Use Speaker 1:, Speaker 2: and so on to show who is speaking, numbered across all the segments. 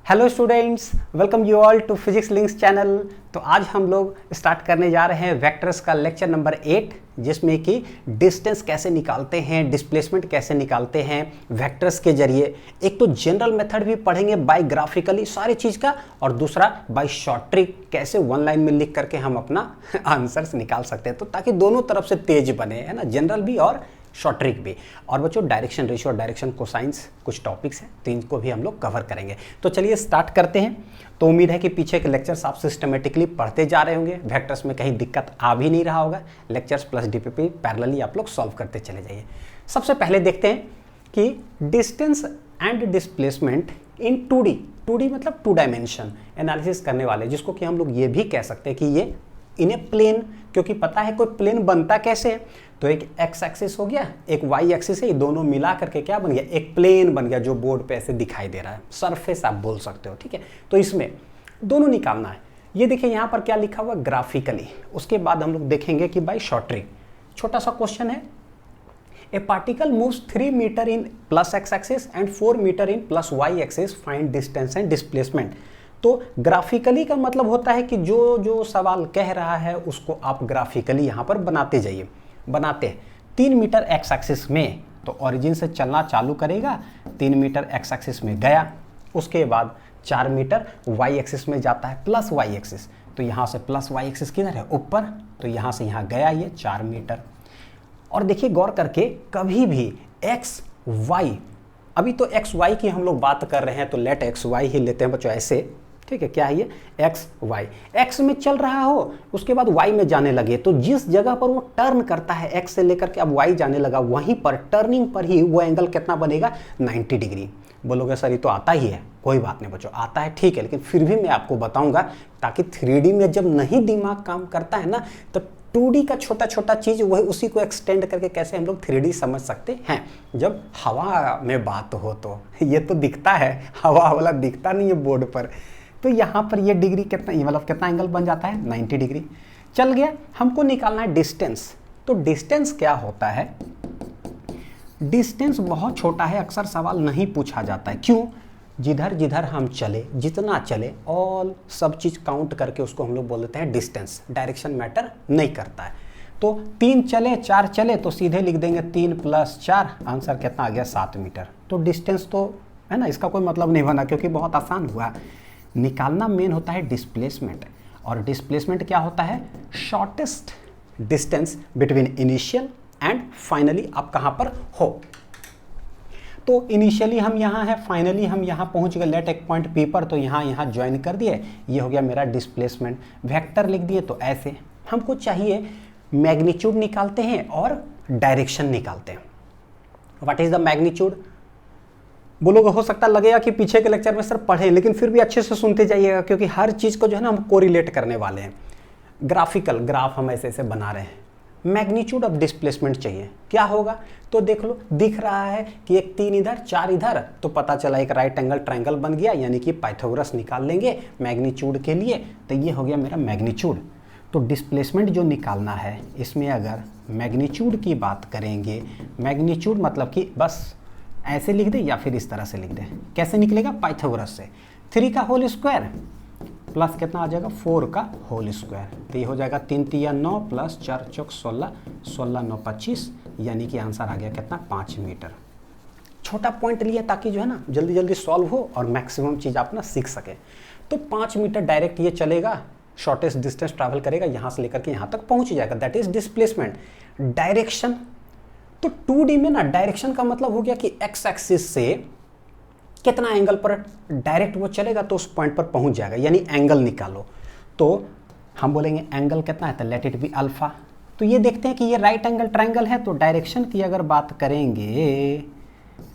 Speaker 1: Hello students, welcome you all to physics links channel. तो आज हम लोग स्टार्ट करने जा रहे हैं वेक्टर्स का लेक्चर नंबर 8, जिसमें कि डिस्टेंस कैसे निकालते हैं, डिस्प्लेसमेंट कैसे निकालते हैं वेक्टर्स के जरिए। एक तो जनरल मेथड भी पढ़ेंगे बाय ग्राफिकली सारी चीज़ का, और दूसरा बाय शॉर्ट ट्रिक कैसे वन लाइन में लिख करके हम अपना आंसर्स निकाल सकते हैं, तो ताकि दोनों तरफ से तेज बने, है ना, जनरल भी और शॉर्ट ट्रिक भी। और बच्चों डायरेक्शन रेशियो और डायरेक्शन कोसाइंस कुछ टॉपिक्स हैं, तो इनको भी हम लोग कवर करेंगे। तो चलिए स्टार्ट करते हैं। तो उम्मीद है कि पीछे के लेक्चर्स आप सिस्टमेटिकली पढ़ते जा रहे होंगे, वेक्टर्स में कहीं दिक्कत आ भी नहीं रहा होगा। लेक्चर्स प्लस डीपीपी पैरेलली आप लोग सॉल्व करते चले जाइए। सबसे पहले देखते हैं कि distance and displacement in 2D मतलब 2 डायमेंशन एनालिसिस करने वाले, जिसको कि हम लोग ये भी कह सकते हैं कि ये इन ए प्लेन, क्योंकि पता है कोई प्लेन बनता कैसे है। तो एक एक्स एक्सिस हो गया, एक वाई एक्सिस है, ये दोनों मिला करके क्या बन गया, एक प्लेन बन गया, जो बोर्ड पे ऐसे दिखाई दे रहा है, सरफेस आप बोल सकते हो, ठीक है। तो इसमें दोनों निकालना है। ये देखिए यहाँ पर क्या लिखा हुआ ग्राफिकली, उसके बाद हम लोग देखेंगे कि बाय शॉर्ट ट्रिक। छोटा सा क्वेश्चन है, a particle moves 3 metre in plus X axis and 4 metre in plus Y axis, find distance and displacement. तो ग्राफिकली का मतलब होता है कि जो जो सवाल कह रहा है उसको आप ग्राफिकली यहाँ पर बनाते जाइए। बनाते हैं 3 मीटर एक्स एक्सिस में, तो ओरिजिन से चलना चालू करेगा, 3 मीटर एक्स एक्सिस में गया, उसके बाद 4 मीटर वाई एक्सिस में जाता है, प्लस वाई एक्सिस। तो यहाँ से प्लस वाई एक्सिस किधर है, ऊपर, तो यहाँ से यहाँ गया ये 4 मीटर। और देखिए गौर करके, कभी भी एक्स वाई, अभी तो एक्स वाई की हम लोग बात कर रहे हैं, तो लेट एक्स वाई ही लेते हैं बच्चों, ऐसे, ठीक है। क्या है ये, एक्स वाई, एक्स में चल रहा हो, उसके बाद वाई में जाने लगे, तो जिस जगह पर वो टर्न करता है एक्स से लेकर के अब वाई जाने लगा, वहीं पर टर्निंग पर ही वो एंगल कितना बनेगा, 90 डिग्री। बोलोगे सर ये तो आता ही है, कोई बात नहीं बच्चों, आता है ठीक है, लेकिन फिर भी मैं आपको बताऊंगा, ताकि 3D में जब नहीं दिमाग काम करता है ना, तो 2D का छोटा छोटा चीज़ वही, उसी को एक्सटेंड करके कैसे हम लोग 3D समझ सकते हैं। जब हवा में बात हो तो ये तो दिखता है, हवा वाला दिखता नहीं है बोर्ड पर। तो यहाँ पर ये डिग्री कितना, मतलब कितना एंगल बन जाता है, 90 डिग्री। चल गया, हमको निकालना है डिस्टेंस। तो डिस्टेंस क्या होता है, डिस्टेंस बहुत छोटा है, अक्सर सवाल नहीं पूछा जाता है। क्यों, जिधर जिधर हम चले, जितना चले, ऑल सब चीज़ काउंट करके उसको हम लोग बोल देते हैं डिस्टेंस। डायरेक्शन मैटर नहीं करता है। तो 3 चले 4 चले तो सीधे लिख देंगे 3 + 4, आंसर कितना आ गया, 7 मीटर। तो डिस्टेंस तो है ना, इसका कोई मतलब नहीं बना, क्योंकि बहुत आसान हुआ। निकालना मेन होता है डिस्प्लेसमेंट, और डिस्प्लेसमेंट क्या होता है, shortest distance between initial and finally आप कहाँ पर हो। तो इनिशियली हम यहाँ है, फाइनली हम यहाँ पहुँच गए, लेट एक पॉइंट पी पर, तो यहाँ ज्वाइन कर दिए, ये हो गया मेरा डिस्प्लेसमेंट। वेक्टर लिख दिए, तो ऐसे हमको चाहिए मैग्नीट्यूड निकालते हैं और डायरेक्शन निकालते हैं। व्हाट इज द मैग्नीट्यूड, बोलोगे हो सकता लगेगा कि पीछे के लेक्चर में सर पढ़े, लेकिन फिर भी अच्छे से सुनते जाइएगा, क्योंकि हर चीज़ को जो है ना हम कोरिलेट करने वाले हैं। ग्राफिकल ग्राफ हम ऐसे ऐसे बना रहे हैं। मैग्नीट्यूड ऑफ डिस्प्लेसमेंट चाहिए, क्या होगा, तो देख लो, दिख रहा है कि एक 3 इधर 4 इधर, तो पता चला एक राइट एंगल ट्रायंगल बन गया, यानी कि पाइथागोरस निकाल लेंगे मैग्नीट्यूड के लिए। तो ये हो गया मेरा मैग्नीट्यूड। तो डिस्प्लेसमेंट जो निकालना है, इसमें अगर मैग्नीट्यूड की बात करेंगे, मैग्नीट्यूड मतलब कि बस ऐसे लिख दे या फिर इस तरह से लिख दे, कैसे निकलेगा, पाइथागोरस से। 3 का होल स्क्वायर प्लस कितना आ जाएगा, 4 का होल स्क्वायर। तो ये हो जाएगा 3 × 3 = 9 + 4 × 4 = 16, 16 × 9 = 25, यानी कि आंसर आ गया कितना, 5 मीटर। छोटा पॉइंट लिया ताकि जो है ना जल्दी जल्दी सॉल्व हो और मैक्सिमम चीज़ आप ना सीख सके। तो 5 मीटर डायरेक्ट ये चलेगा, शॉर्टेस्ट डिस्टेंस ट्रैवल करेगा, यहाँ से लेकर के यहाँ तक पहुँच जाएगा, दैट इज डिस्प्लेसमेंट। डायरेक्शन, तो 2D में ना डायरेक्शन का मतलब हो गया कि एक्स एक्सिस से कितना एंगल पर डायरेक्ट वो चलेगा, तो उस पॉइंट पर पहुंच जाएगा, यानी एंगल निकालो। तो हम बोलेंगे एंगल कितना है, तो लेट इट बी अल्फा। तो ये देखते हैं कि ये राइट एंगल ट्रायंगल है, तो डायरेक्शन की अगर बात करेंगे,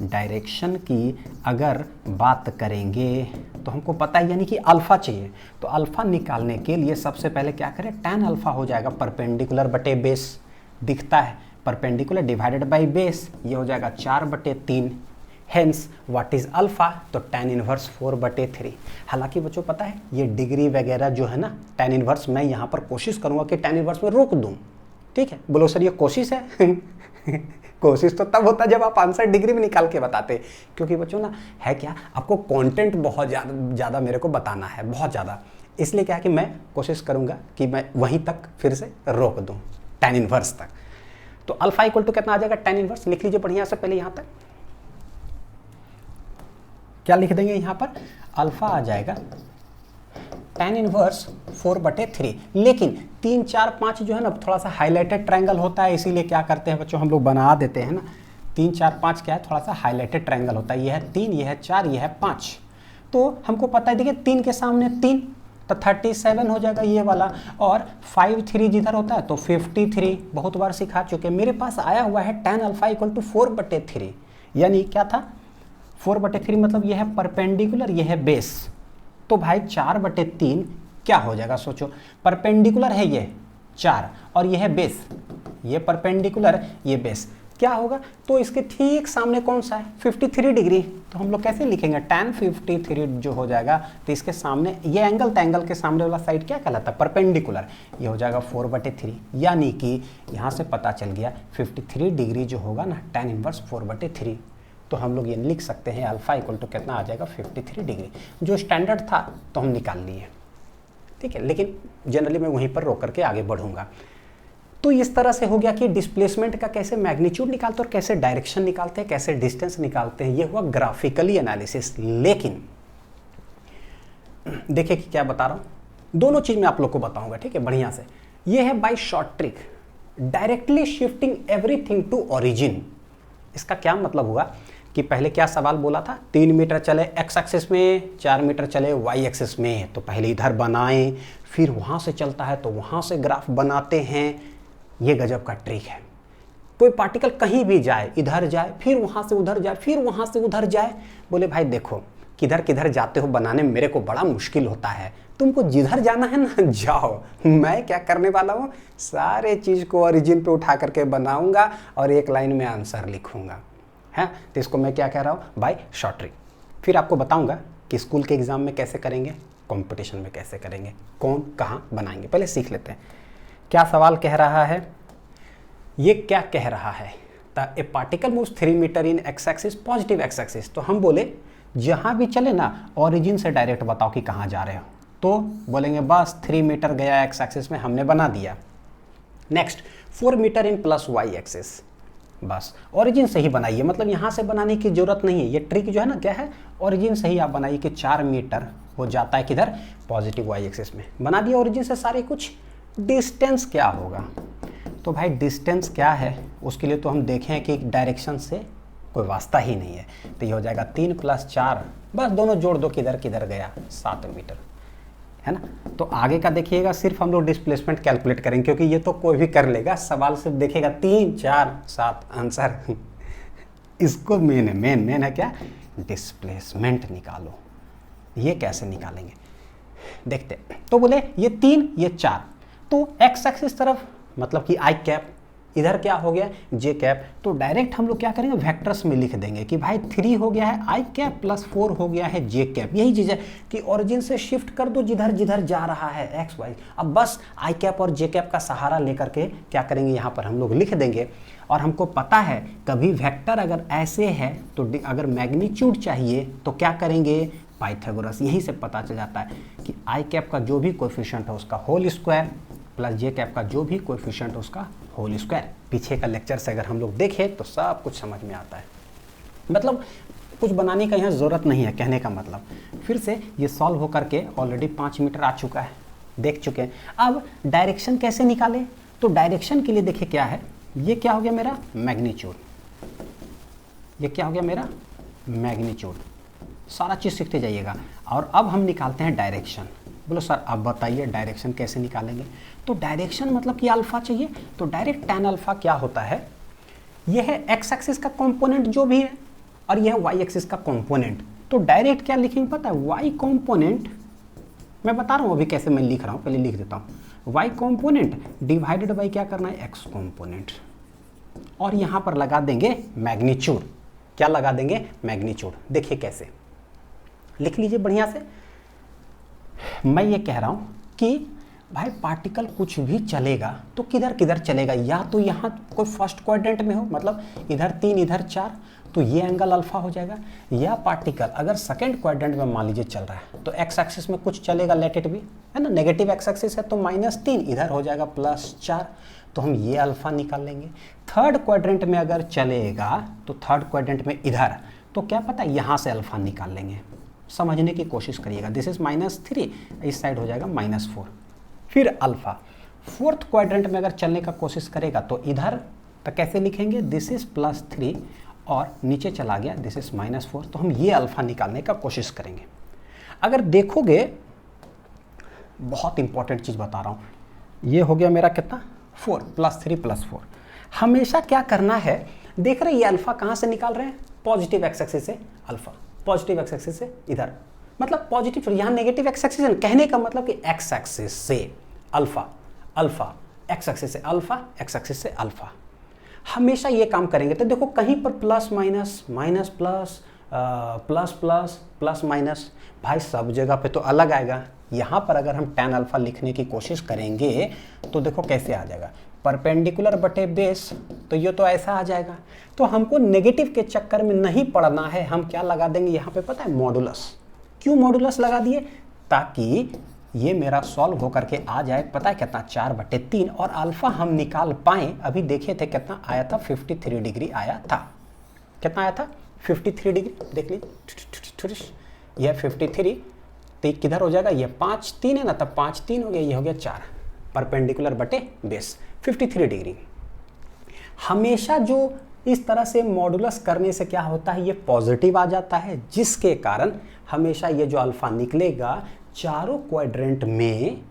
Speaker 1: डायरेक्शन की अगर बात करेंगे तो हमको पता है, यानी कि अल्फा चाहिए। तो अल्फा निकालने के लिए सबसे पहले क्या करें, tan अल्फा हो जाएगा परपेंडिकुलर बटे बेस, दिखता है परपेंडिकुलर डिवाइडेड बाय बेस, ये हो जाएगा 4/3। हेंस व्हाट इज अल्फा, तो tan इनवर्स 4/3। हालांकि बच्चों पता है ये डिग्री वगैरह जो है ना, tan इनवर्स मैं यहाँ पर कोशिश करूँगा कि tan इनवर्स में रोक दूँ, ठीक है। बोलो सर ये कोशिश है कोशिश तो तब होता जब आप आंसर डिग्री में निकाल के बताते, क्योंकि बच्चों ना है क्या, आपको कंटेंट बहुत ज़्यादा मेरे को बताना है, बहुत ज़्यादा। इसलिए क्या है कि मैं कोशिश करूँगा कि मैं वहीं तक फिर से रोक दूँ, tan इनवर्स तक। तो अल्फा इक्वल टू कितना आ जाएगा, tan इनवर्स। लिख लीजिए बढ़िया से पहले यहाँ तक क्या लिख देंगे, यहाँ पर अल्फा आ जाएगा tan इनवर्स 4/3। लेकिन 3 4 5 जो है ना थोड़ा सा हाईलाइटेड ट्रायंगल होता है, इसीलिए क्या करते हैं बच्चों हम लोग बना देते हैं ना, 3 4 5 क्या है, थोड़ा सा हाईलाइटेड ट्रायंगल होता है। ये है 3, ये है 4, ये है 5। तो हमको पता है, देखिए 3 के सामने 3 तो 37 हो जाएगा ये वाला, और 5 3 जिधर होता है तो 53। बहुत बार सिखा चुके। मेरे पास आया हुआ है tan अल्फा इक्वल टू 4/3, यानी क्या था 4/3 मतलब ये है परपेंडिकुलर, ये है बेस। तो भाई 4/3 क्या हो जाएगा, सोचो, परपेंडिकुलर है ये 4 और ये है बेस, ये परपेंडिकुलर ये बेस, क्या होगा, तो इसके ठीक सामने कौन सा है 53 डिग्री। तो हम लोग कैसे लिखेंगे, tan 53 जो हो जाएगा, तो इसके सामने ये एंगल के सामने वाला साइड क्या कहलाता है, परपेंडिकुलर, ये हो जाएगा 4/3। यानी कि यहाँ से पता चल गया 53 डिग्री जो होगा ना tan इनवर्स 4/3। तो हम लोग ये लिख सकते हैं अल्फा इक्वल टू कितना आ जाएगा 53 डिग्री, जो स्टैंडर्ड था तो हम निकाल लिए, ठीक है। लेकिन जनरली मैं वहीं पर रोक करके आगे बढ़ूंगा। तो इस तरह से हो गया कि डिस्प्लेसमेंट का कैसे मैग्नीट्यूड निकालते हैं और कैसे डायरेक्शन निकालते हैं, कैसे डिस्टेंस निकालते हैं, ये हुआ ग्राफिकली एनालिसिस। लेकिन देखिए कि क्या बता रहा हूँ, दोनों चीज मैं आप लोग को बताऊंगा, ठीक है, बढ़िया से। ये है by short trick, directly shifting everything to origin. इसका क्या मतलब हुआ कि पहले क्या सवाल बोला था, 3 मीटर चले एक्स एक्सिस में, 4 मीटर चले वाई एक्सिस में, तो पहले इधर बनाएं, फिर वहाँ से चलता है तो वहाँ से ग्राफ बनाते हैं। ये गजब का ट्रिक है। कोई पार्टिकल कहीं भी जाए, इधर जाए, फिर वहाँ से उधर जाए, फिर वहाँ से उधर जाए, बोले भाई देखो किधर किधर जाते हो बनाने में मेरे को बड़ा मुश्किल होता है, तुमको जिधर जाना है ना जाओ, मैं क्या करने वाला हूँ, सारे चीज़ को ओरिजिन पे उठा करके बनाऊंगा और एक लाइन में आंसर लिखूंगा, है। तो इसको मैं क्या कह रहा हूँ, बाय शॉर्ट ट्रिक। फिर आपको बताऊंगा कि स्कूल के एग्जाम में कैसे करेंगे, कंपटीशन में कैसे करेंगे, कौन कहाँ बनाएंगे। पहले सीख लेते हैं क्या सवाल कह रहा है। ये क्या कह रहा है, a particle moves 3 metre in X axis positive X axis. तो हम बोले जहाँ भी चले ना ओरिजिन से डायरेक्ट बताओ कि कहाँ जा रहे हो, तो बोलेंगे बस 3 मीटर गया एक्स एक्सिस में, हमने बना दिया। Next 4 metre in plus Y axis, बस ओरिजिन से ही बनाइए, मतलब यहाँ से बनाने की जरूरत नहीं है। ये ट्रिक जो है ना क्या है, ओरिजिन से ही आप बनाइए कि 4 मीटर वो जाता है किधर, पॉजिटिव वाई एक्सिस में, बना दिया ओरिजिन से सारे कुछ। डिस्टेंस क्या होगा, तो भाई डिस्टेंस क्या है, उसके लिए तो हम देखें कि डायरेक्शन से कोई वास्ता ही नहीं है। तो ये हो जाएगा 3 + 4, बस दोनों जोड़ दो, किधर किधर गया 7 मीटर, है ना। तो आगे का देखिएगा, सिर्फ हम लोग डिस्प्लेसमेंट कैलकुलेट करेंगे, क्योंकि ये तो कोई भी कर लेगा, सवाल सिर्फ देखेगा 3 4 7 आंसर। इसको मेन है क्या, डिस्प्लेसमेंट निकालो। ये कैसे निकालेंगे देखते। तो बोले ये 3 ये 4, तो एक्स एक्सिस तरफ मतलब कि आई कैप, इधर क्या हो गया जे कैप, तो डायरेक्ट हम लोग क्या करेंगे वेक्टर्स में लिख देंगे कि भाई 3 हो गया है आई कैप प्लस 4 हो गया है जे कैप। यही चीज़ है कि ओरिजिन से शिफ्ट कर दो जिधर जिधर जा रहा है एक्स वाई। अब बस आई कैप और जे कैप का सहारा लेकर के क्या करेंगे, यहाँ पर हम लोग लिख देंगे। और हमको पता है कभी वेक्टर अगर ऐसे है तो अगर मैग्नीट्यूड चाहिए तो क्या करेंगे, पाइथागोरस। यहीं से पता चल जाता है कि आई कैप का जो भी कोएफिशिएंट है उसका होल स्क्वायर प्लस जे कैप का जो भी कोएफिशिएंट है उसका होल स्क्वायर। पीछे का लेक्चर से अगर हम लोग देखें तो सब कुछ समझ में आता है, मतलब कुछ बनाने का यहाँ ज़रूरत नहीं है, कहने का मतलब। फिर से ये सॉल्व होकर के ऑलरेडी 5 मीटर आ चुका है, देख चुके हैं। अब डायरेक्शन कैसे निकालें, तो डायरेक्शन के लिए देखिए क्या है, ये क्या हो गया मेरा मैग्नीट्यूड, ये क्या हो गया मेरा मैग्नीट्यूड। सारा चीज़ सीखते जाइएगा। और अब हम निकालते हैं डायरेक्शन। बोलो सर अब बताइए डायरेक्शन कैसे निकालेंगे, तो डायरेक्शन मतलब कि अल्फा चाहिए, तो डायरेक्ट tan अल्फा क्या होता है, ये है एक्स एक्सिस का कंपोनेंट जो भी है और यह है वाई एक्सिस का कंपोनेंट। तो डायरेक्ट क्या लिखेंगे पता है, वाई कंपोनेंट, मैं बता रहा हूँ अभी कैसे मैं लिख रहा हूँ, पहले लिख देता हूँ। वाई कंपोनेंट डिवाइडेड बाई क्या करना है, एक्स कंपोनेंट, और यहाँ पर लगा देंगे मैग्नीट्यूड। क्या लगा देंगे, मैग्नीट्यूड। देखिए कैसे, लिख लीजिए बढ़िया से। मैं ये कह रहा हूँ कि भाई पार्टिकल कुछ भी चलेगा तो किधर किधर चलेगा, या तो यहाँ कोई फर्स्ट क्वाड्रेंट में हो, मतलब इधर 3 इधर 4, तो ये एंगल अल्फा हो जाएगा। या पार्टिकल अगर सेकंड क्वाड्रेंट में मान लीजिए चल रहा है तो एक्स एक्सिस में कुछ चलेगा, लेट इट बी, है ना, नेगेटिव एक्स एक्सिस है तो -3, इधर हो जाएगा +4, तो हम ये अल्फा निकाल लेंगे। थर्ड क्वाड्रेंट में अगर चलेगा तो थर्ड क्वाड्रेंट में इधर, तो क्या पता यहाँ से अल्फा निकाल लेंगे। समझने की कोशिश करिएगा, दिस इज -3, इस साइड हो जाएगा -4, फिर अल्फा। फोर्थ क्वाड्रेंट में अगर चलने का कोशिश करेगा तो इधर, तो कैसे लिखेंगे, दिस इज +3 और नीचे चला गया, दिस इज -4, तो हम ये अल्फा निकालने का कोशिश करेंगे। अगर देखोगे, बहुत इंपॉर्टेंट चीज़ बता रहा हूँ, ये हो गया मेरा कितना 4, +3 +4। हमेशा क्या करना है, देख रहे हैं ये अल्फा कहाँ से निकाल रहे हैं, पॉजिटिव एक्स एक्सिस से अल्फा, पॉजिटिव एक्स एक्सिस से इधर, मतलब पॉजिटिव, यहाँ नेगेटिव एक्स एक्सिस है, कहने का मतलब कि एक्स एक्सिस से अल्फा, अल्फा एक्स एक्सिस से अल्फा, एक्स एक्सिस से अल्फा, हमेशा ये काम करेंगे। तो देखो कहीं पर plus minus, minus plus, plus plus, plus minus, भाई सब जगह पे तो अलग आएगा। यहाँ पर अगर हम tan अल्फा लिखने की कोशिश करेंगे तो देखो कैसे आ जाएगा, परपेंडिकुलर बटे बेस, तो ये तो ऐसा आ जाएगा। तो हमको नेगेटिव के चक्कर में नहीं पड़ना है, हम क्या लगा देंगे यहाँ पे पता है, मॉडुलस। क्यों मॉडुलस लगा दिए, ताकि ये मेरा सॉल्व होकर के आ जाए, पता है कितना, 4/3, और अल्फा हम निकाल पाए। अभी देखे थे कितना आया था, 53 डिग्री आया था। कितना आया था, 53 डिग्री, देख लीजिए, यह 53, तो किधर हो जाएगा, ये 5 3 है ना, तब 5 3 हो गया, ये हो गया 4, परपेंडिकुलर बटे बेस 53 डिग्री। हमेशा जो इस तरह से मॉडुलस करने से क्या होता है, ये पॉजिटिव आ जाता है, जिसके कारण हमेशा ये जो अल्फा निकलेगा चारों क्वाड्रेंट में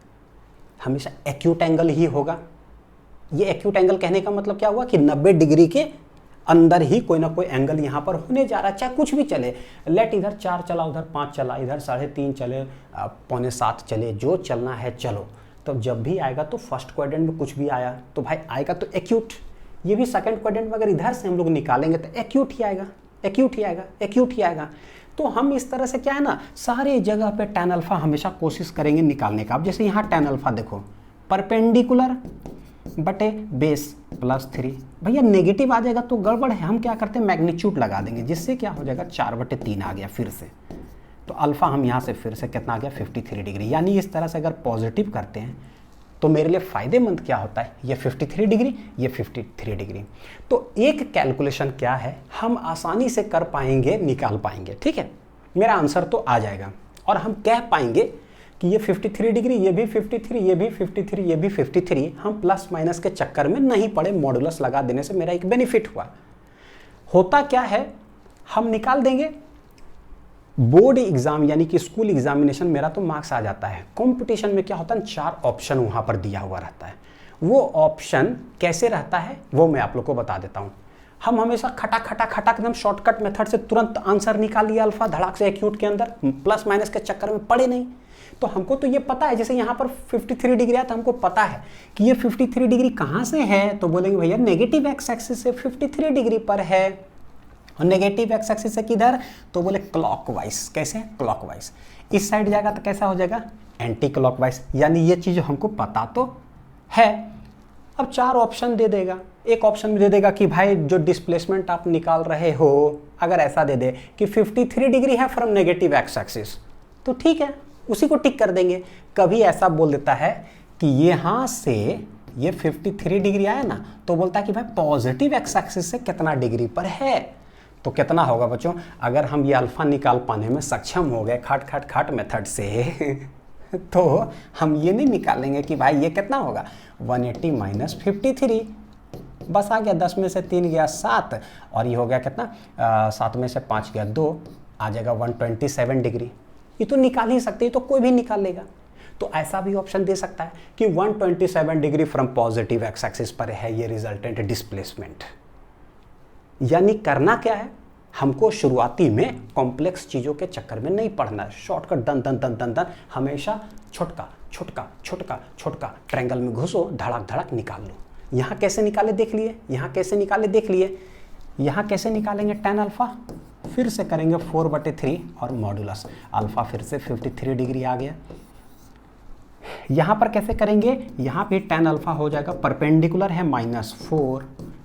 Speaker 1: हमेशा एक्यूट एंगल ही होगा। ये एक्यूट एंगल कहने का मतलब क्या हुआ कि 90 डिग्री के अंदर ही कोई ना कोई एंगल यहाँ पर होने जा रहा है, चाहे कुछ भी चले, लेट इधर 4 चला, उधर 5 चला, इधर 3.5 चले, 6.25 चले, जो चलना है चलो। तो जब भी आएगा तो फर्स्ट क्वाड्रेंट में कुछ भी आया तो भाई आएगा तो एक्यूट, ये भी सेकंड क्वाड्रेंट में अगर इधर से हम लोग निकालेंगे तो एक्यूट ही आएगा, एक्यूट ही आएगा, एक्यूट ही आएगा। तो हम इस तरह से क्या है ना, सारे जगह पे tan अल्फा हमेशा कोशिश करेंगे निकालने का। अब जैसे यहाँ tan अल्फा देखो, परपेंडिकुलर बटे बेस +3, भैया नेगेटिव आ जाएगा तो गड़बड़ है, हम क्या करते हैं मैग्नीट्यूड लगा देंगे, जिससे क्या हो जाएगा 4/3 आ गया फिर से। तो अल्फा हम यहाँ से फिर से कितना आ गया, 53 डिग्री। यानी इस तरह से अगर पॉजिटिव करते हैं तो मेरे लिए फ़ायदेमंद क्या होता है, ये 53 डिग्री, ये 53 डिग्री। तो एक कैलकुलेशन क्या है, हम आसानी से कर पाएंगे, निकाल पाएंगे, ठीक है, मेरा आंसर तो आ जाएगा। और हम कह पाएंगे कि ये 53 डिग्री, ये भी 53, ये भी 53, ये भी 53, हम प्लस माइनस के चक्कर में नहीं पड़े, मॉडुलस लगा देने से मेरा एक बेनिफिट हुआ। होता क्या है, हम निकाल देंगे, बोर्ड एग्जाम यानी कि स्कूल एग्जामिनेशन मेरा तो मार्क्स आ जाता है। कंपटीशन में क्या होता है, 4 ऑप्शन वहाँ पर दिया हुआ रहता है। वो ऑप्शन कैसे रहता है वो मैं आप लोग को बता देता हूँ। हम हमेशा खटा एकदम शॉर्टकट मेथड से तुरंत आंसर निकाल लिया अल्फा धड़ाक से एक्यूट के अंदर, प्लस माइनस के चक्कर में पड़े नहीं। तो हमको तो ये पता है, जैसे यहाँ पर 53 डिग्री है तो हमको पता है कि ये 53 डिग्री कहाँ से है, तो बोलेंगे भैया नेगेटिव एक्स एक्सिस से 53 डिग्री पर है, और नेगेटिव एक्स एक्सिस से किधर, तो बोले क्लॉकवाइज। कैसे, क्लॉकवाइज। इस साइड जाएगा तो कैसा हो जाएगा, एंटी क्लॉकवाइज। यानी ये चीज़ हमको पता तो है। अब 4 ऑप्शन दे देगा, एक ऑप्शन में दे देगा कि भाई जो डिस्प्लेसमेंट आप निकाल रहे हो, अगर ऐसा दे दे कि 53 डिग्री है फ्रॉम नेगेटिव एक्स एक्सिस, तो ठीक है, उसी को टिक कर देंगे। कभी ऐसा बोल देता है कि यहाँ से ये 53 डिग्री आया ना, तो बोलता है कि भाई पॉजिटिव एक्स एक्सिस से कितना डिग्री पर है, तो कितना होगा बच्चों, अगर हम ये अल्फा निकाल पाने में सक्षम हो गए खाट मेथड से तो हम ये नहीं निकालेंगे कि भाई ये कितना होगा, 180 - 53, बस आ गया, 10 में से 3 गया 7, और ये हो गया कितना, 7 में से 5 गया 2, आ जाएगा 127 डिग्री। ये तो निकाल ही सकते हैं, तो कोई भी निकाल लेगा। तो ऐसा भी ऑप्शन दे सकता है कि 127 degree from positive X axis पर है ये रिजल्टेंट डिस्प्लेसमेंट। यानी करना क्या है, हमको शुरुआती में कॉम्प्लेक्स चीज़ों के चक्कर में नहीं पड़ना है, शॉर्टकट दन दन दन दन दन, हमेशा छोटका छोटका छोटका छोटका ट्रायंगल में घुसो, धड़क धड़क निकाल लो। यहाँ कैसे निकाले देख लिए, यहाँ कैसे निकाले देख लिए, यहाँ कैसे निकालेंगे tan अल्फा, फिर से करेंगे 4/3 और मॉडुलस अल्फा, फिर से 53 डिग्री आ गया। यहाँ पर कैसे करेंगे, यहाँ पे tan अल्फा हो जाएगा, परपेंडिकुलर है -4,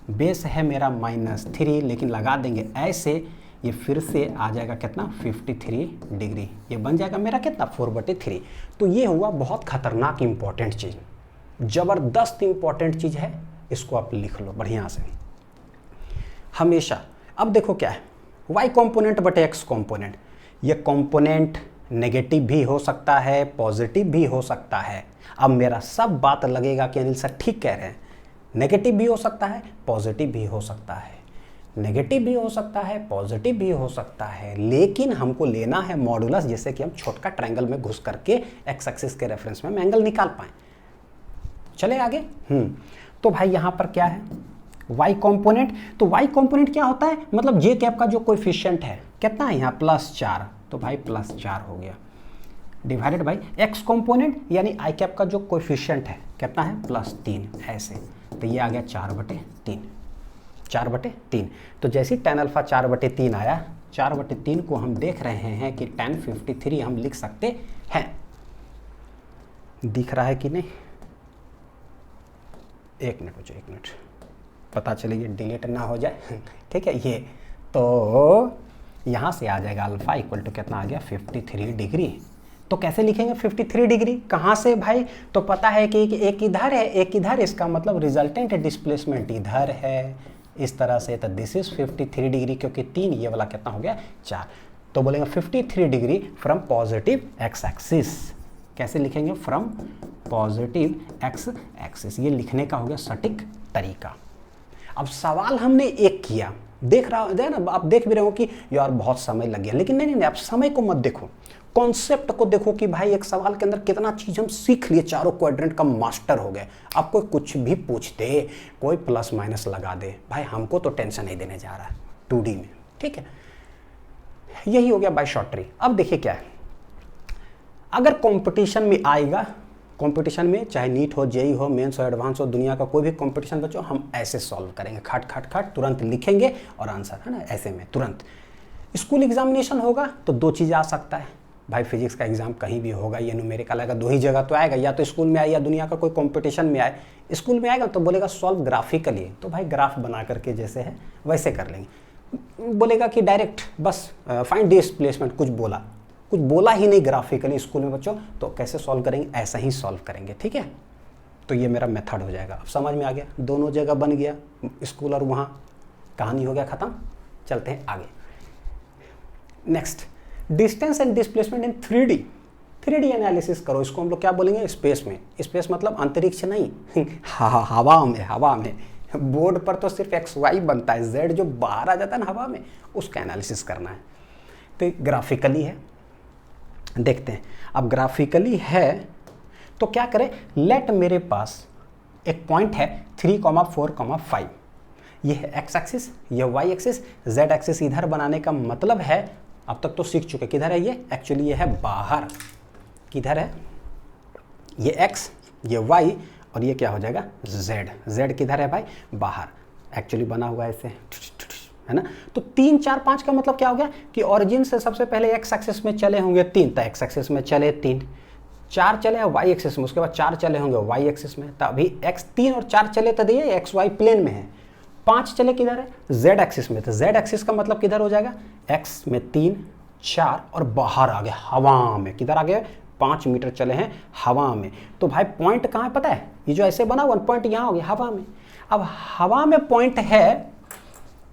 Speaker 1: बेस है मेरा -3, लेकिन लगा देंगे ऐसे, ये फिर से आ जाएगा कितना 53 डिग्री, ये बन जाएगा मेरा कितना 4/3। तो ये हुआ बहुत खतरनाक इंपॉर्टेंट चीज़, ज़बरदस्त इंपॉर्टेंट चीज़ है, इसको आप लिख लो बढ़िया से हमेशा। अब देखो क्या है, y कॉम्पोनेंट बटे x कॉम्पोनेंट, ये कॉम्पोनेंट नेगेटिव भी हो सकता है, पॉजिटिव भी हो सकता है। अब मेरा सब बात लगेगा कि अनिल सर ठीक कह रहे हैं, नेगेटिव भी हो सकता है, पॉजिटिव भी हो सकता है, नेगेटिव भी हो सकता है, पॉजिटिव भी हो सकता है, लेकिन हमको लेना है मॉडुलस, जैसे कि हम छोटका ट्रायंगल में घुस करके एक्स एक्सिस के रेफरेंस में एंगल निकाल पाएं। चले आगे। तो भाई यहाँ पर क्या है, y कॉम्पोनेंट, तो y कॉम्पोनेंट क्या होता है, मतलब जे कैप का जो कोएफिशिएंट है कितना है यहाँ +4, तो भाई +4 हो गया, डिवाइडेड बाई x कॉम्पोनेंट यानी i कैप का जो कोएफिशिएंट है कितना है +3, ऐसे, तो ये आ गया 4/3, 4/3। तो जैसे ही tan अल्फा 4/3 आया, 4/3 को हम देख रहे हैं कि tan 53 हम लिख सकते हैं, दिख रहा है कि नहीं, एक मिनट बच्चों, एक मिनट, पता चले ये डिलीट ना हो जाए ठीक है। ये तो यहाँ से आ जाएगा अल्फा इक्वल टू कितना आ गया 53 डिग्री। तो कैसे लिखेंगे 53 डिग्री, कहाँ से भाई, तो पता है कि एक इधर है एक इधर, इसका मतलब रिजल्टेंट डिस्प्लेसमेंट इधर है इस तरह से, तो दिस इज 53 डिग्री, क्योंकि 3 ये वाला कितना हो गया 4, तो बोलेंगे 53 degree from positive X axis. कैसे लिखेंगे, फ्रॉम पॉजिटिव एक्स एक्सिस, ये लिखने का हो गया सटीक तरीका। अब सवाल हमने एक किया, देख रहा है ना, आप देख भी रहे हो कि यार बहुत समय लग गया, लेकिन नहीं, आप समय को मत देखो, कॉन्सेप्ट को देखो कि भाई एक सवाल के अंदर कितना चीज हम सीख लिए, चारों क्वाड्रेंट का मास्टर हो गए। आप कोई कुछ भी पूछ दे, कोई प्लस माइनस लगा दे, भाई हमको तो टेंशन नहीं देने जा रहा है 2D में, ठीक है। यही हो गया बाय शॉर्ट ट्री। अब देखिए क्या है, अगर कंपटीशन में आएगा, कंपटीशन में चाहे नीट हो, जेई हो, मेंस हो, एडवांस हो, दुनिया का कोई भी कंपटीशन बच्चों, हम ऐसे सॉल्व करेंगे, खट खट खट तुरंत लिखेंगे और आंसर, है ना, ऐसे में तुरंत। स्कूल एग्जामिनेशन होगा तो दो चीज़ आ सकता है भाई, फिजिक्स का एग्जाम कहीं भी होगा, ये न्यूमेरिकल आएगा, दो ही जगह तो आएगा, या तो स्कूल में आए या दुनिया का कोई कंपटीशन में आए। स्कूल में आएगा तो बोलेगा सॉल्व ग्राफिकली, तो भाई ग्राफ बना करके जैसे है वैसे कर लेंगे। बोलेगा कि डायरेक्ट बस फाइंड डिस्प्लेसमेंट, कुछ बोला ही नहीं ग्राफिकली स्कूल में बच्चों, तो कैसे सॉल्व करेंगे, ऐसा ही सॉल्व करेंगे, ठीक है। तो ये मेरा मेथड हो जाएगा। अब समझ में आ गया, दोनों जगह बन गया, स्कूल और वहाँ, कहानी हो गया ख़त्म। चलते हैं आगे। Next, distance and displacement in 3D analysis करो। इसको हम लोग क्या बोलेंगे, स्पेस में। स्पेस मतलब अंतरिक्ष नहीं हवा में। बोर्ड पर तो सिर्फ XY बनता है, Z जो बाहर आ जाता है ना हवा में, उसका एनालिसिस करना है। तो ग्राफिकली है, देखते हैं। अब ग्राफिकली है तो क्या करें, लेट मेरे पास एक पॉइंट है 3, 4, 5, ये है x एक्सिस, ये y एक्सिस, z एक्सिस इधर बनाने का मतलब है, अब तक तो सीख चुके, किधर है ये, एक्चुअली ये है बाहर, किधर है ये x, ये y और ये क्या हो जाएगा z किधर है भाई, बाहर, एक्चुअली बना हुआ है ऐसे, है ना। तो 3, 4, 5 का मतलब क्या हो गया कि ओरिजिन से सबसे पहले x एक्सिस में चले होंगे 3, तो x एक्सिस में चले 3, 4 चले y एक्सिस में, उसके बाद 4 चले होंगे y एक्सिस में, तो अभी x 3 और 4 चले तो दिए xy प्लेन में है। 5 चले किधर है, z एक्सिस में, तो z एक्सिस का मतलब किधर हो जाएगा, x में 3, 4 और बाहर आ गए हवा में, किधर आ गए 5 मीटर चले हैं हवा में। तो भाई पॉइंट कहाँ है पता है, ये जो ऐसे बना हुआ पॉइंट यहाँ हो गया हवा में। अब हवा में पॉइंट है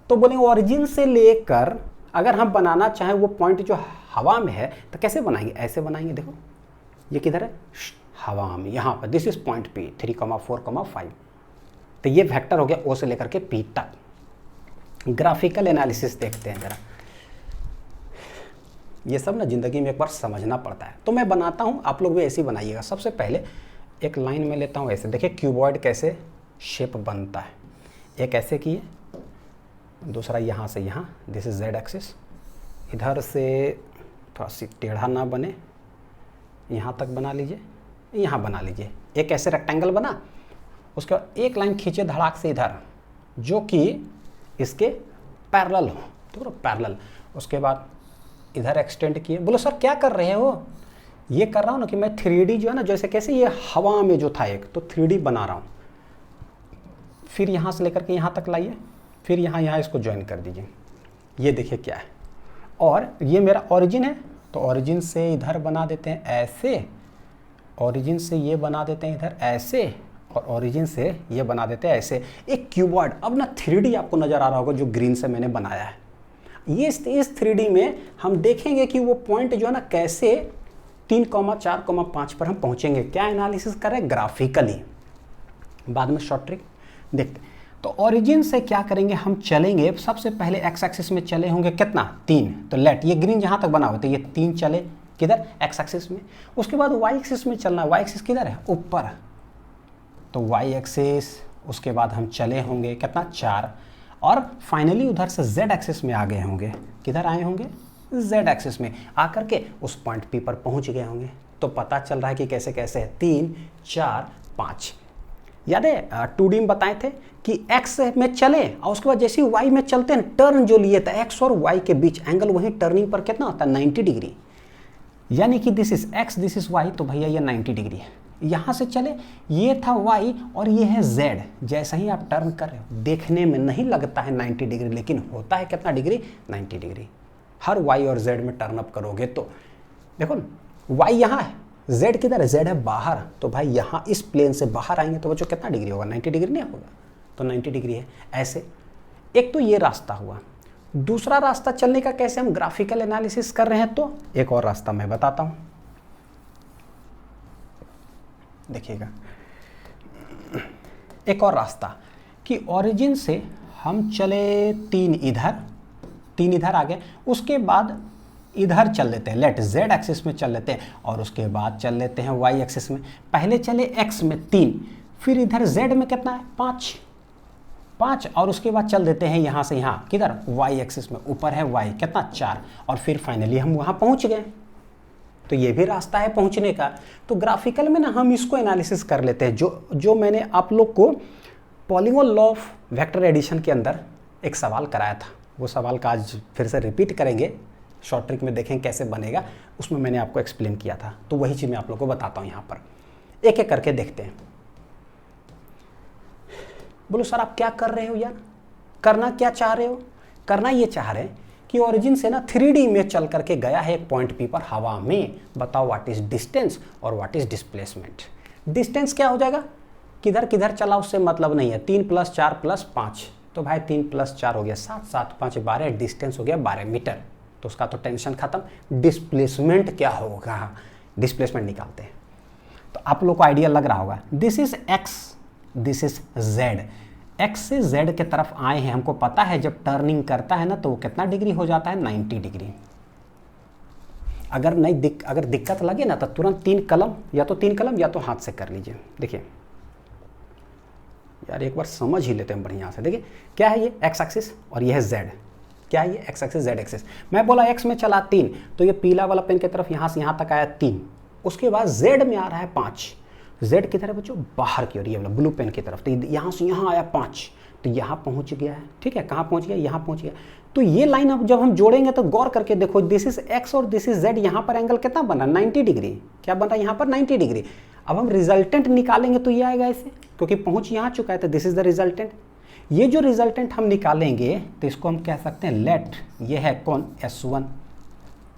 Speaker 1: तो बोलेंगे ओरिजिन से लेकर अगर हम बनाना चाहें वो पॉइंट जो हवा में है तो कैसे बनाएंगे, ऐसे बनाएंगे। देखो ये किधर है, हवा में, यहाँ पर, दिस इज पॉइंट P, 3, 4, 5, तो ये वेक्टर हो गया O से लेकर के P तक। ग्राफिकल एनालिसिस देखते हैं जरा, ये सब ना जिंदगी में एक बार समझना पड़ता है। तो मैं बनाता हूँ, आप लोग भी ऐसे ही बनाइएगा। सबसे पहले एक लाइन में लेता हूँ ऐसे, देखिए क्यूबॉइड कैसे शेप बनता है, एक ऐसे किए, दूसरा यहाँ से यहाँ, दिस इज z एक्सिस, इधर से थोड़ा सी टेढ़ा ना बने, यहाँ तक बना लीजिए, यहाँ बना लीजिए, एक ऐसे रेक्टेंगल बना, उसके बाद एक लाइन खींचे धड़ाक से इधर जो कि इसके पैरेलल हो, तो पैरेलल, उसके बाद इधर एक्सटेंड किए। बोलो सर क्या कर रहे हो, ये कर रहा हूँ ना कि मैं 3D जो है ना, जैसे कैसे ये हवा में जो था एक, तो 3D बना रहा हूँ। फिर यहाँ से लेकर के यहाँ तक लाइए, फिर यहाँ इसको ज्वाइन कर दीजिए। ये देखिए क्या है, और ये मेरा ओरिजिन है, तो ओरिजिन से इधर बना देते हैं ऐसे, ओरिजिन से ये बना देते हैं इधर ऐसे, और ओरिजिन से ये बना देते हैं ऐसे, एक क्यूबॉइड। अब ना 3D आपको नज़र आ रहा होगा जो ग्रीन से मैंने बनाया है। ये इस 3D में हम देखेंगे कि वो पॉइंट जो है ना कैसे 3,4,5 पर हम पहुँचेंगे। क्या एनालिसिस करें? ग्राफिकली, बाद में शॉर्ट ट्रिक देखते। तो ओरिजिन से क्या करेंगे, हम चलेंगे सबसे पहले एक्स एक्सिस में चले होंगे कितना, 3। तो लेट ये ग्रीन जहाँ तक बना हुआ तो ये 3 चले किधर, एक्स एक्सिस में। उसके बाद वाई एक्सिस में चलना, वाई एक्सिस किधर है, ऊपर, तो वाई एक्सिस। उसके बाद हम चले होंगे कितना, 4, और फाइनली उधर से जेड एक्सिस में आ गए होंगे। किधर आए होंगे, जेड एक्सिस में आकर के उस पॉइंट पी पर पहुंच गए होंगे। तो पता चल रहा है कि कैसे कैसे है, 3, 4, 5। याद है 2D में बताए थे कि एक्स में चले और उसके बाद जैसे ही वाई में चलते हैं, टर्न जो लिए थे एक्स और वाई के बीच एंगल, वहीं टर्निंग पर कितना होता है, 90 डिग्री। यानी कि this is X, this is Y, तो भैया ये 90 डिग्री है। यहाँ से चले, ये था y और ये है z। जैसा ही आप टर्न कर रहे हो, देखने में नहीं लगता है 90 डिग्री, लेकिन होता है कितना डिग्री, 90 डिग्री। हर y और z में टर्न अप करोगे तो देखो y यहाँ है, z किधर है, z है बाहर, तो भाई यहाँ इस प्लेन से बाहर आएंगे तो बच्चों कितना डिग्री होगा, 90 डिग्री नहीं होगा, तो 90 डिग्री है। ऐसे एक तो ये रास्ता हुआ। दूसरा रास्ता चलने का कैसे हम ग्राफिकल एनालिसिस कर रहे हैं, तो एक और रास्ता मैं बताता हूँ, देखिएगा। एक और रास्ता कि ओरिजिन से हम चले 3 इधर आ गए, उसके बाद इधर चल लेते हैं, लेट z एक्सिस में चल लेते हैं, और उसके बाद चल लेते हैं y एक्सिस में। पहले चले x में 3, फिर इधर z में कितना है, 5, और उसके बाद चल देते हैं यहाँ से यहाँ किधर, y एक्सिस में, ऊपर है y कितना, 4, और फिर फाइनली हम वहाँ पहुँच गए। तो ये भी रास्ता है पहुंचने का। तो ग्राफिकल में ना हम इसको एनालिसिस कर लेते हैं, जो मैंने आप लोग को polygon law of vector addition के अंदर एक सवाल कराया था, वो सवाल का आज फिर से रिपीट करेंगे, शॉर्ट ट्रिक में देखें कैसे बनेगा, उसमें मैंने आपको एक्सप्लेन किया था। तो वही चीज़ मैं आप लोग को बताता हूँ यहाँ पर, एक एक करके देखते हैं। बोलो सर आप क्या कर रहे हो यार, करना क्या चाह रहे हो? करना ये चाह रहे हैं कि ओरिजिन से ना 3D में चल करके गया है एक पॉइंट पी पर हवा में। बताओ व्हाट इज डिस्टेंस और व्हाट इज डिस्प्लेसमेंट। डिस्टेंस क्या हो जाएगा, किधर किधर चला उससे मतलब नहीं है, 3 + 4 + 5, तो भाई 3 + 4 हो गया 7, 7 + 5 12, डिस्टेंस हो गया 12 मीटर, तो उसका तो टेंशन खत्म। डिस्प्लेसमेंट क्या होगा, डिस्प्लेसमेंट निकालते हैं। तो आप लोग को आइडिया लग रहा होगा, this is X, this is Z. X से जेड के तरफ आए हैं, हमको पता है जब टर्निंग करता है ना तो वो कितना डिग्री हो जाता है, 90 डिग्री। अगर दिक्कत लगे ना तो तुरंत 3 कलम या तो हाथ से कर लीजिए। देखिए यार एक बार समझ ही लेते हैं बढ़िया से। देखिए क्या है, ये एक्स एक्सिस और ये है जेड। क्या है ये, एक्स एक्सिस जेड एक्सिस। मैं बोला एक्स में चला 3, तो ये पीला वाला पेन की तरफ यहाँ से यहाँ तक आया 3, उसके बाद जेड में आ रहा है 5। जेड किधर है बच्चों, बाहर की ओर, ये वाला ब्लू पेन की तरफ, तो यहाँ से यहाँ आया 5, तो यहाँ पहुँच गया है। ठीक है, कहाँ पहुँच गया, यहाँ पहुँच गया। तो ये लाइन अब जब हम जोड़ेंगे तो गौर करके देखो, दिस इज एक्स और दिस इज जेड, यहाँ पर एंगल कितना बना, 90 डिग्री। क्या बन रहा है यहाँ पर, 90 डिग्री। अब हम रिजल्टेंट निकालेंगे तो ये आएगा ऐसे, क्योंकि पहुँच यहाँ चुका है, तो दिस इज द रिजल्टेंट। ये जो रिजल्टेंट हम निकालेंगे तो इसको हम कह सकते हैं लेट, ये है कौन, S1।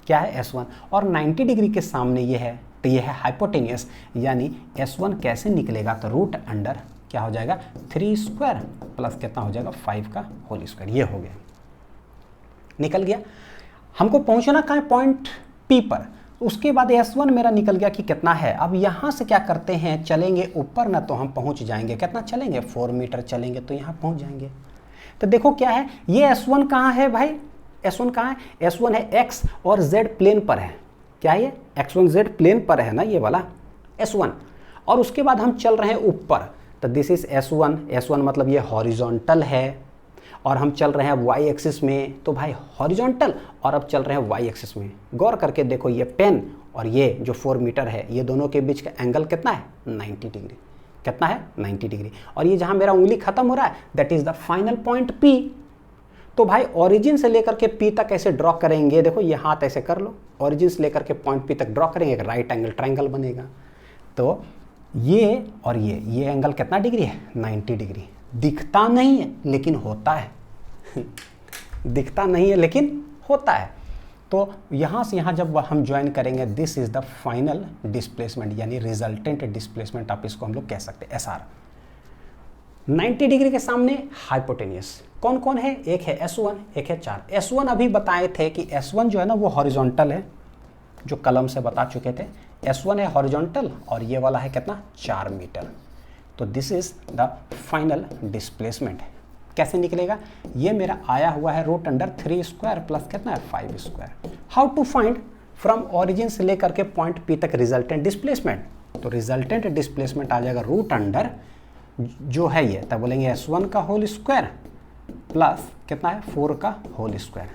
Speaker 1: क्या है, S1, और 90 डिग्री के सामने ये है, तो ये है हाइपोटेनियस, यानी S1 कैसे निकलेगा, तो √अंडर क्या हो जाएगा, 3² प्लस कितना हो जाएगा, 5 का होल स्क्वायर। ये हो गया, निकल गया। हमको पहुंचना कहाँ है, पॉइंट P पर। उसके बाद S1 मेरा निकल गया कि कितना है। अब यहाँ से क्या करते हैं, चलेंगे ऊपर ना तो हम पहुँच जाएंगे, कितना चलेंगे, 4 मीटर चलेंगे तो यहाँ पहुँच जाएंगे। तो देखो क्या है, ये S1 कहाँ है भाई, S1 कहाँ है, S1 है x और z प्लेन पर है। क्या है ये, x1 z प्लेन पर है ना ये वाला S1, और उसके बाद हम चल रहे हैं ऊपर, तो दिस इज S1। S1 मतलब ये हॉरिजॉन्टल है, और हम चल रहे हैं y एक्सिस में, तो भाई हॉरिजॉन्टल, और अब चल रहे हैं y एक्सिस में। गौर करके देखो, ये पेन और ये जो 4 मीटर है, ये दोनों के बीच का एंगल कितना है, 90 डिग्री। कितना है, 90 डिग्री। और ये जहाँ मेरा उंगली खत्म हो रहा है, that is the final point P। तो भाई ओरिजिन से लेकर के पी तक ऐसे ड्रॉ करेंगे, देखो ये हाथ ऐसे कर लो, ओरिजिन से लेकर के पॉइंट पी तक ड्रॉ करेंगे, एक राइट एंगल ट्रायंगल बनेगा। तो ये और ये एंगल कितना डिग्री है? 90 डिग्री। दिखता नहीं है लेकिन होता है दिखता नहीं है लेकिन होता है। तो यहाँ से यहाँ जब हम ज्वाइन करेंगे, this is the final displacement, यानी रिजल्टेंट डिस्प्लेसमेंट आप इसको हम लोग कह सकते हैं, एसआर। 90 डिग्री के सामने हाइपोटेनियस कौन कौन है? एक है S1, एक है 4। S1 अभी बताए थे कि S1 जो है ना वो हॉरिजॉन्टल है, जो कलम से बता चुके थे। S1 है हॉरिजॉन्टल और ये वाला है कितना? 4 मीटर। तो this is the final displacement. कैसे निकलेगा? ये मेरा आया हुआ है रूट अंडर 3 स्क्वायर प्लस कितना है? 5 square. How to find from origin से लेकर के पॉइंट पी तक रिजल्टेंट डिस्प्लेसमेंट? तो रिजल्टेंट डिस्प्लेसमेंट आ जाएगा रूट अंडर जो है ये, तब बोलेंगे S1 का होल स्क्वायर प्लस कितना है? 4 का होल स्क्वायर।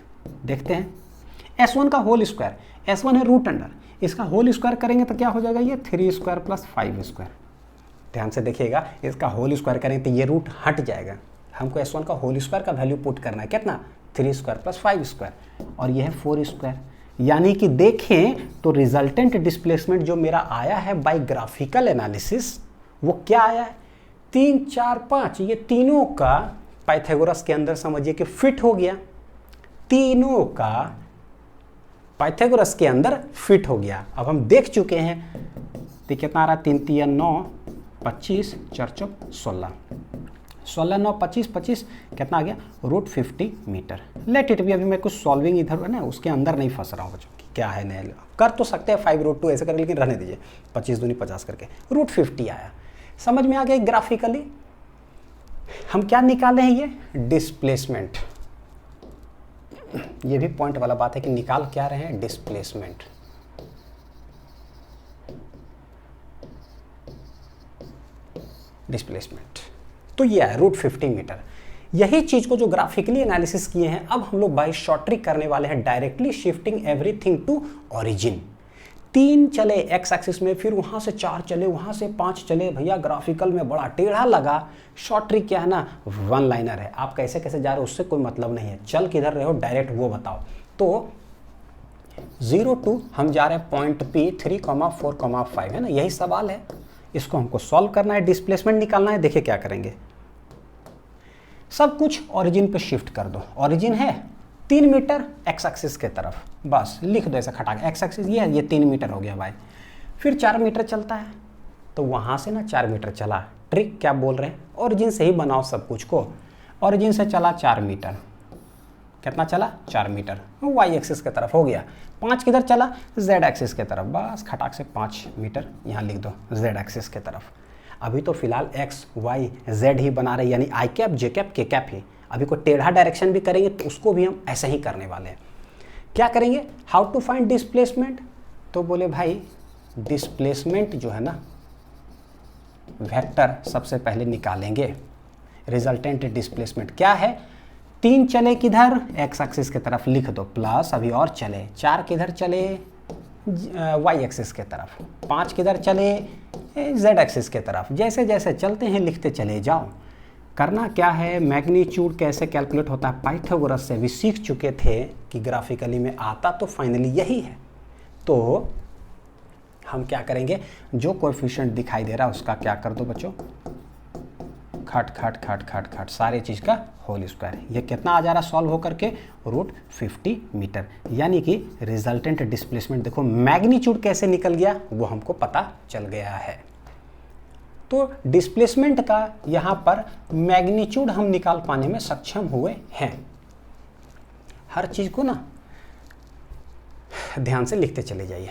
Speaker 1: देखते हैं S1 का होल स्क्वायर, S1 है रूट अंडर, इसका होल स्क्वायर करेंगे तो क्या हो जाएगा? ये 3 स्क्वायर प्लस 5 स्क्वायर। ध्यान से देखिएगा, इसका होल स्क्वायर करेंगे तो ये रूट हट जाएगा। हमको S1 का होल स्क्वायर का वैल्यू पुट करना है, कितना? 3 स्क्वायर प्लस 5 स्क्वायर, और ये है 4 स्क्वायर। यानी कि देखें तो रिजल्टेंट डिस्प्लेसमेंट जो मेरा आया है बाय ग्राफिकल एनालिसिस, वो क्या आया है? 3, 4, 5, ये तीनों का पाइथागोरस के अंदर समझिए कि फिट हो गया, तीनों का पाइथागोरस के अंदर फिट हो गया। अब हम देख चुके हैं, तो कितना आ रहा है? 3 3 9 25 4 4 16, 16 9 25 25 कितना आ गया? Root 50 metre. लेट इट भी, अभी मैं कुछ सॉल्विंग इधर है ना उसके अंदर नहीं फंस रहा हूँ बच्चों की, क्या है नहीं कर तो सकते हैं 5√2 ऐसे करके, लेकिन रहने दीजिए। 25 दूनी 50 करके रूट 50 आया। समझ में आ गया ग्राफिकली हम क्या निकाले हैं? ये डिस्प्लेसमेंट। ये भी पॉइंट वाला बात है कि निकाल क्या रहे हैं? डिस्प्लेसमेंट। डिस्प्लेसमेंट तो ये है रूट 50 मीटर। यही चीज को जो ग्राफिकली एनालिसिस किए हैं, अब हम लोग बाय शॉर्ट ट्रिक करने वाले हैं, directly shifting everything to origin. 3 चले एक्स एक्सिस में, फिर वहां से 4 चले, वहां से 5 चले, भैया ग्राफिकल में बड़ा टेढ़ा लगा। शॉर्ट ट्रिक क्या है ना, वन लाइनर है। आप कैसे कैसे जा रहे हो उससे कोई मतलब नहीं है, चल किधर रहे हो डायरेक्ट वो बताओ। तो 0 to हम जा रहे हैं पॉइंट P 3,4,5 है ना, यही सवाल है। इसको हमको सॉल्व करना है, डिस्प्लेसमेंट निकालना है। देखिए क्या करेंगे, सब कुछ ओरिजिन पे शिफ्ट कर दो। ओरिजिन है 3 मीटर एक्स एक्सिस के तरफ, बस लिख दो ऐसा खटा के, एक्स एक्सिस ये 3 मीटर हो गया भाई। फिर 4 मीटर चलता है, तो वहाँ से ना 4 मीटर चला। ट्रिक क्या बोल रहे हैं? ओरिजिन से ही बनाओ सब कुछ को। ओरिजिन से चला 4 मीटर, कितना चला? 4 मीटर वाई एक्सिस की तरफ हो गया। 5 किधर चला? जेड एक्सिस की तरफ, बस खटाक से 5 मीटर यहाँ लिख दो जेड एक्सिस की तरफ। अभी तो फिलहाल एक्स वाई जेड ही बना रहे, यानी आई कैप जे कैप के कैप ही। अभी कोई टेढ़ा डायरेक्शन भी करेंगे तो उसको भी हम ऐसे ही करने वाले हैं। क्या करेंगे? How to find displacement? तो बोले भाई डिस्प्लेसमेंट जो है ना, वेक्टर सबसे पहले निकालेंगे। रिजल्टेंट डिस्प्लेसमेंट क्या है? 3 चले किधर? एक्स एक्सिस की तरफ लिख दो, प्लस अभी और चले 4 किधर चले? वाई एक्सिस के तरफ। 5 किधर चले? जेड एक्सिस के तरफ। जैसे जैसे चलते हैं लिखते चले जाओ। करना क्या है? मैग्नीट्यूड कैसे कैलकुलेट होता है पाइथागोरस से भी सीख चुके थे कि ग्राफिकली में आता तो फाइनली यही है। तो हम क्या करेंगे, जो कोएफिशिएंट दिखाई दे रहा है उसका क्या कर दो बच्चों, खट खट खट खट खट सारे चीज़ का होल स्क्वायर। ये कितना आ जा रहा सॉल्व होकर के? Root 50 metre. यानी कि रिजल्टेंट डिस्प्लेसमेंट देखो मैग्नीट्यूड कैसे निकल गया वो हमको पता चल गया है। तो डिस्प्लेसमेंट का यहाँ पर मैग्नीट्यूड हम निकाल पाने में सक्षम हुए हैं। हर चीज़ को ना ध्यान से लिखते चले जाइए।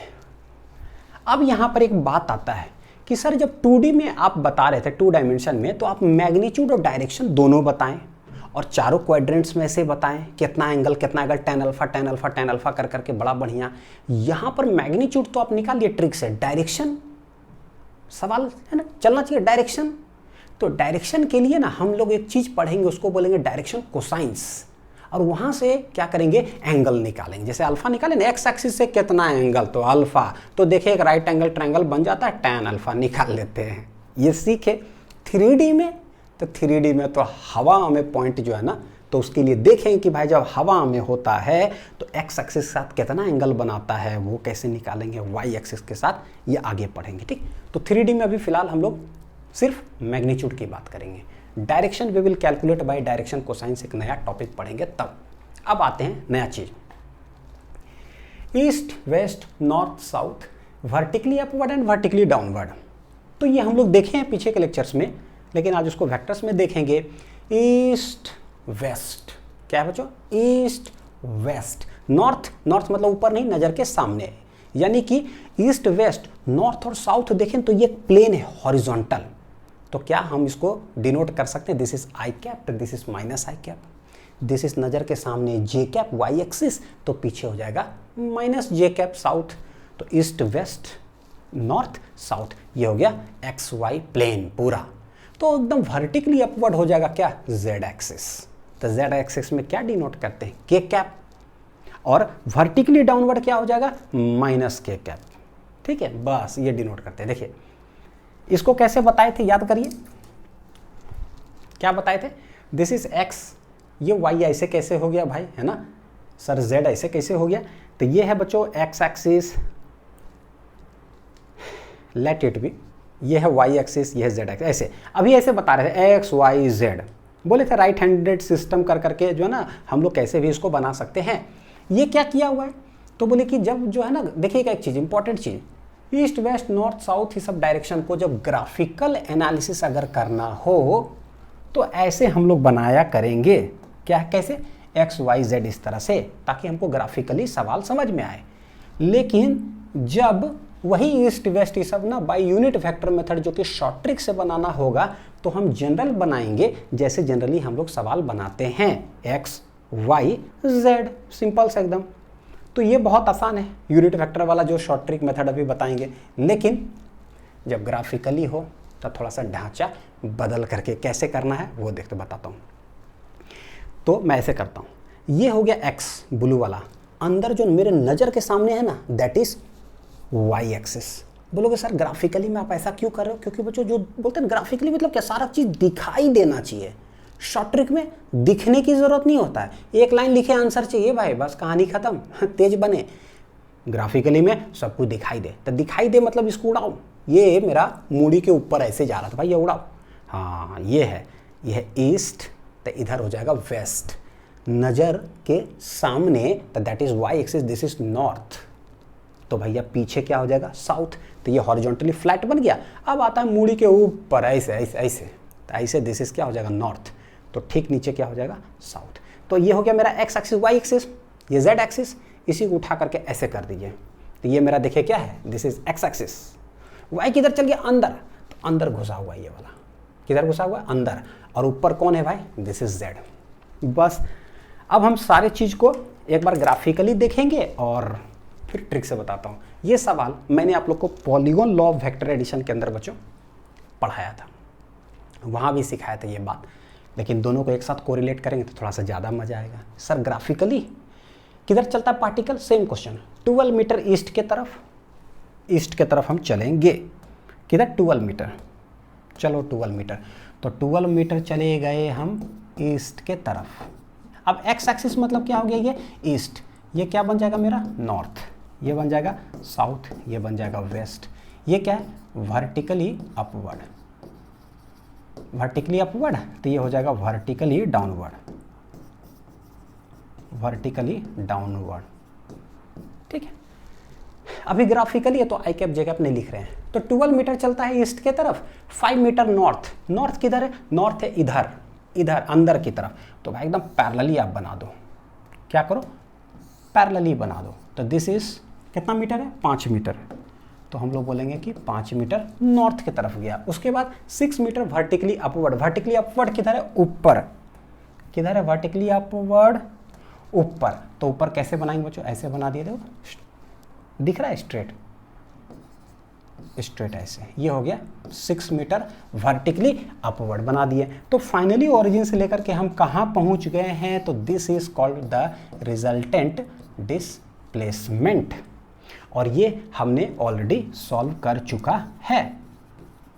Speaker 1: अब यहाँ पर एक बात आता है कि सर जब 2D में आप बता रहे थे 2 डायमेंशन में, तो आप मैग्नीट्यूड और डायरेक्शन दोनों बताएं और चारों क्वाड्रेंट्स में से बताएं कितना एंगल tan अल्फा कर करके बड़ा बढ़िया। यहाँ पर मैग्नीट्यूड तो आप निकाल लिए ट्रिक से, डायरेक्शन सवाल है ना, चलना चाहिए डायरेक्शन। तो डायरेक्शन के लिए ना हम लोग एक चीज़ पढ़ेंगे, उसको बोलेंगे डायरेक्शन कोसाइंस, और वहाँ से क्या करेंगे? एंगल निकालेंगे। जैसे अल्फा निकालें ना, एक्स एक्सिस से कितना एंगल, तो अल्फा, तो देखिए एक राइट एंगल ट्रायंगल बन जाता है, tan अल्फा निकाल लेते हैं। ये सीखे 3D में, तो 3D में तो हवा में पॉइंट जो है ना तो उसके लिए देखें कि भाई जब हवा में होता है तो एक्स एक्सिस के साथ कितना एंगल बनाता है, वो कैसे निकालेंगे, वाई एक्सिस के साथ ये आगे पढ़ेंगे। ठीक, तो 3D में अभी फिलहाल हम लोग सिर्फ मैग्नीट्यूड की बात करेंगे। Direction we will calculate by direction cosines, एक नया टॉपिक पढ़ेंगे तब। अब आते हैं नया चीज, east west north south, vertically upward and vertically downward. तो ये हम लोग देखे हैं पीछे के लेक्चर्स में, लेकिन आज उसको वेक्टर्स में देखेंगे। ईस्ट वेस्ट, क्या है बच्चों, ईस्ट वेस्ट। नॉर्थ, नॉर्थ मतलब ऊपर नहीं, नजर के सामने, यानी कि ईस्ट वेस्ट नॉर्थ और साउथ देखें तो ये प्लेन है, हॉरिजॉन्टल। तो क्या हम इसको डिनोट कर सकते हैं, this is I cap, this is minus I cap, this is नजर के सामने जे कैप वाई एक्सिस, तो पीछे हो जाएगा माइनस जे कैप साउथ। तो ईस्ट वेस्ट नॉर्थ साउथ, ये हो गया एक्स वाई प्लेन पूरा। तो एकदम वर्टिकली अपवर्ड हो जाएगा क्या, जेड एक्सिस। तो जेड एक्सिस में क्या डिनोट करते हैं, के कैप, और वर्टिकली डाउनवर्ड क्या हो जाएगा, माइनस के कैप। ठीक है, बस ये डिनोट करते हैं। देखिए इसको कैसे बताए थे, याद करिए क्या बताए थे, दिस इज एक्स, ये वाई ऐसे कैसे हो गया भाई, है ना सर, जेड ऐसे कैसे हो गया। तो ये है बच्चों x axis, let it be, ये है वाई एक्सिस, ये है जेड एक्सिस। ऐसे अभी ऐसे बता रहे थे एक्स वाई जेड, बोले थे राइट हैंडेड सिस्टम कर करके जो है ना हम लोग कैसे भी इसको बना सकते हैं। ये क्या किया हुआ है, तो बोले कि जब जो है ना, देखिएगा एक चीज़ इंपॉर्टेंट चीज़, ईस्ट वेस्ट नॉर्थ साउथ ये सब डायरेक्शन को जब ग्राफिकल एनालिसिस अगर करना हो तो ऐसे हम लोग बनाया करेंगे। क्या, कैसे, एक्स वाई जेड इस तरह से, ताकि हमको ग्राफिकली सवाल समझ में आए। लेकिन जब वही ईस्ट वेस्ट ये सब ना बाय यूनिट वेक्टर मेथड जो कि शॉर्ट ट्रिक से बनाना होगा, तो हम जनरल बनाएंगे जैसे जनरली हम लोग सवाल बनाते हैं, एक्स वाई जेड, सिंपल से एकदम। तो ये बहुत आसान है, यूनिट वेक्टर वाला जो शॉर्ट ट्रिक मेथड अभी बताएंगे। लेकिन जब ग्राफिकली हो तो थोड़ा सा ढांचा बदल करके कैसे करना है वो देखते बताता हूँ। तो मैं ऐसे करता हूँ, ये हो गया एक्स ब्लू वाला, अंदर जो मेरे नज़र के सामने है ना दैट इज वाई एक्सिस। बोलोगे सर ग्राफिकली में आप ऐसा क्यों कर रहे हो, क्योंकि बच्चों जो बोलते हैं ग्राफिकली मतलब क्या, सारा चीज़ दिखाई देना चाहिए। शॉर्ट ट्रिक में दिखने की ज़रूरत नहीं होता है, एक लाइन लिखे आंसर चाहिए भाई, बस कहानी ख़त्म, तेज बने। ग्राफिकली में सब कुछ दिखाई दे, तो दिखाई दे मतलब इसको उड़ाओ। ये मेरा मूड़ी के ऊपर ऐसे जा रहा था भाई, ये उड़ाओ। हाँ ये है ईस्ट, तो इधर हो जाएगा वेस्ट, नज़र के सामने, तो that is why axis, this is north. तो भैया पीछे क्या हो जाएगा, साउथ। तो ये हॉरिजॉन्टली फ्लैट बन गया। अब आता है मूड़ी के ऊपर ऐसे ऐसे ऐसे, तो ऐसे दिस इज क्या हो जाएगा, नॉर्थ। तो ठीक नीचे क्या हो जाएगा, साउथ। तो ये हो गया मेरा एक्स एक्सिस, वाई एक्सिस, ये जेड एक्सिस, इसी को उठा करके ऐसे कर दीजिए। तो ये मेरा देखिए क्या है, this is X axis. Y किधर चल गया, अंदर, तो अंदर घुसा हुआ है ये वाला, किधर घुसा हुआ है, अंदर। और ऊपर कौन है भाई, दिस इज जेड। बस अब हम सारे चीज़ को एक बार ग्राफिकली देखेंगे और फिर ट्रिक से बताता हूँ। ये सवाल मैंने आप लोग को polygon law of vector addition के अंदर बच्चों पढ़ाया था, वहाँ भी सिखाया था ये बात, लेकिन दोनों को एक साथ कोरिलेट करेंगे तो थोड़ा सा ज़्यादा मजा आएगा। सर ग्राफिकली किधर चलता है particle, same question, 12 metre east के तरफ हम चलेंगे, किधर 12 मीटर, चलो 12 मीटर, तो 12 मीटर चले गए हम ईस्ट के तरफ। अब एक्स एक्सिस मतलब क्या हो गया, ये ईस्ट, ये क्या बन जाएगा मेरा, नॉर्थ, ये बन जाएगा साउथ, ये बन जाएगा वेस्ट। ये क्या है, वर्टिकली अपवर्ड, वर्टिकली अपवर्ड, तो ये हो जाएगा वर्टिकली डाउनवर्ड, वर्टिकली डाउनवर्ड। ठीक है, अभी ग्राफिकली है तो आई कैप जे कैप नहीं लिख रहे हैं। तो 12 मीटर चलता है ईस्ट के तरफ, 5 मीटर नॉर्थ, नॉर्थ किधर है, नॉर्थ है इधर, इधर अंदर की तरफ। तो भाई एकदम पैरेलली आप बना दो, क्या करो, पैरेलली बना दो। तो दिस इज कितना मीटर है, 5 मीटर, तो हम लोग बोलेंगे कि 5 मीटर नॉर्थ की तरफ गया। उसके बाद 6 metre vertically upward, vertically upward किधर है, ऊपर, किधर है, वर्टिकली अपवर्ड ऊपर। तो ऊपर कैसे बनाएंगे बच्चों, ऐसे बना दिए, देखो दिख रहा है, स्ट्रेट स्ट्रेट ऐसे, ये हो गया 6 मीटर वर्टिकली अपवर्ड बना दिए। तो फाइनली ओरिजिन से लेकर के हम कहाँ पहुँच गए हैं, तो this is called the resultant displacement, और ये हमने ऑलरेडी सॉल्व कर चुका है,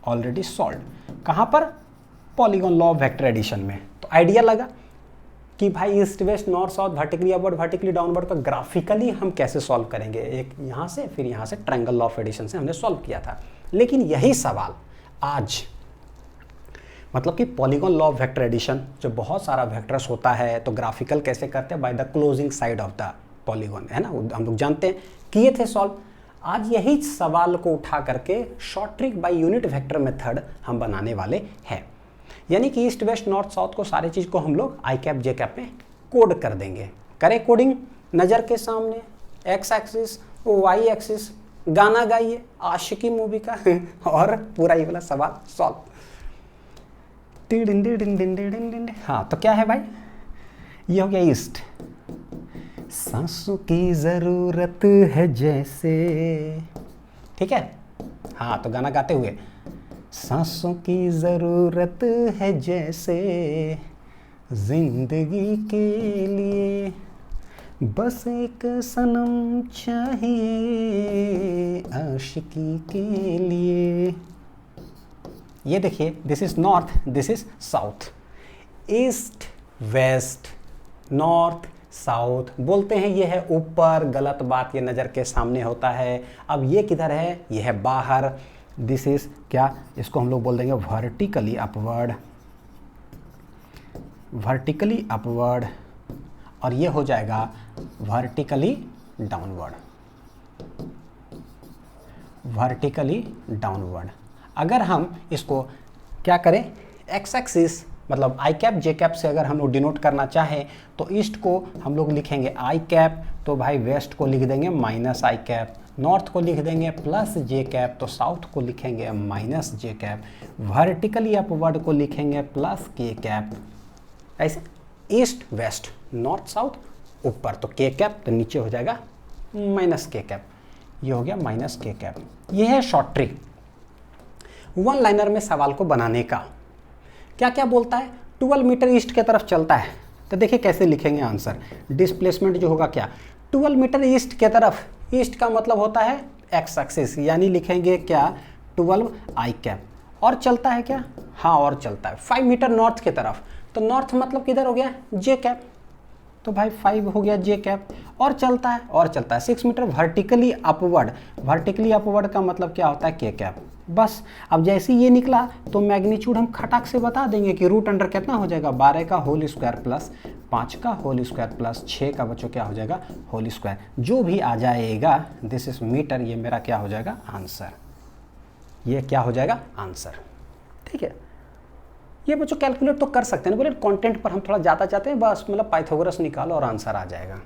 Speaker 1: ऑलरेडी सॉल्व। कहाँ पर, polygon law of vector addition में। तो आइडिया लगा, कि भाई east west north south vertically upward vertically downward का ग्राफिकली हम कैसे सॉल्व करेंगे, एक यहाँ से फिर यहाँ से ट्रायंगल लॉ ऑफ एडिशन से हमने सॉल्व किया था। लेकिन यही सवाल आज मतलब कि polygon law of vector addition, जो बहुत सारा वेक्टर्स होता है तो ग्राफिकल कैसे करते हैं, by the closing side of the polygon, है ना, हम लोग जानते हैं, किए थे सॉल्व। आज यही सवाल को उठा करके short trick by unit vector method हम बनाने वाले हैं। यानी कि ईस्ट वेस्ट नॉर्थ साउथ को सारे चीज़ को हम लोग आई कैप जे कैप में कोड कर देंगे। करें कोडिंग, नज़र के सामने एक्स एक्सिस वाई एक्सिस, गाना गाइए आशिकी मूवी का और पूरा ये वाला सवाल सॉल्व। हाँ तो क्या है भाई, ये हो गया ईस्ट। सांसों की जरूरत है जैसे, ठीक है, हाँ तो गाना गाते हुए, सांसों की जरूरत है जैसे जिंदगी के लिए, बस एक सनम चाहिए आशिकी के लिए। ये देखिए, this is north, this is south, east west north south बोलते हैं, ये है ऊपर, गलत बात, ये नज़र के सामने होता है। अब ये किधर है, ये है बाहर, दिस इज क्या, इसको हम लोग बोल देंगे वर्टिकली अपवर्ड, वर्टिकली अपवर्ड, और ये हो जाएगा वर्टिकली डाउनवर्ड, वर्टिकली डाउनवर्ड। अगर हम इसको क्या करें, एक्स एक्सिस मतलब आई कैप जे कैप से अगर हम लोग डिनोट करना चाहें तो ईस्ट को हम लोग लिखेंगे आई कैप, तो भाई वेस्ट को लिख देंगे माइनस आई कैप, नॉर्थ को लिख देंगे प्लस जे कैप, तो साउथ को लिखेंगे माइनस जे कैप, वर्टिकली अपवर्ड को लिखेंगे प्लस के कैप। ऐसे ईस्ट वेस्ट नॉर्थ साउथ ऊपर, तो के कैप, तो नीचे हो जाएगा माइनस के कैप, ये हो गया माइनस के कैप। ये है शॉर्ट ट्रिक वन लाइनर में सवाल को बनाने का। क्या क्या बोलता है, 12 मीटर ईस्ट की तरफ चलता है, तो देखिए कैसे लिखेंगे आंसर। डिस्प्लेसमेंट जो होगा क्या, 12 मीटर ईस्ट की तरफ, ईस्ट का मतलब होता है एक्स एक्सिस, यानी लिखेंगे क्या 12 आई कैप, और चलता है क्या, हाँ और चलता है 5 मीटर नॉर्थ की तरफ, तो नॉर्थ मतलब किधर हो गया जे कैप, तो भाई 5 हो गया जे कैप, और चलता है, और चलता है 6 metre vertically upward, vertically upward का मतलब क्या होता है के कैप। बस अब जैसे ये निकला तो मैग्नीट्यूड हम खटाक से बता देंगे कि रूट अंडर कितना हो जाएगा, 12 का होल स्क्वायर प्लस 5 का होल स्क्वायर प्लस 6 का बच्चों क्या हो जाएगा होल स्क्वायर, जो भी आ जाएगा दिस इज मीटर, ये मेरा क्या हो जाएगा आंसर, ये क्या हो जाएगा आंसर। ठीक है, ये बच्चों कैलकुलेट तो कर सकते हैं, बोले कंटेंट पर हम थोड़ा ज़्यादा चाहते हैं, बस मतलब पाइथागोरस निकालो और आंसर आ जाएगा।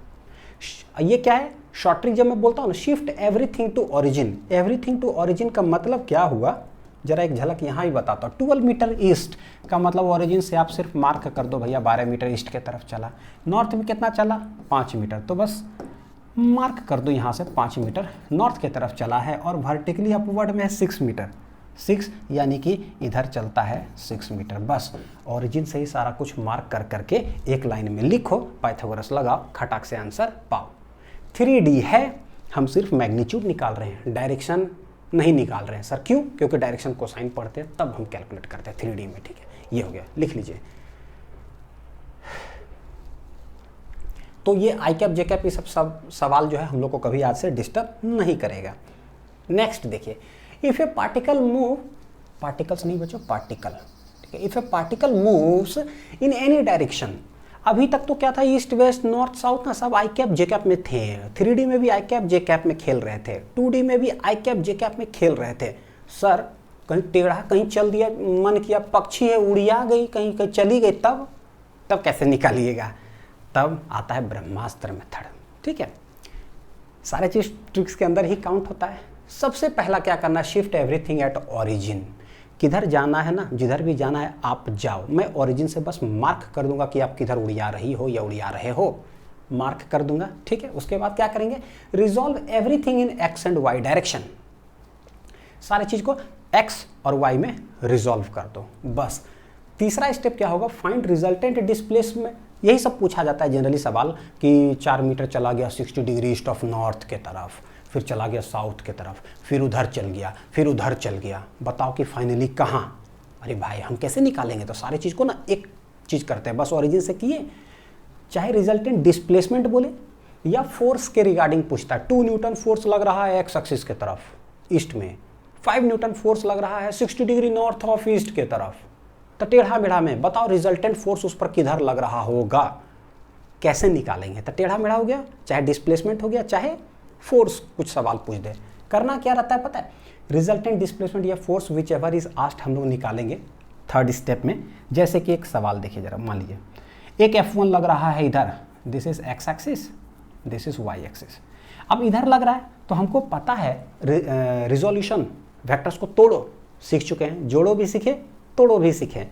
Speaker 1: ये क्या है शॉर्ट ट्रिक, जब मैं बोलता हूँ ना shift everything to origin, everything to origin का मतलब क्या हुआ, जरा एक झलक यहाँ ही बताता हूँ। 12 मीटर ईस्ट का मतलब ओरिजिन से आप सिर्फ मार्क कर दो भैया 12 मीटर ईस्ट की तरफ चला, नॉर्थ में कितना चला 5 मीटर, तो बस मार्क कर दो यहाँ से 5 मीटर नॉर्थ की तरफ चला है, और वर्टिकली अपवर्ड में है 6 मीटर, 6 यानी कि इधर चलता है 6 मीटर। बस ओरिजिन से ही सारा कुछ मार्क कर करके एक लाइन में लिखो, पाइथागोरस लगाओ, खटाक से आंसर पाओ। 3D है, हम सिर्फ मैग्नीट्यूड निकाल रहे हैं, डायरेक्शन नहीं निकाल रहे हैं। सर क्यों, क्योंकि डायरेक्शन कोसाइन पढ़ते हैं तब हम कैलकुलेट करते हैं 3D में। ठीक है, ये हो गया, लिख लीजिए। तो ये आई कैप जे कैप ये सब सवाल जो है हम लोग को कभी आज से डिस्टर्ब नहीं करेगा। नेक्स्ट देखिए, if A particle move, particles नहीं बच्चों पार्टिकल, ठीक है, if A particle moves in any direction, अभी तक तो क्या था ईस्ट वेस्ट नॉर्थ साउथ ना सब आई कैप जे कैप में थे, 3D में भी आई कैप जे कैप में खेल रहे थे, 2D में भी आई कैप जे कैप में खेल रहे थे। सर कहीं टेढ़ा कहीं चल दिया, मन किया पक्षी है उड़िया गई, कहीं कहीं चली गई, तब कैसे निकालिएगा, तब आता है ब्रह्मास्त्र मेथड। ठीक है, सारे चीज ट्रिक्स के अंदर ही काउंट होता है। सबसे पहला क्या करना, शिफ्ट एवरीथिंग एट ओरिजिन, किधर जाना है ना, जिधर भी जाना है आप जाओ, मैं ओरिजिन से बस मार्क कर दूंगा कि आप किधर उड़िया रही हो या उड़िया रहे हो, मार्क कर दूंगा। ठीक है, उसके बाद क्या करेंगे, resolve everything in X and Y direction, सारी चीज को एक्स और वाई में रिजॉल्व कर दो। बस तीसरा स्टेप क्या होगा, फाइंड रिजल्टेंट डिस्प्लेसमेंट, यही सब पूछा जाता है जनरली सवाल कि 4 मीटर चला गया 60 डिग्री ईस्ट ऑफ नॉर्थ के तरफ, फिर चला गया साउथ के तरफ, फिर उधर चल गया, फिर उधर चल गया, बताओ कि फाइनली कहाँ। अरे भाई हम कैसे निकालेंगे, तो सारी चीज़ को ना एक चीज़ करते हैं, बस ओरिजिन से किए चाहे रिजल्टेंट डिस्प्लेसमेंट बोले या फोर्स के रिगार्डिंग पूछता है। 2 न्यूटन फोर्स लग रहा है एक्स एक्सिस के तरफ ईस्ट में, 5 न्यूटन फोर्स लग रहा है 60 डिग्री नॉर्थ ऑफ ईस्ट के तरफ, तो टेढ़ा मेढ़ा में बताओ रिजल्टेंट फोर्स उस पर किधर लग रहा होगा, कैसे निकालेंगे। तो टेढ़ा मेढ़ा हो गया, चाहे डिस्प्लेसमेंट हो गया, चाहे फोर्स, कुछ सवाल पूछ दे। करना क्या रहता है पता है, रिजल्टेंट डिस्प्लेसमेंट या force which ever is asked हम लोग निकालेंगे थर्ड स्टेप में। जैसे कि एक सवाल देखिए जरा, मान लीजिए एक F1 लग रहा है इधर, this is X axis, this is Y axis. अब इधर लग रहा है तो हमको पता है रिजोल्यूशन, वेक्टर्स को तोड़ो सीख चुके हैं, जोड़ो भी सीखे, तोड़ो भी सीखे।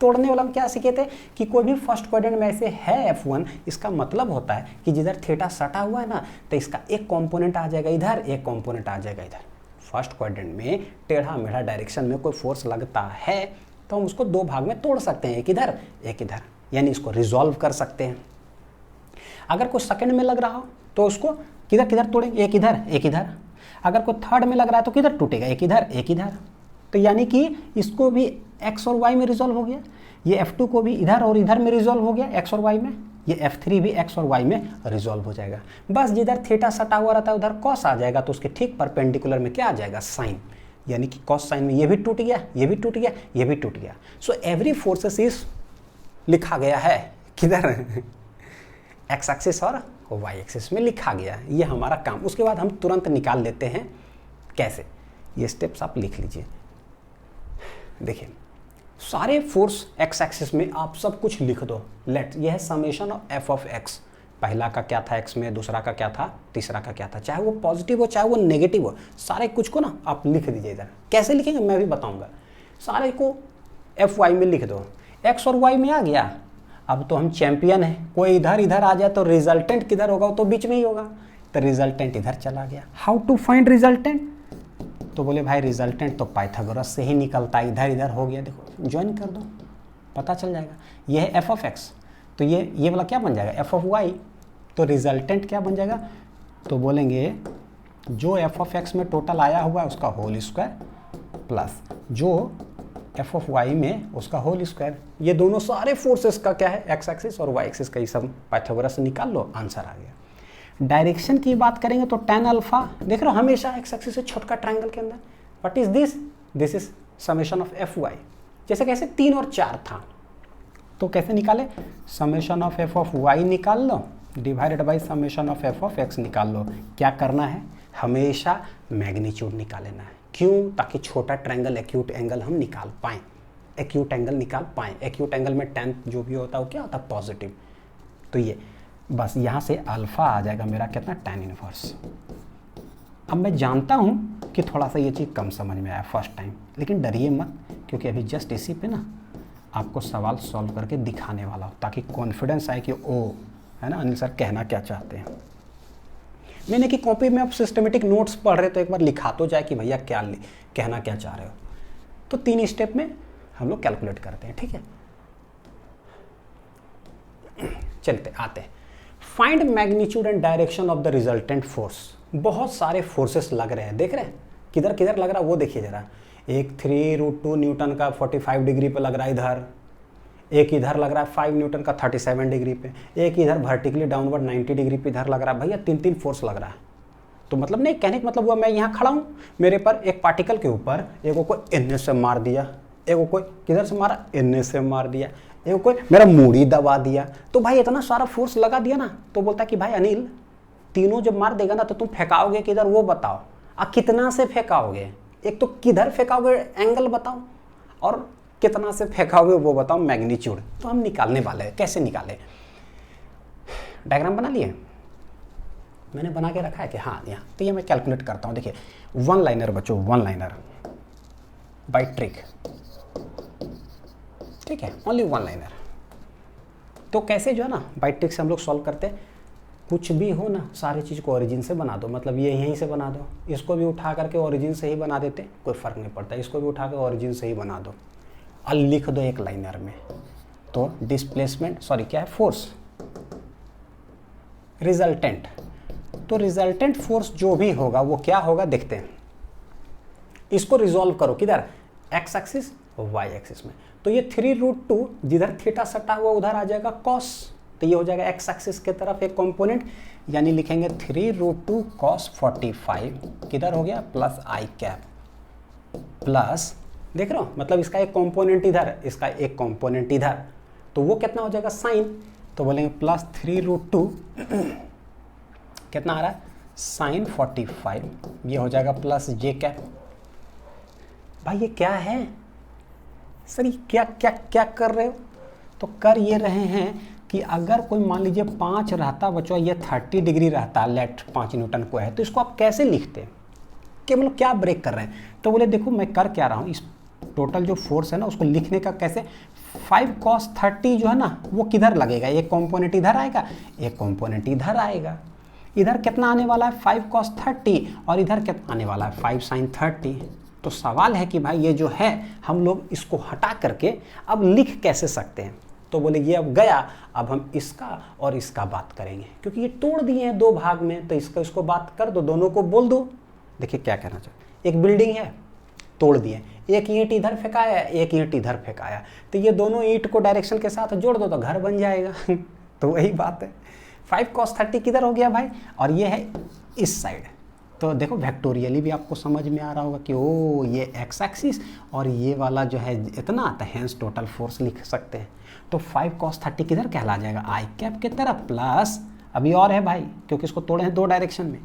Speaker 1: तोड़ने वाला हम क्या सीखे थे कि कोई भी फर्स्ट क्वाड्रेंट में ऐसे है F1, इसका मतलब होता है कि जिधर थीटा सटा हुआ है ना, तो इसका एक कंपोनेंट आ जाएगा इधर, एक कंपोनेंट आ जाएगा इधर। फर्स्ट क्वाड्रेंट में टेढ़ा मेढ़ा डायरेक्शन में कोई फोर्स लगता है तो हम उसको 2 भाग में तोड़ सकते हैं, एक इधर एक इधर, यानी इसको रिजॉल्व कर सकते हैं। अगर कोई सेकंड में लग रहा हो तो उसको किधर किधर तोड़ेंगे, एक इधर एक इधर। अगर कोई थर्ड में लग रहा है तो किधर टूटेगा, एक इधर एक इधर। तो यानी कि इसको भी x और y में रिजॉल्व हो गया, ये F2 को भी इधर और इधर में रिजॉल्व हो गया x और y में, ये F3 भी x और y में रिजॉल्व हो जाएगा। बस जिधर थीटा सटा हुआ रहता है उधर कॉस आ जाएगा, तो उसके ठीक परपेंडिकुलर में क्या आ जाएगा, साइन, यानी कि कॉस साइन में ये भी टूट गया, ये भी टूट गया, ये भी टूट गया। सो एवरी फोर्सेस इज लिखा गया है किधर एक्स एक्सिस और वाई एक्सिस में लिखा गया है, ये हमारा काम। उसके बाद हम तुरंत निकाल लेते हैं कैसे, ये स्टेप्स आप लिख लीजिए। देखिए सारे फोर्स एक्स एक्सिस में आप सब कुछ लिख दो। लेट, ये है summation of F of x, पहला का क्या था एक्स में, दूसरा का क्या था, तीसरा का क्या था, चाहे वो पॉजिटिव हो चाहे वो नेगेटिव हो, सारे कुछ को ना आप लिख दीजिए इधर। कैसे लिखेंगे मैं भी बताऊंगा। सारे को एफ वाई में लिख दो, एक्स और वाई में आ गया। अब तो हम चैंपियन हैं, कोई इधर इधर आ जाए तो रिजल्टेंट किधर होगा, वो तो बीच में ही होगा, तो रिजल्टेंट इधर चला गया। हाउ टू फाइंड रिजल्टेंट, तो बोले भाई रिजल्टेंट तो पाइथागोरस से ही निकलता है, इधर इधर हो गया, देखो ज्वाइन कर दो पता चल जाएगा। ये है एफ ऑफ एक्स, तो ये वाला क्या बन जाएगा, एफ ऑफ वाई, तो रिजल्टेंट क्या बन जाएगा, तो बोलेंगे जो एफ ऑफ एक्स में टोटल आया हुआ है उसका होल स्क्वायर प्लस जो एफ ऑफ वाई में उसका होल स्क्वायर। ये दोनों सारे फोर्सेस का क्या है, एक्स एक्सिस और वाई एक्सिस का, ये सब पाइथागोरस से निकाल लो, आंसर आ गया। डायरेक्शन की बात करेंगे तो tan अल्फा, देख रहे हो हमेशा एक्स एक्सिस से छोटका ट्रायंगल के अंदर, what is this, this is summation of F Y. जैसे कैसे 3 और 4 था, तो कैसे निकाले, summation of F of Y निकाल लो divided by summation of F of X निकाल लो। क्या करना है, हमेशा मैग्नीट्यूड निकाल लेना है। क्यों, ताकि छोटा ट्रायंगल एक्यूट एंगल हम निकाल पाएँ, एक्यूट एंगल निकाल पाएँ। एक्यूट एंगल में tan जो भी होता है वो क्या होता है, पॉजिटिव। तो ये बस यहाँ से अल्फा आ जाएगा मेरा कितना, tan इनवर्स। अब मैं जानता हूँ कि थोड़ा सा ये चीज़ कम समझ में आया फर्स्ट टाइम, लेकिन डरिए मत, क्योंकि अभी जस्ट इसी पे ना आपको सवाल सॉल्व करके दिखाने वाला हो, ताकि कॉन्फिडेंस आए कि ओ है ना अनिल सर कहना क्या चाहते हैं। मैंने कि कॉपी में आप सिस्टमेटिक नोट्स पढ़ रहे तो एक बार लिखा तो जाए कि भैया क्या कहना क्या चाह रहे हो। तो 3 स्टेप में हम लोग कैलकुलेट करते हैं, ठीक है। चलते आते हैं, find magnitude and direction of the resultant force. बहुत सारे फोर्सेस लग रहे हैं, देख रहे हैं किधर किधर लग रहा है वो देखिए जरा। एक 3√2 न्यूटन का 45 डिग्री पे लग रहा है इधर, एक इधर लग रहा है 5 न्यूटन का 37 डिग्री पे, एक इधर वर्टिकली डाउनवर्ड 90 डिग्री पे इधर लग रहा है। भैया 3 फोर्स लग रहा है। तो मतलब नहीं, कहने का मतलब हुआ मैं यहाँ खड़ा हूँ, मेरे पर एक पार्टिकल के ऊपर एगो कोई एन से मार दिया, एगो कोई किधर से मारा, एन से मार दिया, एगो कोई मेरा मूड़ी दबा दिया, तो भाई इतना सारा फोर्स लगा दिया ना। तो बोलता कि भाई अनिल तीनों जब मार देगा ना तो तुम फेंकाओगे किधर वो बताओ, और कितना से फेंकाओगे, एक तो किधर फेंकाओगे एंगल बताओ, और कितना से फेंकाओगे वो बताओ, मैग्नीट्यूड। तो हम निकालने वाले हैं, कैसे निकाले, डायग्राम बना लिए, मैंने बना के रखा है कि हाँ यहाँ। तो ये मैं कैलकुलेट करता हूँ, देखिए 1 लाइनर बच्चों, 1 लाइनर बाय ट्रिक, ठीक है, ओनली 1 लाइनर। तो कैसे जो है ना बाय ट्रिक से हम लोग सॉल्व करते हैं। कुछ भी हो ना, सारी चीज़ को ओरिजिन से बना दो, मतलब ये यहीं से बना दो, इसको भी उठा करके ओरिजिन से ही बना देते, कोई फ़र्क नहीं पड़ता, इसको भी उठा कर ओरिजिन से ही बना दो और लिख दो एक लाइनर में। तो डिस्प्लेसमेंट, सॉरी क्या है, फोर्स, रिजल्टेंट। तो रिजल्टेंट फोर्स जो भी होगा वो क्या होगा देखते हैं। इसको रिजॉल्व करो किधर, एक्स एक्सिस और वाई एक्सिस में। तो ये 3√2 जिधर थीटा सटा हुआ उधर आ जाएगा कॉस, तो ये हो जाएगा एक्स एक्सिस के तरफ एक कंपोनेंट, यानी लिखेंगे 3√2 cos 45 किधर हो गया प्लस आई कैप प्लस, देख रहे हो मतलब इसका एक कंपोनेंट इधर, इसका एक कंपोनेंट इधर, तो वो कितना हो जाएगा साइन, तो बोलेंगे प्लस 3√2 कितना आ रहा है साइन 45, ये हो जाएगा प्लस जे कैप। भाई ये क्या है सर, ये क्या क्या क्या कर रहे हो? तो कर ये रहे हैं कि अगर कोई मान लीजिए 5 रहता बच्चों, ये 30 डिग्री रहता, लेट 5 न्यूटन को है, तो इसको आप कैसे लिखते कि मतलब क्या ब्रेक कर रहे हैं? तो बोले देखो मैं कर क्या रहा हूँ, इस टोटल जो फोर्स है ना उसको लिखने का कैसे, 5 cos 30 जो है ना वो किधर लगेगा, एक कंपोनेंट इधर आएगा, एक कंपोनेंट इधर आएगा, इधर कितना आने वाला है 5 cos 30 और इधर कितना आने वाला है 5 sin 30। तो सवाल है कि भाई ये जो है हम लोग इसको हटा करके अब लिख कैसे सकते हैं? तो बोले ये अब गया, अब हम इसका और इसका बात करेंगे, क्योंकि ये तोड़ दिए हैं 2 भाग में, तो इसको इसको बात कर दो, दोनों को बोल दो। देखिए क्या कहना चाहते, एक बिल्डिंग है तोड़ दिए, एक ईंट इधर फेंकाया, एक ईंट इधर फेंकाया, तो ये दोनों ईंट को डायरेक्शन के साथ जोड़ दो तो घर बन जाएगा तो वही बात है, 5 cos 30 किधर हो गया भाई, और ये है इस साइड। तो देखो वेक्टोरियली भी आपको समझ में आ रहा होगा कि ओ ये एक्स एक्सिस और ये वाला जो है इतना आता है, हेंस टोटल फोर्स लिख सकते हैं। तो 5 cos 30 किधर कहला जाएगा आई कैप की तरफ, प्लस अभी और है भाई क्योंकि इसको तोड़े हैं 2 डायरेक्शन में,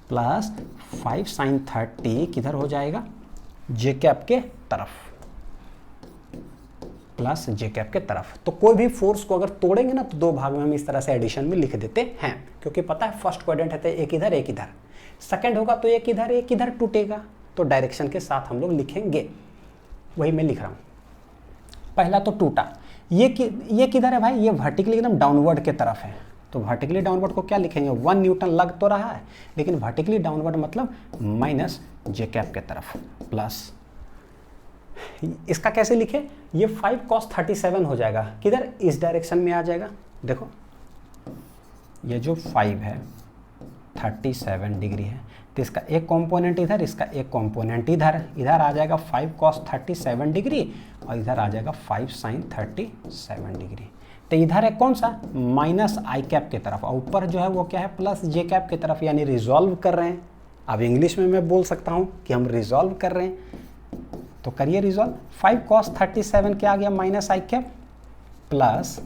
Speaker 1: प्लस 5 sin 30 किधर हो जाएगा जे कैप के तरफ, प्लस जे कैप के तरफ। तो कोई भी फोर्स को अगर तोड़ेंगे ना तो 2 भाग में हम इस तरह से एडिशन में लिख देते हैं, क्योंकि पता है फर्स्ट क्वाड्रेंट है तो एक इधर एक इधर, सेकंड होगा तो एक इधर टूटेगा, तो डायरेक्शन के साथ हम लोग लिखेंगे, वही मैं लिख रहा हूँ। पहला तो टूटा, ये किधर है भाई, ये वर्टिकली एकदम डाउनवर्ड के तरफ है, तो वर्टिकली डाउनवर्ड को क्या लिखेंगे 1 न्यूटन लग तो रहा है, लेकिन वर्टिकली डाउनवर्ड मतलब माइनस जे कैप के तरफ, प्लस इसका कैसे लिखे, ये 5 cos 37 हो जाएगा, किधर इस डायरेक्शन में आ जाएगा। देखो ये जो 5 है 37 डिग्री है, तो इसका एक कंपोनेंट इधर, इसका एक कंपोनेंट इधर, इधर आ जाएगा 5 cos 37 डिग्री और इधर आ जाएगा 5 sin 37 डिग्री। तो इधर है कौन सा माइनस आई कैप की तरफ, और ऊपर जो है वो क्या है प्लस जे कैप की तरफ, यानी रिजॉल्व कर रहे हैं। अब इंग्लिश में मैं बोल सकता हूँ कि हम रिजॉल्व कर रहे हैं, तो करिए रिजॉल्व। 5 cos 37 क्या आ गया माइनस आई कैप प्लस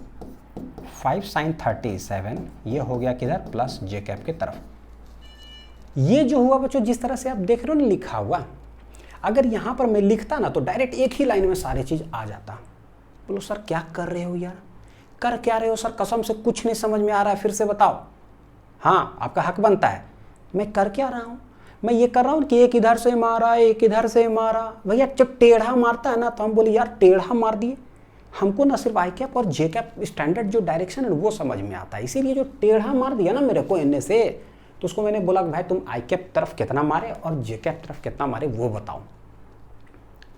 Speaker 1: 5 sin 37, ये हो गया किधर प्लस जे कैप की तरफ। ये जो हुआ बच्चों जिस तरह से आप देख रहे हो ना लिखा हुआ, अगर यहाँ पर मैं लिखता ना तो डायरेक्ट एक ही लाइन में सारी चीज़ आ जाता। बोलो सर क्या कर रहे हो यार, कर क्या रहे हो सर, कसम से कुछ नहीं समझ में आ रहा है, फिर से बताओ। हाँ आपका हक बनता है, मैं कर क्या रहा हूँ, मैं ये कर रहा हूँ कि एक इधर से मारा एक इधर से मारा। भैया जब टेढ़ा मारता है ना तो हम बोले यार टेढ़ा मार दिए, हमको ना सिर्फ आई कैप और जे कैप स्टैंडर्ड जो डायरेक्शन है वो समझ में आता है, इसीलिए जो टेढ़ा मार दिया ना मेरे को इनने से, तो उसको मैंने बोला कि भाई तुम आई कैप तरफ कितना मारे और जे कैप तरफ कितना मारे वो बताओ।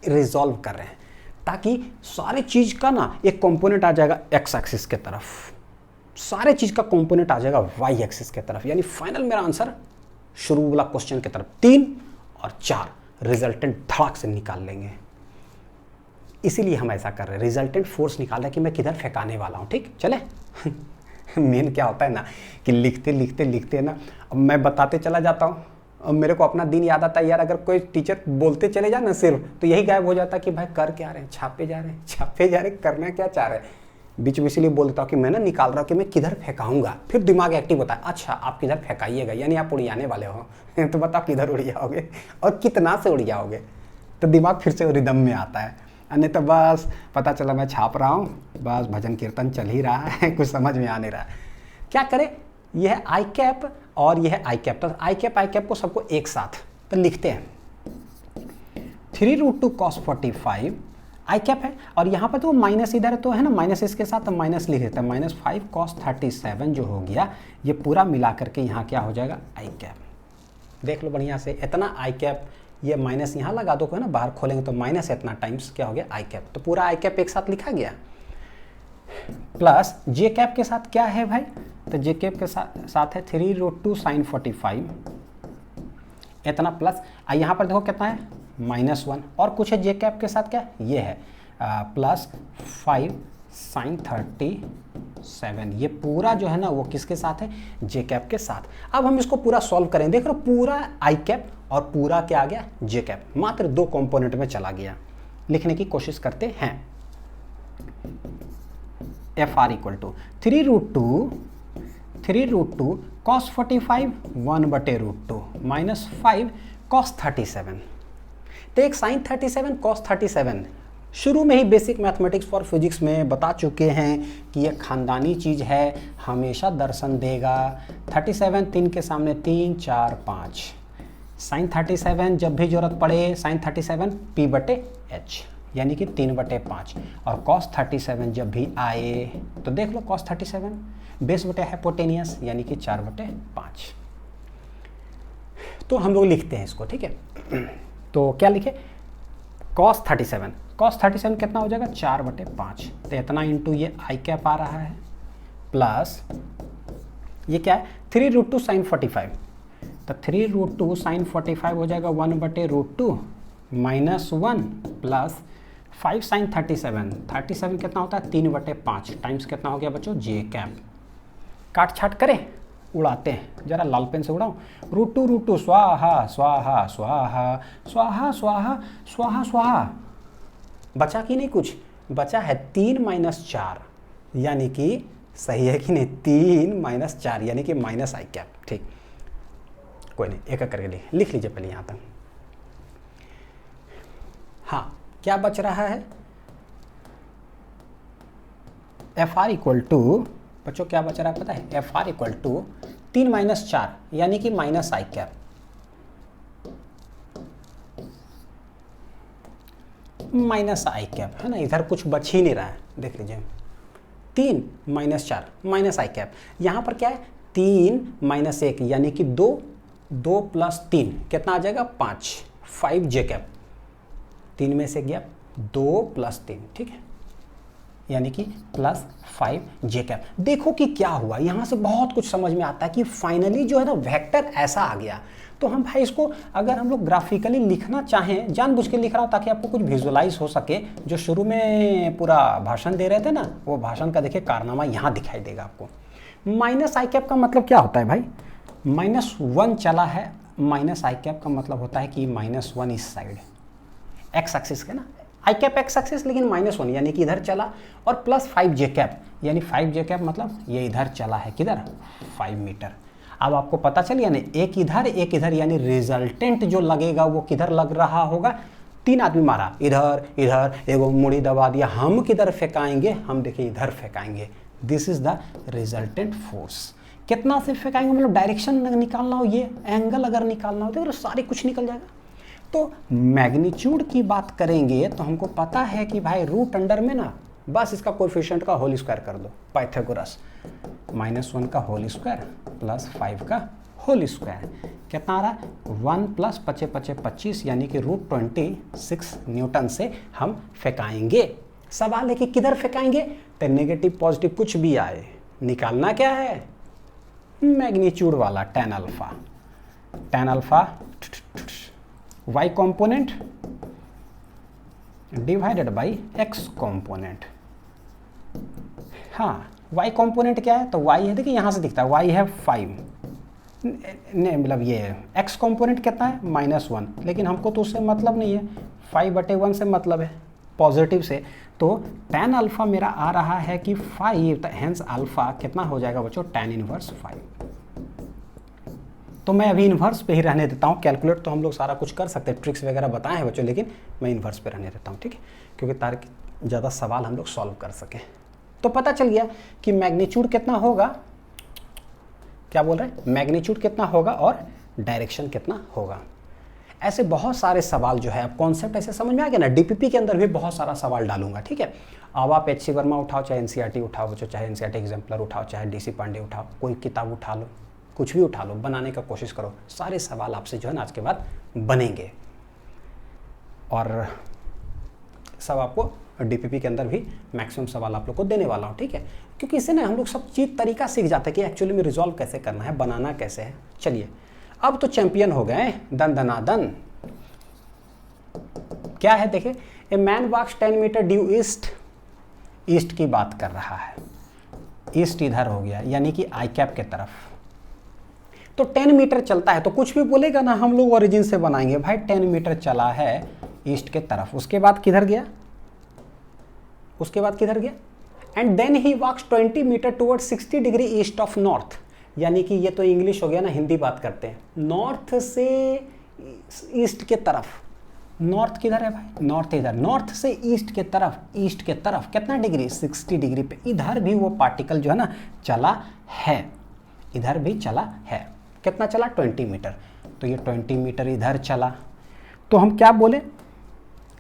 Speaker 1: रिजॉल्व कर रहे हैं ताकि सारे चीज़ का ना एक कंपोनेंट आ जाएगा एक्स एक्सिस के तरफ, सारे चीज़ का कंपोनेंट आ जाएगा वाई एक्सिस के तरफ, यानी फाइनल मेरा आंसर शुरू वाला क्वेश्चन की तरफ 3 और 4 रिजल्टेंट धड़ाक से निकाल लेंगे। इसीलिए हम ऐसा कर रहे हैं, रिजल्टेंट फोर्स निकाल रहे हैं कि मैं किधर फेंकाने वाला हूँ। ठीक चले मेन क्या होता है ना कि लिखते लिखते लिखते ना अब मैं बताते चला जाता हूँ, अब मेरे को अपना दिन याद आता है यार, अगर कोई टीचर बोलते चले जाए ना सिर्फ तो यही गायब हो जाता कि भाई कर क्या रहे हैं, छापे जा रहे हैं, करना क्या चाह रहे हैं। बीच में इसलिए बोलता हूँ कि मैं ना निकाल रहा हूँ कि मैं किधर फेंकाऊंगा, फिर दिमाग एक्टिव होता है, अच्छा आप किधर फेंकाइएगा यानी आप उड़ियाने वाले हो तो बताओ किधर उड़ जाओगे और कितना से उड़ जाओगे, तो दिमाग फिर से रिदम में आता है। नहीं तो बस पता चला मैं छाप रहा हूँ, बस भजन कीर्तन चल ही रहा है, कुछ समझ में आ नहीं रहा है। क्या करें, यह है आई कैप और यह है आई कैप, तो आई कैप को सबको एक साथ तो लिखते हैं 3√2 cos 45 आई कैप है, और यहाँ पर तो माइनस इधर तो है ना, माइनस इसके साथ हम माइनस लिख देते हैं, माइनस 5 cos 37 जो हो गया ये पूरा मिला करके यहाँ क्या हो जाएगा आई कैप। देख लो बढ़िया से, इतना आई कैप, ये माइनस यहाँ लगा दो है ना, बाहर खोलेंगे तो माइनस इतना टाइम्स क्या हो गया आई कैप, तो पूरा आई कैप एक साथ लिखा गया। प्लस जे कैप के साथ क्या है भाई, तो जे कैप के साथ है 3√2 sin 45 इतना, प्लस यहाँ पर देखो कितना है -1, और कुछ है जे कैप के साथ क्या ये है प्लस 5 sin 37, ये पूरा जो है ना वो किसके साथ है, जे कैप के साथ। अब हम इसको पूरा सॉल्व करें, देख रहे हो पूरा आई कैप और पूरा क्या आ गया, जे कैप, मात्र 2 कंपोनेंट में चला गया। लिखने की कोशिश करते हैं। F R equal to 3√2 cos 45 1/√2 minus 5 cos 37। तो एक sin 37 cos 37 शुरू में ही बेसिक मैथमेटिक्स फॉर फिजिक्स में बता चुके हैं कि यह खानदानी चीज़ है, हमेशा दर्शन देगा। 37 3 के सामने 3 4 5, sin 37 जब भी जरूरत पड़े sin 37 p/h यानी कि 3/5, और cos 37 जब भी आए तो देख लो cos 37 बेस बटे हाइपोटेनियस यानी कि 4/5। तो हम लोग लिखते हैं इसको, ठीक है। तो क्या लिखे, cos 37 कितना हो जाएगा 4/5, तो इतना इंटू ये आई कैप आ रहा है, प्लस ये क्या है 3√2 sin 45, तो 3√2 sin 45 हो जाएगा 1/√2 माइनस 1 प्लस 5 sin 37 कितना होता है 3/5 टाइम्स कितना हो गया बच्चों जे कैप। काट छाट करें, उड़ाते हैं, जरा लाल पेन से उड़ाओ। √2 स्वाहा स्वाहा स्वाहा स्वाहा स्वाहा स्वाहा स्वाहा, बचा कि नहीं, कुछ बचा है 3 - 4 यानी कि सही है कि नहीं, 3 - 4 यानी कि माइनस आई कैप। ठीक, कोई नहीं, एक एक करके लिख लीजिए पहले यहाँ तक। हाँ, क्या बच रहा है, एफ आर इक्वल टू, बच्चों क्या बच रहा है पता है, एफ आर इक्वल टू 3 - 4 यानी कि माइनस आई कैप, माइनस आई कैप है ना, इधर कुछ बच ही नहीं रहा है, देख लीजिए 3 - 4 माइनस आई कैप। यहाँ पर क्या है 3 - 1 यानी कि 2 + 3 कितना आ जाएगा 5 जे कैप, 3 में से गया 2 + 3, ठीक है, यानी कि +5 जे कैप। देखो कि क्या हुआ, यहाँ से बहुत कुछ समझ में आता है कि फाइनली जो है ना वेक्टर ऐसा आ गया। तो हम भाई इसको अगर हम लोग ग्राफिकली लिखना चाहें, जानबूझ के लिख रहा हूँ ताकि आपको कुछ विजुअलाइज हो सके। जो शुरू में पूरा भाषण दे रहे थे ना, वो भाषण का देखिए कारनामा यहाँ दिखाई देगा आपको। माइनस आई कैप का मतलब क्या होता है भाई, -1 चला है, माइनस आई कैप का मतलब होता है कि -1 इस साइड एक्स एक्सिस के ना, आई कैप एक्स एक्सिस लेकिन -1 यानी कि इधर चला, और +5 जे कैप यानी 5 जे कैप मतलब ये इधर चला है, किधर 5 मीटर। अब आपको पता चल गया ना, एक इधर यानी रिजल्टेंट जो लगेगा वो किधर लग रहा होगा। 3 आदमी मारा, इधर इधर, एगो मुड़ी दबा दिया, हम किधर फेंकाएंगे, हम देखिए इधर फेंकाएंगे। This is the resultant force. कितना से फेंकाएंगे मतलब डायरेक्शन निकालना हो, ये एंगल अगर निकालना हो तो सारी कुछ निकल जाएगा। तो मैग्नीट्यूड की बात करेंगे तो हमको पता है कि भाई रूट अंडर में ना बस इसका कोएफिशिएंट का होल स्क्वायर कर दो, पाइथागोरस, -1 का होल स्क्वायर प्लस 5 का होल स्क्वायर कितना आ रहा है 1 + 5 × 5 = 25 यानी कि √26 न्यूटन से हम फेंकाएंगे। सवाल है कि किधर फेंकाएंगे, तो नेगेटिव पॉजिटिव कुछ भी आए, निकालना क्या है मैग्नीट्यूड वाला tan alpha y component divided by x component. हाँ, y कंपोनेंट क्या है, तो y है, देखिए यहाँ से दिखता है y है 5, नहीं मतलब ये x कंपोनेंट कितना है -1, लेकिन हमको तो उससे मतलब नहीं है, 5/1 से मतलब है, पॉजिटिव से। तो tan अल्फा मेरा आ रहा है कि 5, हेंस अल्फा कितना हो जाएगा बच्चों tan इनवर्स 5। तो मैं अभी इन्वर्स पे ही रहने देता हूँ, कैलकुलेट तो हम लोग सारा कुछ कर सकते हैं, ट्रिक्स वगैरह बताए हैं बच्चों, लेकिन मैं इन्वर्स पे रहने देता हूँ, ठीक है, क्योंकि ताकि ज़्यादा सवाल हम लोग सॉल्व कर सकें। तो पता चल गया कि मैग्नीट्यूड कितना होगा, क्या बोल रहे हैं, मैग्नीट्यूड कितना होगा और डायरेक्शन कितना होगा। ऐसे बहुत सारे सवाल जो है, अब कॉन्सेप्ट ऐसे समझ में आ गया ना, डीपीपी के अंदर भी बहुत सारा सवाल डालूंगा, ठीक है। अब आप एच सी वर्मा उठाओ, चाहे एनसीईआरटी उठाओ बच्चों, चाहे एनसीईआरटी एग्जाम्पलर उठाओ, चाहे डीसी पांडे उठाओ, कोई किताब उठा लो, कुछ भी उठा लो, बनाने का कोशिश करो, सारे सवाल आपसे जो है ना आज के बाद बनेंगे। और सब आपको डीपीपी के अंदर भी मैक्सिमम सवाल आप लोग को देने वाला हूँ, ठीक है, क्योंकि इससे ना हम लोग सब चीज़ तरीका सीख जाते हैं कि एक्चुअली में रिजॉल्व कैसे करना है, बनाना कैसे है। चलिए, अब तो चैंपियन हो गए, दन दनादन। क्या है देखिए, a man walks 10 metre due east east की बात कर रहा है, ईस्ट इधर हो गया यानी कि आई कैप के तरफ। तो 10 मीटर चलता है तो कुछ भी बोलेगा ना हम लोग ओरिजिन से बनाएंगे। भाई 10 मीटर चला है ईस्ट के तरफ, उसके बाद किधर गया, उसके बाद किधर गया, and then he walks 20 metre toward 60 degree east of north. यानी कि ये तो इंग्लिश हो गया ना, हिंदी बात करते हैं। नॉर्थ से ईस्ट के तरफ, नॉर्थ किधर है भाई, नॉर्थ इधर, नॉर्थ से ईस्ट के तरफ, ईस्ट के तरफ कितना डिग्री, 60 डिग्री पे। इधर भी वो पार्टिकल जो है ना चला है, इधर भी चला है। कितना चला, 20 मीटर। तो ये 20 मीटर इधर चला। तो हम क्या बोले,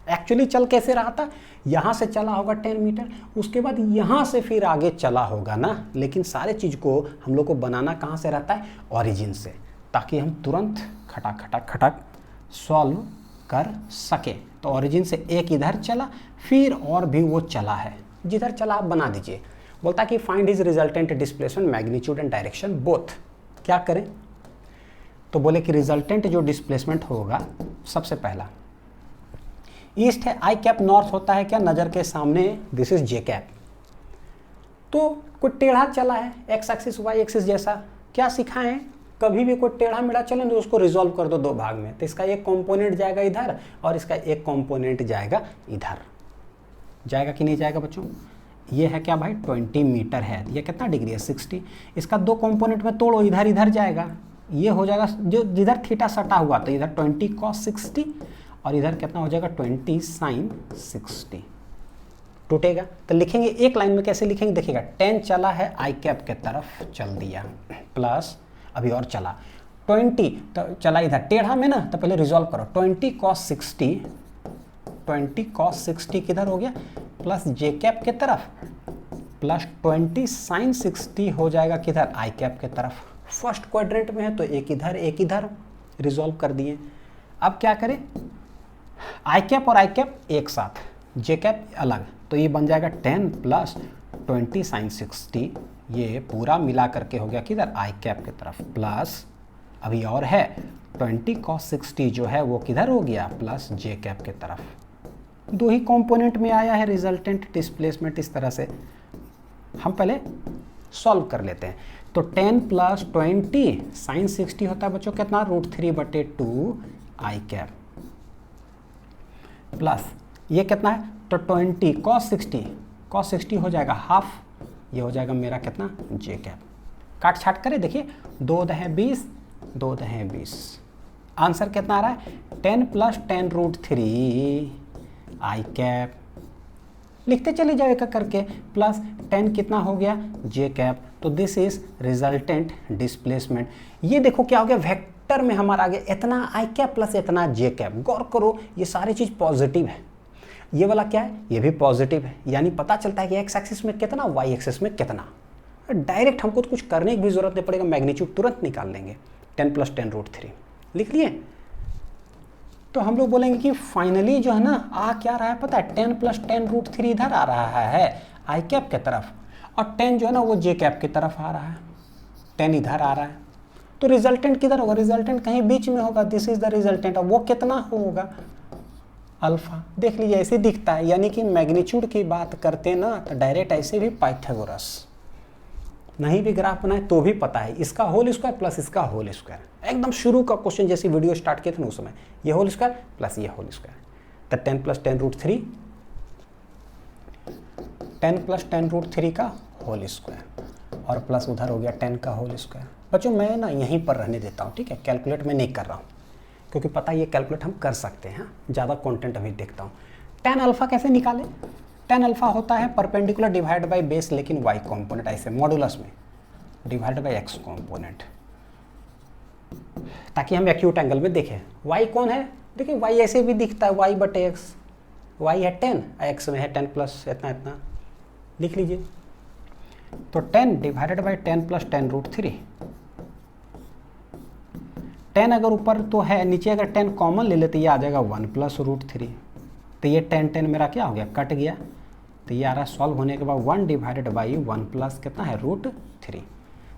Speaker 1: एक्चुअली चल कैसे रहा था, यहाँ से चला होगा 10 मीटर, उसके बाद यहाँ से फिर आगे चला होगा ना। लेकिन सारे चीज़ को हम लोग को बनाना कहाँ से रहता है, ओरिजिन से, ताकि हम तुरंत खटाक खटाक खटाक सॉल्व कर सके। तो ओरिजिन से एक इधर चला, फिर और भी वो चला है, जिधर चला आप बना दीजिए। बोलता कि find his resultant displacement magnitude and direction both. क्या करें, तो बोले कि रिजल्टेंट जो डिस्प्लेसमेंट होगा, सबसे पहला ईस्ट है, आई कैप नॉर्थ होता है क्या, नज़र के सामने, दिस इज जे कैप। तो कोई टेढ़ा चला है, एक्स एक्सिस वाई एक्सिस जैसा, क्या सिखाएं, कभी भी कोई टेढ़ा मेढ़ा चले तो उसको रिजॉल्व कर दो दो भाग में। तो इसका एक कंपोनेंट जाएगा इधर और इसका एक कंपोनेंट जाएगा इधर। जाएगा कि नहीं जाएगा बच्चों, ये है क्या भाई 20 मीटर है, ये कितना डिग्री है 60। इसका दो कंपोनेंट में तोड़ो, इधर इधर जाएगा, ये हो जाएगा जो जिधर थीटा सटा हुआ, तो इधर 20 cos 60 और इधर कितना हो जाएगा 20 sin 60। टूटेगा तो लिखेंगे एक लाइन में, कैसे लिखेंगे देखिएगा, 10 चला है आई कैप के तरफ चल दिया, प्लस अभी और चला 20, तो चला इधर टेढ़ा में ना, तो पहले रिजॉल्व करो, 20 cos 60, 20 cos 60 किधर हो गया, प्लस जे कैप के तरफ, प्लस 20 sin 60 हो जाएगा किधर, आई कैप के तरफ। फर्स्ट क्वाड्रेंट में है तो एक इधर रिजॉल्व कर दिए। अब क्या करें, आई कैप और आई कैप एक साथ, जे कैप अलग, तो ये बन जाएगा 10 प्लस 20 sin 60, ये पूरा मिला करके हो गया किधर, आई कैप की तरफ, प्लस अभी और है 20 cos 60 जो है वो किधर हो गया, प्लस जे कैप की तरफ। दो ही कंपोनेंट में आया है रिजल्टेंट डिस्प्लेसमेंट। इस तरह से हम पहले सॉल्व कर लेते हैं। तो 10 प्लस 20 sin 60 होता है बच्चों कितना, √3/2 आई कैप, प्लस ये कितना है, तो 20 cos 60 हो जाएगा हाफ, ये हो जाएगा मेरा कितना, जे कैप। काट छाट करें, देखिए 2 दहें 20, 2 दहें 20, आंसर कितना आ रहा है 10 प्लस 10 √3 आई कैप। लिखते चले जाओ एक करके, प्लस 10 कितना हो गया, जे कैप। तो दिस इज रिजल्टेंट डिस्प्लेसमेंट। ये देखो क्या हो गया, वेक्टर में हमारा आ गया इतना आई कैप प्लस इतना जे कैप। गौर करो ये सारी चीज़ पॉजिटिव है, ये वाला क्या है, ये भी पॉजिटिव है, यानी पता चलता है कि एक्स एक्सिस में कितना, वाई एक्सिस में कितना। डायरेक्ट हमको तो कुछ करने की भी जरूरत नहीं पड़ेगा, मैग्नीट्यूड तुरंत निकाल लेंगे। 10 प्लस 10 √3 लिख लिए। तो हम लोग बोलेंगे कि फाइनली जो है ना आ क्या रहा है पता है, 10 प्लस 10 √3 इधर आ रहा है आई कैप की तरफ, और 10 जो है ना वो जे कैप की तरफ आ रहा है, 10 इधर आ रहा है। तो रिजल्टेंट किधर होगा, रिजल्टेंट कहीं बीच में होगा, दिस इज द रिजल्टेंट। अब वो कितना होगा, अल्फा। देख लीजिए ऐसे दिखता है, यानी कि मैग्नीट्यूड की बात करते ना तो डायरेक्ट ऐसे भी पाइथागोरस, नहीं भी ग्राफ बनाए तो भी पता है, इसका होल स्क्वायर प्लस इसका होल स्क्वायर। एकदम शुरू का क्वेश्चन जैसी वीडियो स्टार्ट किए थे ना उस समय, ये होल स्क्वायर प्लस ये होल स्क्वायर, तो 10 प्लस 10 √3, 10 प्लस 10 √3 का होल स्क्वायर, और प्लस उधर हो गया 10 का होल स्क्वायर। बच्चों मैं ना यहीं पर रहने देता हूँ, ठीक है, कैलकुलेट में नहीं कर रहा हूँ, क्योंकि पता है ये कैलकुलेट हम कर सकते हैं। ज़्यादा कंटेंट अभी देखता हूँ। tan अल्फा कैसे निकालें, tan अल्फा होता है परपेंडिकुलर डिवाइड बाय बेस, लेकिन y कंपोनेंट ऐसे मॉडुलस में डिवाइड बाय x कंपोनेंट, ताकि हम एक्यूट एंगल में देखें। y कौन है, देखिए y ऐसे भी दिखता है, y/x, y है 10, x में है 10 प्लस इतना इतना, लिख लीजिए। तो 10 डिवाइडेड बाय 10 प्लस 10 √3, 10 अगर ऊपर तो है, नीचे अगर 10 कॉमन ले लेते ये आ जाएगा 1 प्लस √3, तो ये 10 मेरा क्या हो गया, कट गया। तो ये आ रहा है सॉल्व होने के बाद 1 डिवाइडेड बाई 1 प्लस कितना है √3।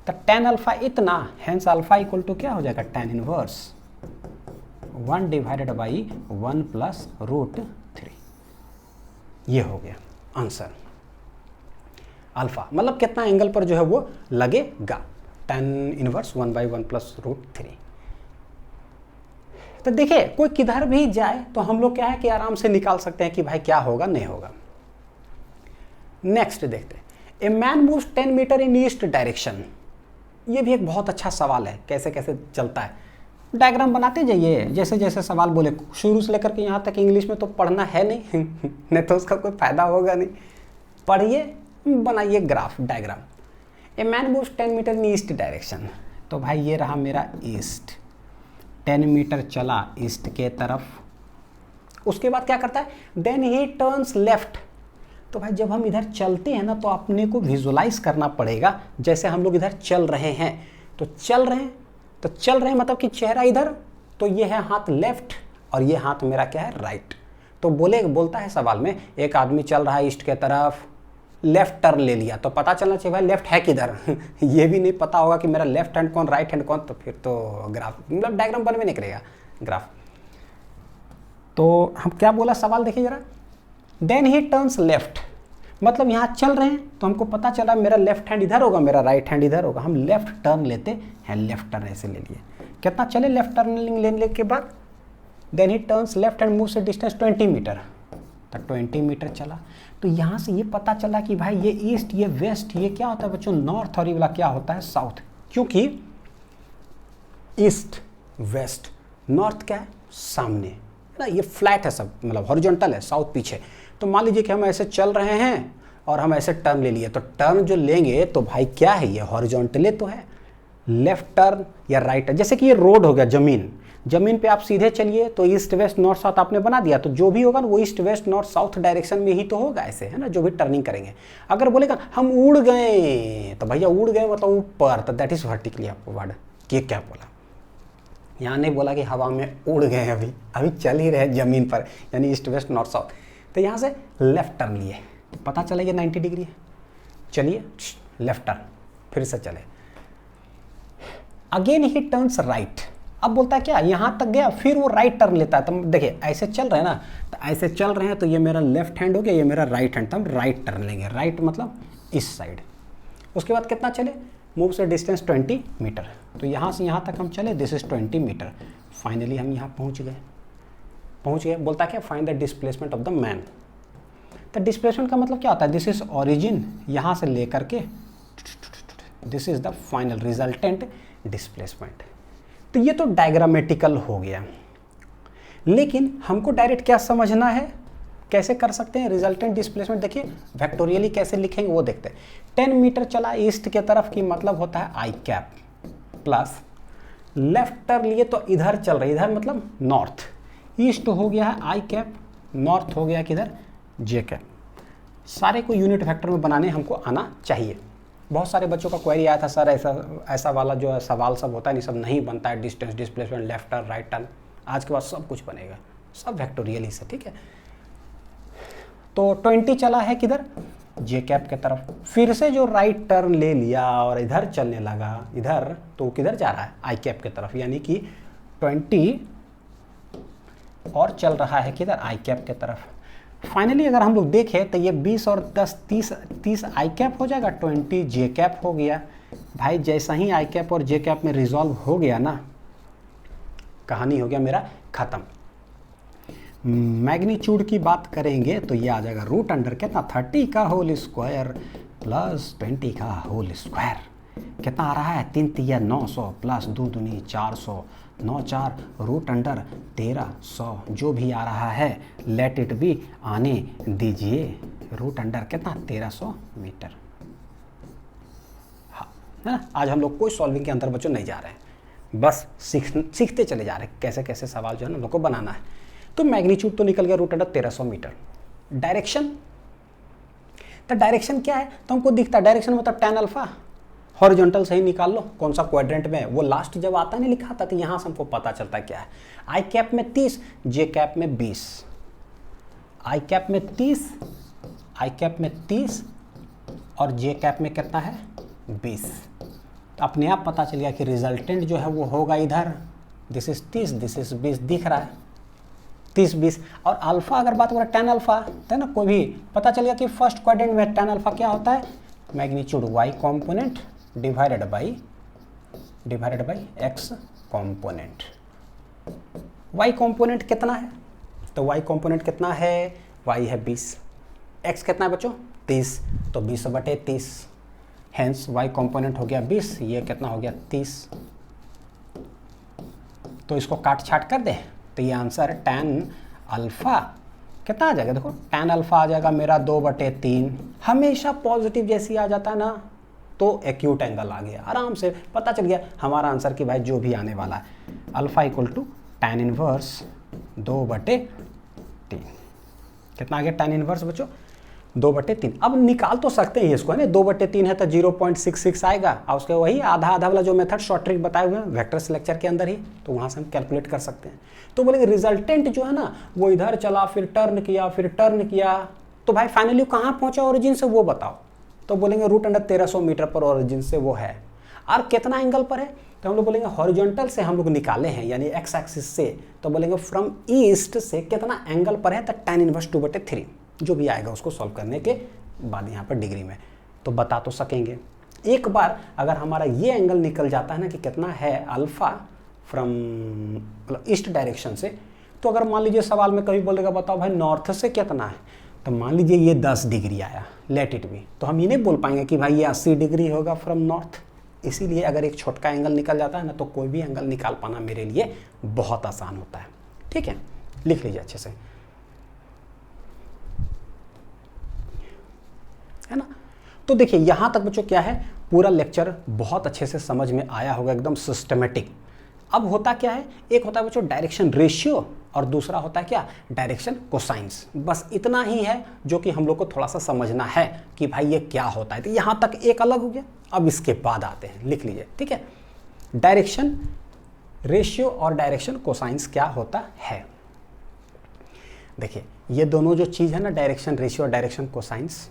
Speaker 1: तो tan अल्फा इतना, हेंस अल्फा इक्वल टू क्या हो जाएगा tan inverse 1 divided by 1 plus √3। ये हो गया आंसर। अल्फा, मतलब कितना एंगल पर जो है वो लगेगा, tan इनवर्स 1/1 प्लस √3। तो देखिए कोई किधर भी जाए तो हम लोग क्या है कि आराम से निकाल सकते हैं कि भाई क्या होगा नहीं होगा। नेक्स्ट देखते हैं, a man moves 10 metre in east direction. ये भी एक बहुत अच्छा सवाल है, कैसे कैसे चलता है। डायग्राम बनाते जाइए, जैसे जैसे सवाल बोले शुरू से लेकर के यहाँ तक इंग्लिश में तो पढ़ना है नहीं नहीं तो उसका कोई फायदा होगा नहीं। पढ़िए, बनाइए graph diagram. A man moves 10 metre in east direction, तो भाई ये रहा मेरा ईस्ट, 10 मीटर चला ईस्ट के तरफ। उसके बाद क्या करता है, देन ही टर्न्स लेफ्ट। तो भाई जब हम इधर चलते हैं ना तो अपने को विजुलाइज करना पड़ेगा, जैसे हम लोग इधर चल रहे हैं तो चल रहे हैं मतलब कि चेहरा इधर, तो ये है हाथ लेफ्ट और ये हाथ मेरा क्या है राइट। तो बोलता है सवाल में, एक आदमी चल रहा है ईस्ट के तरफ, लेफ्ट टर्न ले लिया, तो पता चलना चाहिए भाई लेफ्ट है किधर ये भी नहीं पता होगा कि मेरा लेफ्ट हैंड कौन राइट हैंड कौन, तो फिर तो ग्राफ मतलब डायग्राम बनवे नहीं करेगा ग्राफ। तो हम क्या बोला सवाल देखिए जरा, देन ही टर्न्स लेफ्ट, मतलब यहाँ चल रहे हैं तो हमको पता चला मेरा लेफ्ट हैंड इधर होगा, मेरा राइट हैंड इधर होगा, हम लेफ्ट टर्न लेते हैं, लेफ्ट टर्न ऐसे ले लिए। कितना चले लेफ्ट टर्न लेने के बाद, then he turns left and moves a distance 20 metre, तो 20 मीटर चला। तो यहाँ से ये पता चला कि भाई ये ईस्ट, ये वेस्ट, ये क्या होता है बच्चों नॉर्थ, और ये वाला क्या होता है साउथ, क्योंकि ईस्ट वेस्ट नॉर्थ क्या है सामने ना, ये फ्लैट है सब, मतलब हॉरिजॉन्टल है, साउथ पीछे। तो मान लीजिए कि हम ऐसे चल रहे हैं और हम ऐसे टर्न ले लिए, तो टर्न जो लेंगे तो भाई क्या है, ये हॉरिजॉन्टली तो है, लेफ्ट टर्न या राइट टर्न। जैसे कि ये रोड हो गया, जमीन पे आप सीधे चलिए तो ईस्ट वेस्ट नॉर्थ साउथ आपने बना दिया, तो जो भी होगा ना वो east west north south direction में ही तो होगा, ऐसे है ना, जो भी टर्निंग करेंगे। अगर बोलेगा हम उड़ गए, तो भैया उड़ गए मतलब ऊपर, तो दैट इज वर्टिकली अपवर्ड। ये क्या बोला, यहाँ नहीं बोला कि हवा में उड़ गए, अभी चल ही रहे जमीन पर, यानी ईस्ट वेस्ट नॉर्थ साउथ। तो यहाँ से लेफ्ट टर्न लिए, पता चला ये 90 डिग्री है, चलिए लेफ्ट टर्न, फिर से चले, अगेन ही टर्न्स राइट। अब बोलता है क्या, यहाँ तक गया, फिर वो राइट टर्न लेता है। तो देखिए ऐसे चल रहे हैं ना, तो ऐसे चल रहे हैं, तो ये मेरा लेफ्ट हैंड हो गया, ये मेरा राइट हैंड, तो हम राइट टर्न लेंगे, राइट मतलब इस साइड। उसके बाद कितना चले, मूव से डिस्टेंस 20 मीटर, तो यहाँ से यहाँ तक हम चले, दिस इज 20 मीटर। फाइनली हम यहाँ पहुँच गए। बोलता है क्या, find the displacement of the man. तो डिस्प्लेसमेंट का मतलब क्या होता है, दिस इज ऑरिजिन, यहाँ से लेकर के this is the final resultant displacement. तो ये तो डायग्रामेटिकल हो गया, लेकिन हमको डायरेक्ट क्या समझना है, कैसे कर सकते हैं रिजल्टेंट डिस्प्लेसमेंट। देखिए वेक्टोरियली कैसे लिखेंगे वो देखते हैं। 10 मीटर चला ईस्ट के तरफ की मतलब होता है आई कैप, प्लस लेफ्ट टर्न लिए तो इधर चल रही, इधर मतलब नॉर्थ, ईस्ट हो गया है आई कैप, नॉर्थ हो गया किधर जे कैप। सारे को यूनिट वेक्टर में बनाने हमको आना चाहिए। बहुत सारे बच्चों का क्वेरी आया था, सर ऐसा वाला जो सवाल सब होता है नहीं, सब नहीं बनता है, distance displacement left turn right turn. आज के बाद सब कुछ बनेगा, सब वेक्टोरियल ही से, ठीक है। तो 20 चला है किधर जे कैप के तरफ, फिर से जो राइट टर्न ले लिया और इधर चलने लगा, इधर तो किधर जा रहा है आई कैप के तरफ, यानी कि 20 और चल रहा है किधर आई कैप के तरफ। फाइनली अगर हम लोग देखें तो ये 20 और 10 30 आई कैप हो जाएगा, 20 जे कैप हो गया। भाई जैसा ही आई कैप और जे कैप में रिजॉल्व हो गया ना, कहानी हो गया मेरा खत्म। मैग्नीट्यूड की बात करेंगे तो ये आ जाएगा रूट अंडर कितना 30 का होल स्क्वायर प्लस 20 का होल स्क्वायर। कितना आ रहा है 3 तिया 900 प्लस 2 दूनी 400, 9 4 रूट अंडर 1300, जो भी आ रहा है लेट इट बी आने दीजिए। रूट अंडर कितना 1300 मीटर। हाँ है ना, आज हम लोग कोई सॉल्विंग के अंदर बच्चों नहीं जा रहे हैं, बस सीखते चले जा रहे हैं कैसे कैसे सवाल जो है ना हम लोग को बनाना है। तो मैग्नीट्यूड तो निकल गया रूट अंडर 1300 मीटर। डायरेक्शन, तो डायरेक्शन क्या है तो हमको दिखता है, डायरेक्शन मतलब tan अल्फा, हॉरिजॉन्टल से ही निकाल लो कौन सा क्वाड्रेंट में है, वो लास्ट जब आता नहीं लिखा था तो यहाँ से हमको पता चलता है क्या है। आई कैप में 30, जे कैप में 20, आई कैप में 30, आई कैप में 30 और जे कैप में कितना है 20। तो अपने आप पता चल गया कि रिजल्टेंट जो है वो होगा इधर, दिस इज 30, दिस इज 20 दिख रहा है 30 20। और अल्फा अगर बात करें tan अल्फा, है ना, कोई भी पता चल गया कि फर्स्ट क्वाड्रेंट में tan अल्फा क्या होता है magnitude y component divided by x component. y component कितना है? तो y कॉम्पोनेंट कितना है? y है 20, x कितना है बच्चों? 30, तो 20/30, हेंस y कॉम्पोनेंट हो गया 20, ये कितना हो गया 30। तो इसको काट छाट कर दे तो ये आंसर tan अल्फा कितना आ जाएगा? देखो tan अल्फा आ जाएगा मेरा 2/3। हमेशा पॉजिटिव जैसी आ जाता है ना तो एक्यूट एंगल आ गया, आराम से पता चल गया हमारा आंसर कि भाई जो भी आने वाला है alpha equal to tan inverse 2/3। कितना आ गया tan इनवर्स बच्चों? 2/3। अब निकाल तो सकते हैं इसको, है ना, 2/3 है तो 0.66 आएगा, और उसके वही आधा आधा वाला जो मेथड शॉर्ट ट्रिक बताए हुए हैं वेक्टर्स लेक्चर के अंदर ही, तो वहाँ से हम कैलकुलेट कर सकते हैं। तो बोलेंगे रिजल्टेंट जो है ना वो इधर चला, फिर टर्न किया, तो भाई फाइनली कहाँ पहुँचा ओरिजिन से वो बताओ। तो बोलेंगे √1300 मीटर पर ओरिजिन से वो है। और कितना एंगल पर है? तो हम लोग बोलेंगे हॉरिजॉन्टल से हम लोग निकाले हैं, यानी एक्स एक्सिस से, तो बोलेंगे फ्रॉम ईस्ट से कितना एंगल पर है, तो tan इनवर्स 2/3 जो भी आएगा उसको सॉल्व करने के बाद यहाँ पर डिग्री में तो बता तो सकेंगे। एक बार अगर हमारा ये एंगल निकल जाता है ना कि कितना है अल्फा फ्रॉम मतलब ईस्ट डायरेक्शन से, तो अगर मान लीजिए सवाल में कभी बोलेगा बताओ भाई नॉर्थ से कितना है, तो मान लीजिए ये 10 डिग्री आया, लेट इट बी, तो हम ये नहीं बोल पाएंगे कि भाई ये 80 डिग्री होगा फ्रॉम नॉर्थ। इसीलिए अगर एक छोटा एंगल निकल जाता है ना तो कोई भी एंगल निकाल पाना मेरे लिए बहुत आसान होता है। ठीक है, लिख लीजिए अच्छे से, है ना। तो देखिए यहां तक बच्चों क्या है, पूरा लेक्चर बहुत अच्छे से समझ में आया होगा, एकदम सिस्टमेटिक। अब होता क्या है, एक होता है बच्चों डायरेक्शन रेशियो और दूसरा होता है क्या, डायरेक्शन कोसाइंस। बस इतना ही है जो कि हम लोग को थोड़ा सा समझना है कि भाई ये क्या होता है। तो यहां तक एक अलग हो गया, अब इसके बाद आते हैं, लिख लीजिए, ठीक है। डायरेक्शन रेशियो और डायरेक्शन कोसाइंस क्या होता है। देखिए ये दोनों जो चीज़ है ना, डायरेक्शन रेशियो और डायरेक्शन कोसाइंस,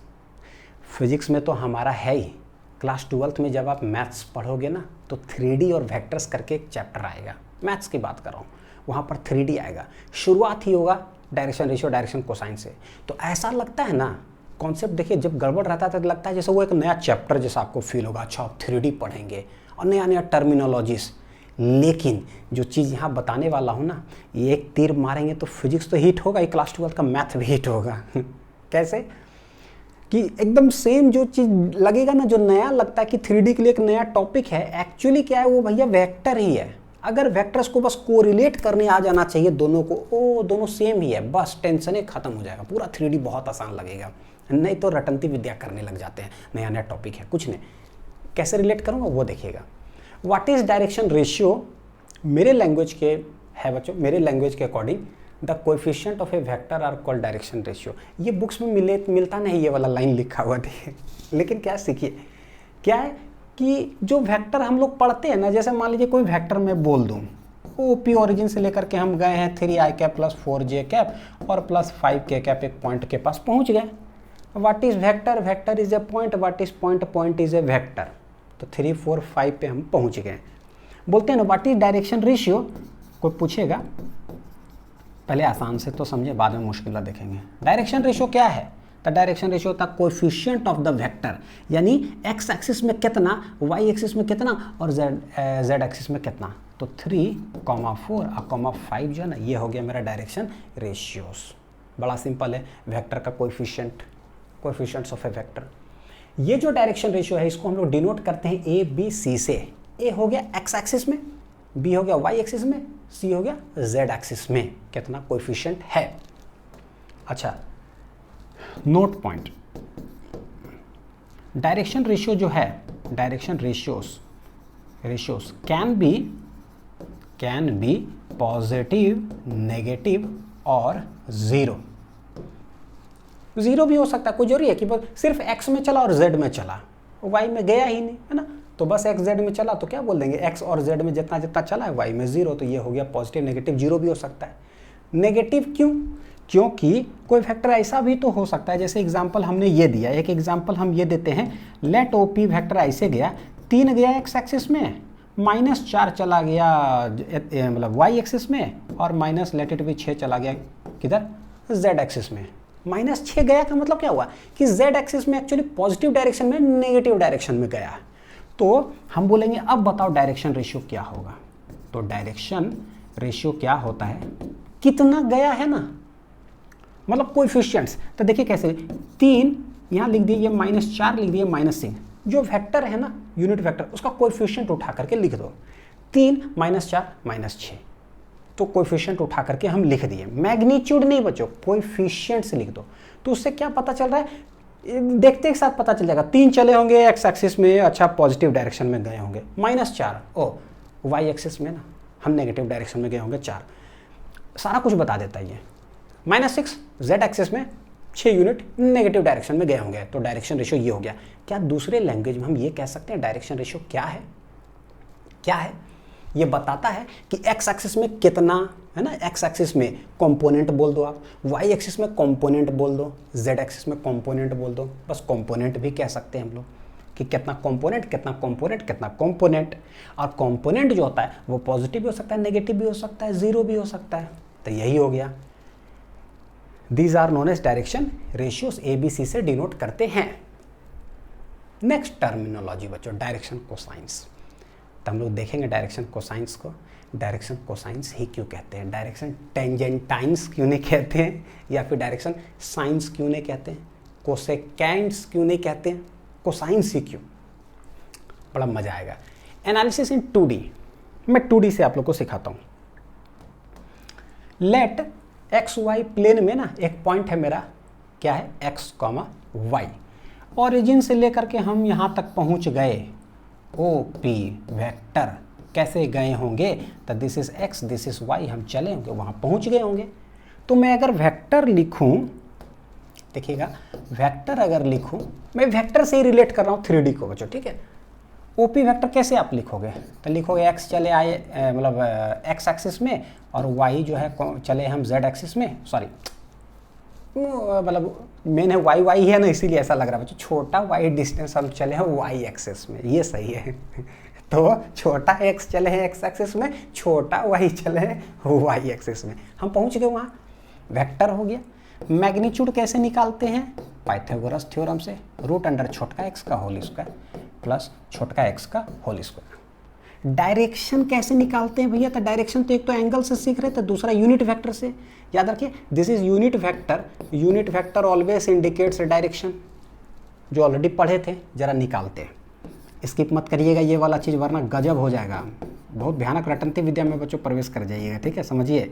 Speaker 1: फिजिक्स में तो हमारा है ही। क्लास 12th में जब आप मैथ्स पढ़ोगे ना तो 3D और वेक्टर्स करके एक चैप्टर आएगा, मैथ्स की बात कर रहा हूँ, वहाँ पर 3D आएगा, शुरुआत ही होगा डायरेक्शन रेशियो डायरेक्शन कोसाइन से। तो ऐसा लगता है ना कॉन्सेप्ट, देखिए जब गड़बड़ रहता है तो लगता है जैसे वो एक नया चैप्टर जैसा आपको फील होगा, अच्छा आप 3D पढ़ेंगे और नया नया टर्मिनोलॉजीज। लेकिन जो चीज़ यहाँ बताने वाला हूँ ना, ये एक तीर मारेंगे तो फिजिक्स तो हिट होगा ही, क्लास 12th का मैथ भी हिट होगा। कैसे कि एकदम सेम जो चीज़ लगेगा ना, जो नया लगता है कि 3D के लिए एक नया टॉपिक है, एक्चुअली क्या है वो भैया वेक्टर ही है। अगर वेक्टर्स को बस कोरिलेट करने आ जाना चाहिए दोनों को, ओ दोनों सेम ही है, बस टेंशन ही खत्म हो जाएगा, पूरा 3D बहुत आसान लगेगा। नहीं तो रटंती विद्या करने लग जाते हैं, नया नया टॉपिक है कुछ नहीं। कैसे रिलेट करूँगा वो देखिएगा। व्हाट इज़ डायरेक्शन रेशियो मेरे लैंग्वेज के है बच्चों, मेरे लैंग्वेज के according the coefficient of a vector are called direction ratio. ये बुक्स में मिलता नहीं ये वाला लाइन लिखा हुआ थी, लेकिन क्या सीखिए, क्या है कि जो वेक्टर हम लोग पढ़ते हैं ना, जैसे मान लीजिए कोई वेक्टर मैं बोल दूँ, ओपी ओरिजिन से लेकर के हम गए हैं 3i cap plus 4j cap और प्लस 5k कैप, एक पॉइंट के पास पहुँच गए। What is vector, vector is a point, what is point, point is a vector. तो 3, 4, 5 पे हम पहुँच गए। बोलते हैं ना व्हाट इज डायरेक्शन रेशियो, कोई पूछेगा पहले आसान से तो समझे, बाद में मुश्किल देखेंगे। डायरेक्शन रेशियो क्या है, तो डायरेक्शन रेशियो होता है कोएफिशिएंट ऑफ द वेक्टर, यानी एक्स एक्सिस में कितना, वाई एक्सिस में कितना और जेड एक्सिस में कितना। तो 3, 4 और 5 जो है ना, ये हो गया मेरा डायरेक्शन रेशियोस। बड़ा सिंपल है, वेक्टर का कोएफिशिएंट्स ऑफ ए वेक्टर। ये जो डायरेक्शन रेशियो है इसको हम लोग डिनोट करते हैं ए बी सी से। ए हो गया एक्स एक्सिस में, बी हो गया वाई एक्सिस में, सी हो गया जेड एक्सिस में कितना कोएफिशिएंट है। अच्छा नोट पॉइंट, डायरेक्शन रेशियो जो है, direction ratios can be positive, negative और जीरो भी हो सकता है। कोई जरूरी है कि सिर्फ एक्स में चला और जेड में चला, वाई में गया ही नहीं, है ना। तो बस एक्स जेड में चला तो क्या बोल देंगे, एक्स और जेड में जितना जितना चला है वाई में जीरो, तो ये हो गया पॉजिटिव, नेगेटिव, जीरो भी हो सकता है। नेगेटिव क्यों, क्योंकि कोई फैक्टर ऐसा भी तो हो सकता है, जैसे एग्जांपल हमने ये दिया, एक एग्जांपल हम ये देते हैं, लेट ओपी वेक्टर ऐसे गया, 3 गया एक्स एक्सिस में, -4 चला गया मतलब वाई एक्सिस में, और माइनस लेट इट भी 6 चला गया किधर, जेड एक्सिस में। -6 गया का मतलब क्या हुआ कि z एक्सिस में एक्चुअली पॉजिटिव डायरेक्शन में नेगेटिव डायरेक्शन में गया है। तो हम बोलेंगे अब बताओ डायरेक्शन रेशियो क्या होगा। तो डायरेक्शन रेशियो क्या होता है, कितना गया है ना, मतलब कोएफिशिएंट्स। तो देखिए कैसे, 3 यहाँ लिख दिए, ये -4 लिख दिए, -6, जो वेक्टर है ना यूनिट वेक्टर, उसका कोएफिशिएंट उठा करके लिख दो। 3 -4 -6, तो कोएफिशिएंट उठा करके हम लिख दिए, मैग्नीट्यूड नहीं बच्चों, कोएफिशिएंट से लिख दो। तो उससे क्या पता चल रहा है, देखते एक साथ पता चल जाएगा। 3 चले होंगे एक्स एक्सिस में, अच्छा पॉजिटिव डायरेक्शन में गए होंगे, -4 ओ वाई एक्सिस में ना हम नेगेटिव डायरेक्शन में गए होंगे 4, सारा कुछ बता देता है ये। -6 जेड एक्सिस में 6 यूनिट नेगेटिव डायरेक्शन में गए होंगे, तो डायरेक्शन रेशियो ये हो गया। क्या दूसरे लैंग्वेज में हम ये कह सकते हैं डायरेक्शन रेशियो क्या है? क्या है ये बताता है कि एक्स एक्सिस में कितना है ना, एक्स एक्सिस में कंपोनेंट बोल दो आप, वाई एक्सिस में कंपोनेंट बोल दो, जेड एक्सिस में कंपोनेंट बोल दो, बस कंपोनेंट भी कह सकते हैं हम लोग कि कितना कंपोनेंट कितना कंपोनेंट कितना कंपोनेंट। और कंपोनेंट जो होता है वो पॉजिटिव भी हो सकता है, नेगेटिव भी हो सकता है, जीरो भी हो सकता है। तो यही हो गया, these are known as direction ratios, ABC से डिनोट करते हैं। नेक्स्ट टर्मिनोलॉजी बच्चों, डायरेक्शन कोसाइंस। तो हम लोग देखेंगे डायरेक्शन कोसाइंस को। डायरेक्शन कोसाइंस ही क्यों कहते हैं, डायरेक्शन टेंजेंटाइंस क्यों नहीं कहते हैं, या फिर डायरेक्शन साइंस क्यों नहीं कहते हैं, कोसेकेंड्स क्यों नहीं कहते हैं, कोसाइंस ही क्यों? बड़ा मजा आएगा। एनालिसिस इन 2D, मैं 2D से आप लोग को सिखाता हूँ। लेट XY प्लेन में ना एक पॉइंट है मेरा, क्या है, x, y। ओरिजिन से लेकर के हम यहाँ तक पहुँच गए, OP वेक्टर कैसे गए होंगे, तो this is x this is y, हम चले होंगे वहाँ पहुँच गए होंगे। तो मैं अगर वेक्टर लिखूँ, देखिएगा वेक्टर अगर लिखूँ, मैं वेक्टर से ही रिलेट कर रहा हूँ 3D को बच्चों, ठीक है। OP वेक्टर कैसे आप लिखोगे, तो लिखोगे x चले आए मतलब x एक्सिस में, और y जो है चले हम z एक्सिस में, सॉरी मतलब मेन है y है ना, इसीलिए ऐसा लग रहा है बच्चों, छोटा y डिस्टेंस हम चले हैं y एक्सिस में, ये सही है। तो छोटा x चले हैं x एक्सिस में, छोटा y चले हैं y एक्सिस में, हम पहुंच गए वहाँ, वेक्टर हो गया। मैग्नीट्यूड कैसे निकालते हैं, पाइथागोरस थ्योरम से, रूट अंडर छोटका x का होल स्क्वायर प्लस छोटका x का होल स्क्वायर। डायरेक्शन कैसे निकालते हैं भैया, तो डायरेक्शन तो एक तो एंगल से सीख रहे थे, दूसरा यूनिट वेक्टर से। याद रखिए this is unit vector, unit vector always indicates direction, जो ऑलरेडी पढ़े थे, जरा निकालते हैं। स्किप मत करिएगा ये वाला चीज़, वरना गजब हो जाएगा, बहुत भयानक रटंती विद्या में बच्चों प्रवेश कर जाइएगा, ठीक है। समझिए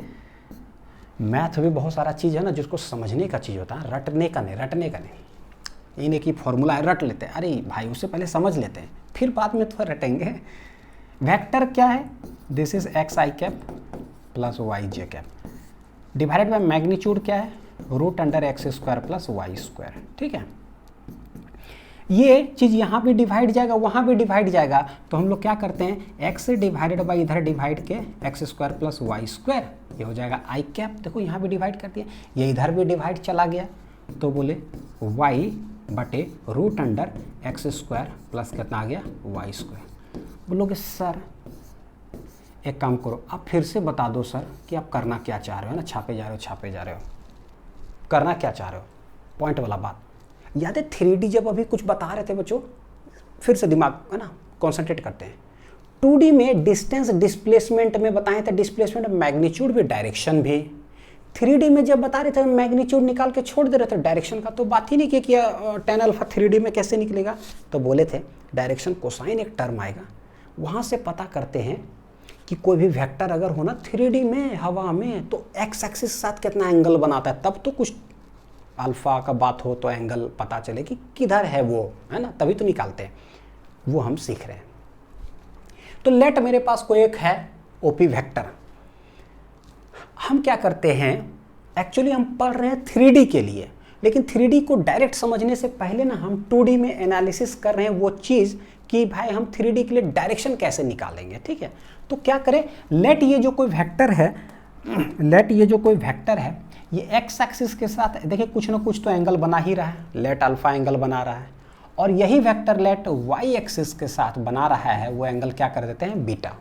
Speaker 1: मैथ भी बहुत सारा चीज़ है ना जिसको समझने का चीज़ होता है, रटने का नहीं, रटने का नहीं। इन्हें की फॉर्मूला है, रट लेते हैं, अरे भाई उससे पहले समझ लेते हैं, फिर बाद में तो रटेंगे। वेक्टर क्या है, this is XI cap plus YJ cap, divided by magnitude क्या है, root under x square plus y square, ठीक है। ये चीज़ यहाँ भी डिवाइड जाएगा, वहाँ भी डिवाइड जाएगा, तो हम लोग क्या करते हैं, x से डिवाइडेड बाई इधर डिवाइड के x square plus y square, ये हो जाएगा I कैप। देखो यहाँ भी डिवाइड कर दिया, ये इधर भी डिवाइड चला गया, तो बोले y बटे root under x square plus कितना आ गया y स्क्वायर। बोलोगे सर एक काम करो, आप फिर से बता दो सर कि आप करना क्या चाह रहे हो ना, छापे जा रहे हो, करना क्या चाह रहे हो, पॉइंट वाला बात याद है। 3D जब अभी कुछ बता रहे थे बच्चों, फिर से दिमाग है ना कॉन्सेंट्रेट करते हैं। 2D में डिस्टेंस डिस्प्लेसमेंट में बताए थे, डिस्प्लेसमेंट मैग्नीट्यूड भी डायरेक्शन भी। 3D में जब बता रहे थे मैग्नीट्यूड निकाल के छोड़ दे रहे थे डायरेक्शन का, तो बात ही नहीं किया tan अल्फा 3D में कैसे निकलेगा, तो बोले थे डायरेक्शन कोसाइन एक टर्म आएगा, वहाँ से पता करते हैं कि कोई भी वेक्टर अगर हो ना 3D में हवा में, तो x एक्सिस के साथ कितना एंगल बनाता है, तब तो कुछ अल्फा का बात हो तो एंगल पता चले कि किधर है वो, है ना, तभी तो निकालते हैं, वो हम सीख रहे हैं। तो लेट मेरे पास कोई एक है OP वेक्टर, हम क्या करते हैं, एक्चुअली हम पढ़ रहे हैं 3D के लिए, लेकिन 3D को डायरेक्ट समझने से पहले ना हम 2D में एनालिसिस कर रहे हैं वो चीज़ कि भाई हम 3D के लिए डायरेक्शन कैसे निकालेंगे, ठीक है। तो क्या करें, लेट ये जो कोई वेक्टर है, ये x एक्सिस के साथ देखिए कुछ ना कुछ तो एंगल बना ही रहा है, लेट अल्फा एंगल बना रहा है, और यही वेक्टर लेट y एक्सिस के साथ बना रहा है, वो एंगल क्या कर देते हैं, बीटा,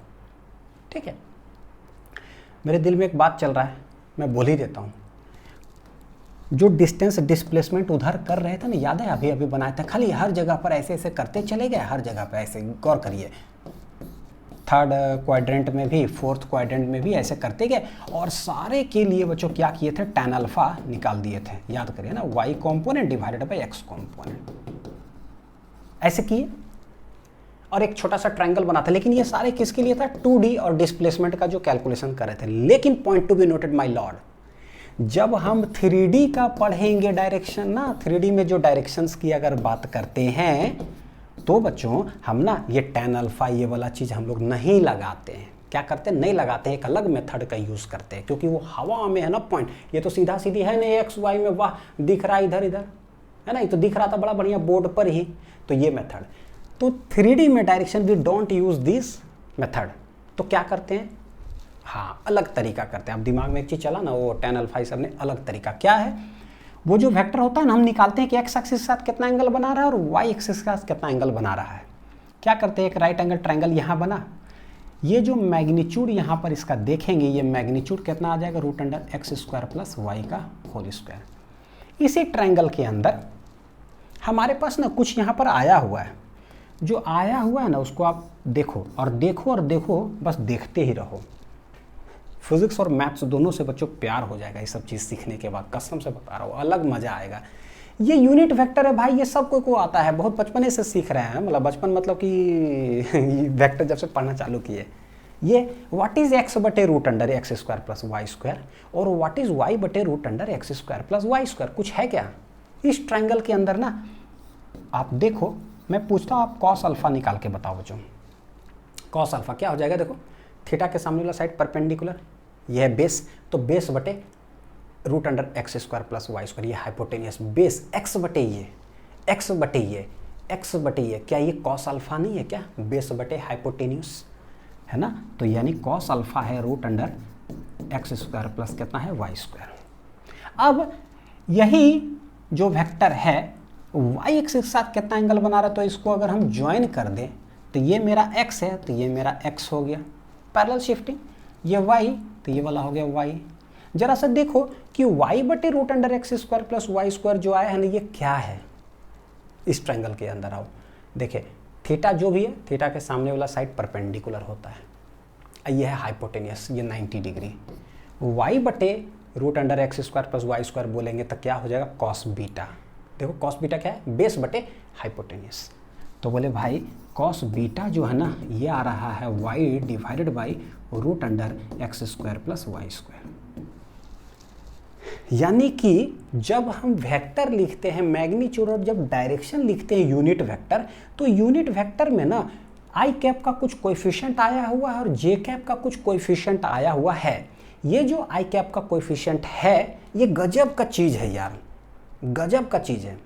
Speaker 1: ठीक है। मेरे दिल में एक बात चल रहा है, मैं बोल ही देता हूँ। जो डिस्टेंस डिस्प्लेसमेंट उधर कर रहे थे ना, याद है अभी अभी बनाया था, खाली हर जगह पर ऐसे ऐसे करते चले गए, हर जगह पर ऐसे गौर करिए, थर्ड क्वाड्रेंट में भी, फोर्थ क्वाड्रेंट में भी ऐसे करते गए, और सारे के लिए बच्चों क्या किए थे, tan अल्फा निकाल दिए थे, याद करिए ना, y component divided by x component, ऐसे किए, और एक छोटा सा ट्रायंगल बना था। लेकिन ये सारे किसके लिए था, 2D और डिस्प्लेसमेंट का जो कैलकुलेशन कर रहे थे। लेकिन point to be noted my Lord, जब हम 3D का पढ़ेंगे डायरेक्शन ना, 3D में जो डायरेक्शंस की अगर बात करते हैं तो बच्चों हम ना ये tan अल्फा ये वाला चीज़ हम लोग नहीं लगाते हैं। क्या करते हैं, नहीं लगाते हैं, एक अलग मेथड का यूज़ करते हैं, क्योंकि वो हवा में है ना पॉइंट, ये तो सीधा सीधी है नहीं एक्स वाई में, वाह दिख रहा है इधर इधर है ना, ये तो दिख रहा था बड़ा बढ़िया बोर्ड पर ही, तो ये मेथड। तो 3D में direction we don't use this method, तो क्या करते हैं, हाँ अलग तरीका करते हैं। अब दिमाग में एक चीज़ चला ना, वो tan अल्फा सब ने अलग तरीका क्या है, वो जो वेक्टर होता है ना, हम निकालते हैं कि x एक्सिस के साथ कितना एंगल बना रहा है और y एक्सिस के साथ कितना एंगल बना रहा है। क्या करते हैं, एक राइट एंगल ट्रायंगल यहाँ बना, ये जो मैग्नीट्यूड यहाँ पर इसका देखेंगे, ये मैग्नीट्यूड कितना आ जाएगा, √x² प्लस y का होल स्क्वायर। इसी ट्रायंगल के अंदर हमारे पास ना कुछ यहाँ पर आया हुआ है, जो आया हुआ है ना उसको आप देखो और देखो और देखो, बस देखते ही रहो। फिजिक्स और मैथ्स दोनों से बच्चों प्यार हो जाएगा ये सब चीज़ सीखने के बाद, कसम से बता रहा हूँ, अलग मज़ा आएगा। ये यूनिट वेक्टर है भाई, ये सब को आता है, बहुत बचपने से सीख रहे हैं, मतलब बचपन मतलब कि वेक्टर जब से पढ़ना चालू किए। ये व्हाट इज x बटे √x² प्लस y² और व्हाट इज y बटे √x² प्लस y², कुछ है क्या इस ट्रायंगल के अंदर ना। आप देखो, मैं पूछता हूँ, आप कॉस अल्फा निकाल के बताओ बच्चों। कॉस अल्फा क्या हो जाएगा, देखो थीटा के सामने वाला साइड परपेंडिकुलर, यह है बेस, तो बेस बटे √x² प्लस y², ये हाइपोटेनियस, बेस x बटे ये, x बटे ये, x बटे ये, क्या ये कॉस अल्फा नहीं है क्या, बेस बटे हाइपोटेन्यूस है ना, तो यानी कॉस अल्फा है √x² प्लस कितना है y²। अब यही जो वेक्टर है y एक्सिस के साथ कितना एंगल बना रहा है, तो इसको अगर हम ज्वाइन कर दें तो ये मेरा x है, तो ये मेरा x हो गया, पैरेलल शिफ्टिंग, ये y तो ये वाला हो गया y। जरा सा देखो कि y बटे √x² प्लस y² जो आया है ना, ये क्या है इस ट्रायंगल के अंदर। आओ देखिए, थीटा जो भी है, थीटा के सामने वाला साइड परपेंडिकुलर होता है, ये है हाइपोटेनियस, ये 90 डिग्री। y बटे √x² प्लस y² बोलेंगे तो क्या हो जाएगा, कॉस बीटा। देखो कॉस बीटा क्या है, बेस बटे हाइपोटेनियस, तो बोले भाई कॉस बीटा जो है ना, ये आ रहा है y divided by √x² plus y²। यानी कि जब हम वेक्टर लिखते हैं मैग्नीट्यूड और जब डायरेक्शन लिखते हैं यूनिट वेक्टर, तो यूनिट वेक्टर में ना आई कैप का कुछ कोएफिशिएंट आया हुआ है और जे कैप का कुछ कोएफिशिएंट आया हुआ है। ये जो आई कैप का कोएफिशिएंट है, ये गजब का चीज़ है यार, गजब का चीज़ है।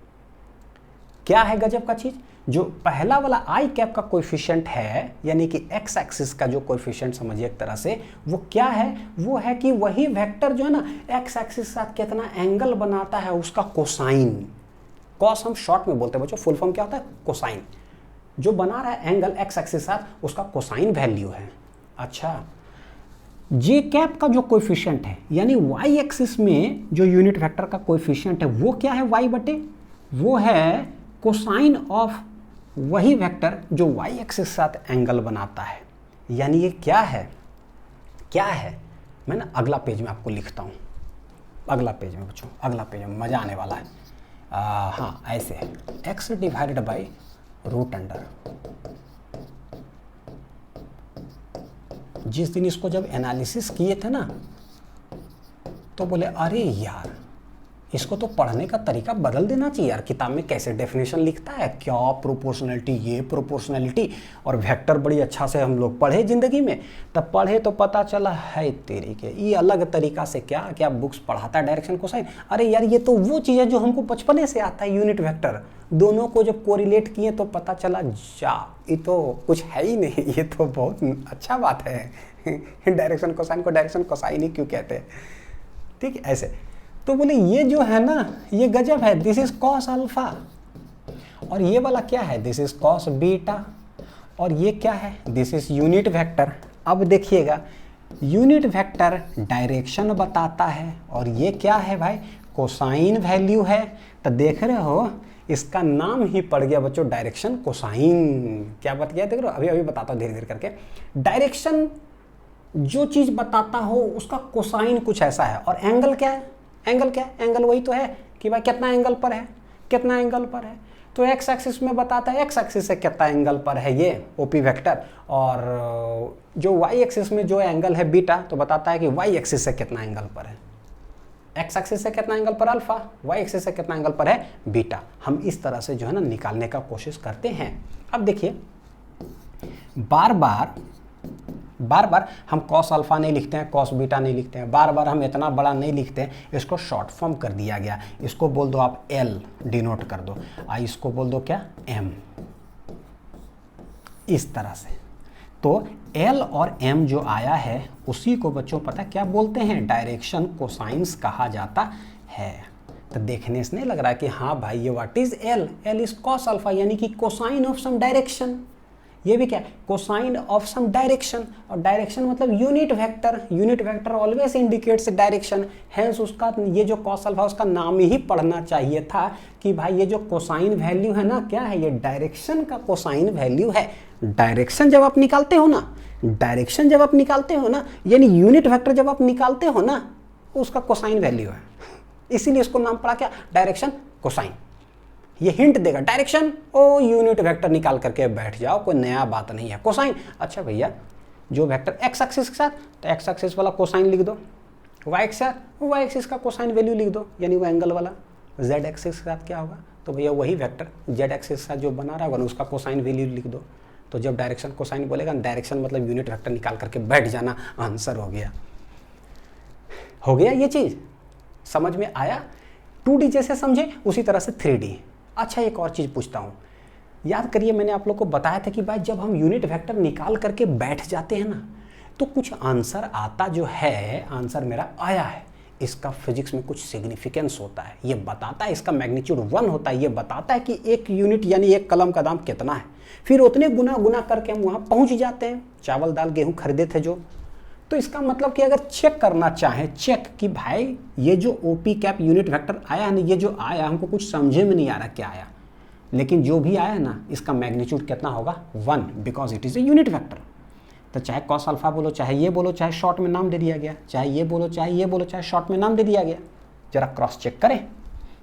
Speaker 1: क्या है गजब का चीज़, जो पहला वाला आई कैप का कोएफिशिएंट है, यानी कि एक्स एक्सिस का जो कोएफिशिएंट समझिए एक तरह से, वो क्या है, वो है कि वही वेक्टर जो है ना एक्स एक्सिस के साथ कितना एंगल बनाता है उसका कोसाइन। कॉस हम शॉर्ट में बोलते हैं बच्चों, फुल फॉर्म क्या होता है, कोसाइन। जो बना रहा है एंगल एक्स एक्सिस के साथ, उसका कोसाइन वैल्यू है। अच्छा, जे कैप का जो कोएफिशिएंट है, यानी वाई एक्सिस में जो यूनिट वेक्टर का कोएफिशिएंट है, वो क्या है, वाई बटे, वो है कोसाइन ऑफ वही वेक्टर जो वाई एक्सिस के साथ एंगल बनाता है। यानी ये क्या है, क्या है, मैं ना अगला पेज में आपको लिखता हूँ, अगला पेज में बच्चों, अगला पेज में मज़ा आने वाला है। हाँ ऐसे है, x डिवाइडेड बाई √। जिस दिन इसको जब एनालिसिस किए थे ना, तो बोले अरे यार इसको तो पढ़ने का तरीका बदल देना चाहिए यार, किताब में कैसे डेफिनेशन लिखता है, क्या प्रोपोर्शनलिटी, ये प्रोपोर्शनलिटी, और वेक्टर बड़ी अच्छा से हम लोग पढ़े ज़िंदगी में, तब पढ़े तो पता चला है तेरी के ये अलग तरीका से क्या क्या बुक्स पढ़ाता है डायरेक्शन कोसाइन। अरे यार ये तो वो चीज़ है जो हमको बचपने से आता है, यूनिट वेक्टर, दोनों को जब कोरिलेट किए तो पता चला जा ये तो कुछ है ही नहीं, ये तो बहुत अच्छा बात है। डायरेक्शन कोसाइन को डायरेक्शन कोसाइन ही क्यों कहते हैं, ठीक है ऐसे। तो बोले ये जो है ना, ये गजब है, दिस इज कॉस अल्फा, और ये वाला क्या है, दिस इज कॉस बीटा, और ये क्या है, दिस इज यूनिट वेक्टर। अब देखिएगा, यूनिट वेक्टर डायरेक्शन बताता है, और ये क्या है भाई, कोसाइन वैल्यू है। तो देख रहे हो इसका नाम ही पड़ गया बच्चों डायरेक्शन कोसाइन। क्या बत गया देख रहे हो, अभी अभी बताता हूँ धीरे धीरे करके। डायरेक्शन जो चीज़ बताता हो उसका कोसाइन कुछ ऐसा है। और एंगल क्या है, एंगल क्या है, एंगल वही तो है कि भाई कितना एंगल पर है, कितना एंगल पर है। तो एक्स एक्सिस में बताता है एक्स एक्सिस से कितना एंगल पर है ये ओपी वेक्टर, और जो वाई एक्सिस में जो एंगल है बीटा तो बताता है कि वाई एक्सिस से कितना एंगल पर है। एक्स एक्सिस से कितना एंगल पर अल्फा, वाई एक्सिस से कितना एंगल पर है बीटा। हम इस तरह से जो है ना निकालने का कोशिश करते हैं। अब देखिए बार बार हम कॉस अल्फा नहीं लिखते हैं, कॉस बीटा नहीं लिखते हैं, बार बार हम इतना बड़ा नहीं लिखते हैं। इसको शॉर्ट फॉर्म कर दिया गया। इसको बोल दो आप एल डिनोट कर दो, इसको बोल दो क्या एम, इस तरह से। तो एल और एम जो आया है उसी को बच्चों पता क्या बोलते हैं, डायरेक्शन कोसाइंस कहा जाता है। तो देखने से नहीं लग रहा है कि हाँ भाई ये what is L, L is cos alpha यानी कि कोसाइन ऑफ सम डायरेक्शन। ये भी क्या है, कोसाइन ऑफ सम डायरेक्शन। और डायरेक्शन मतलब unit vector, unit vector always indicates direction. Hence उसका ये जो कॉस अल्फा उसका नाम ही पढ़ना चाहिए था कि भाई ये जो कोसाइन वैल्यू है ना क्या है, ये डायरेक्शन का कोसाइन वैल्यू है। डायरेक्शन जब आप निकालते हो ना, डायरेक्शन जब आप निकालते हो ना, यानी यूनिट वेक्टर जब आप निकालते हो ना, उसका कोसाइन वैल्यू है। इसीलिए इसको नाम पड़ा क्या, डायरेक्शन कोसाइन। ये हिंट देगा डायरेक्शन, ओ यूनिट वेक्टर निकाल करके बैठ जाओ, कोई नया बात नहीं है। कोसाइन, अच्छा भैया जो वेक्टर एक्स एक्सिस के साथ तो एक्स एक्सिस वाला कोसाइन लिख दो, वाई के साथ वाई एक्सिस का कोसाइन वैल्यू लिख दो, यानी वो एंगल वाला। जेड एक्सिस के साथ क्या होगा, तो भैया वही वेक्टर जेड एक्सिस के साथ जो बना रहा होगा ना उसका कोसाइन वैल्यू लिख दो। तो जब डायरेक्शन कोसाइन बोलेगा, डायरेक्शन मतलब यूनिट वेक्टर निकाल करके बैठ जाना, आंसर हो गया। हो गया ये चीज़ समझ में आया। 2D जैसे समझे उसी तरह से 3D। अच्छा एक और चीज़ पूछता हूँ, याद करिए मैंने आप लोग को बताया था कि भाई जब हम यूनिट वेक्टर निकाल करके बैठ जाते हैं ना तो कुछ आंसर आता जो है, आंसर मेरा आया है, इसका फिजिक्स में कुछ सिग्निफिकेंस होता है। ये बताता है इसका मैग्नीट्यूड 1 होता है, ये बताता है कि एक यूनिट यानी एक कलम का दाम कितना है। फिर उतने गुना गुना करके हम वहाँ पहुँच जाते हैं। चावल दाल गेहूँ खरीदे थे जो, तो इसका मतलब कि अगर चेक करना चाहें, चेक कि भाई ये जो ओपी कैप यूनिट वेक्टर आया है ना, ये जो आया हमको कुछ समझे में नहीं आ रहा क्या आया, लेकिन जो भी आया ना इसका मैग्नीट्यूड कितना होगा 1, because it is a unit vector. तो चाहे कॉस अल्फा बोलो, चाहे ये बोलो, चाहे शॉर्ट में नाम दे दिया गया, चाहे ये बोलो, चाहे ये बोलो, चाहे शॉर्ट में नाम दे दिया गया। जरा क्रॉस चेक करें।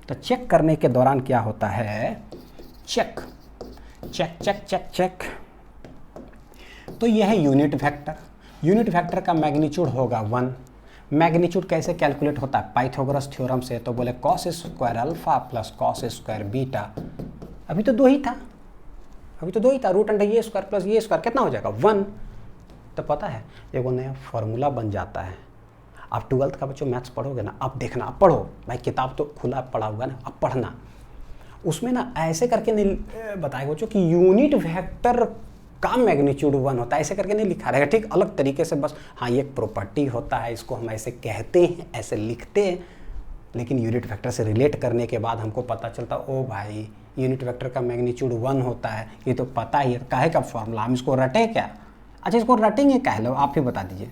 Speaker 1: तो चेक करने के दौरान क्या होता है, check check check check check. तो यह है यूनिट वेक्टर। यूनिट वेक्टर का मैग्नीट्यूड होगा 1। मैग्नीट्यूड कैसे कैलकुलेट होता है, पाइथागोरस थ्योरम से। तो बोले cos square alpha plus cos square beta. अभी तो 2 ही था, अभी तो 2 ही था, रूट अंडर ये स्क्वायर प्लस ये स्क्वायर कितना हो जाएगा 1। तो पता है एगो नया फॉर्मूला बन जाता है। आप 12th का बच्चों मैथ्स पढ़ोगे ना, अब देखना, अब पढ़ो भाई, किताब तो खुला पड़ा हुआ ना, अब पढ़ना। उसमें ना ऐसे करके नहीं बताएगा बच्चों कि यूनिट वेक्टर का मैग्नीट्यूड 1 होता है, ऐसे करके नहीं लिखा रहेगा, ठीक अलग तरीके से। बस हाँ ये एक प्रॉपर्टी होता है, इसको हम ऐसे कहते हैं, ऐसे लिखते हैं। लेकिन यूनिट वेक्टर से रिलेट करने के बाद हमको पता चलता ओ भाई यूनिट वेक्टर का मैग्नीट्यूड 1 होता है, ये तो पता ही है। काहे का फॉर्मूला, हम इसको रटे क्या? अच्छा इसको रटेंगे कह लो, आप ही बता दीजिए।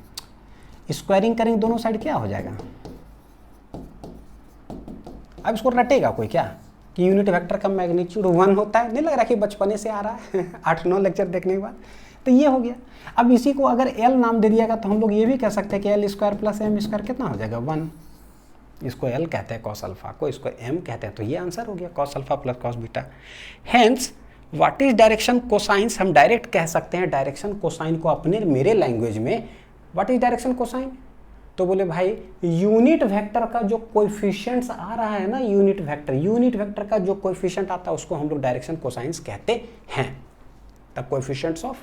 Speaker 1: स्क्वायरिंग करेंगे दोनों साइड क्या हो जाएगा? अब इसको रटेगा कोई क्या कि यूनिट वेक्टर का मैग्नीट्यूड 1 होता है? नहीं लग रहा कि बचपने से आ रहा है 8-9 लेक्चर देखने के बाद। तो ये हो गया। अब इसी को अगर एल नाम दे दिया तो हम लोग ये भी कह सकते हैं कि L square plus M square कितना हो जाएगा 1। इसको एल कहते हैं कॉस अल्फा को, इसको एम कहते हैं। तो ये आंसर हो गया cos alpha plus cos beta. Hence what is direction cosines, हम डायरेक्ट कह सकते हैं डायरेक्शन कोसाइन को अपने मेरे लैंग्वेज में। What is direction cosine? तो बोले भाई यूनिट वेक्टर का जो कोएफिशिएंट्स आ रहा है ना, यूनिट वेक्टर का जो कोएफिशिएंट आता है उसको हम लोग डायरेक्शन कोसाइंस कहते हैं। The coefficients of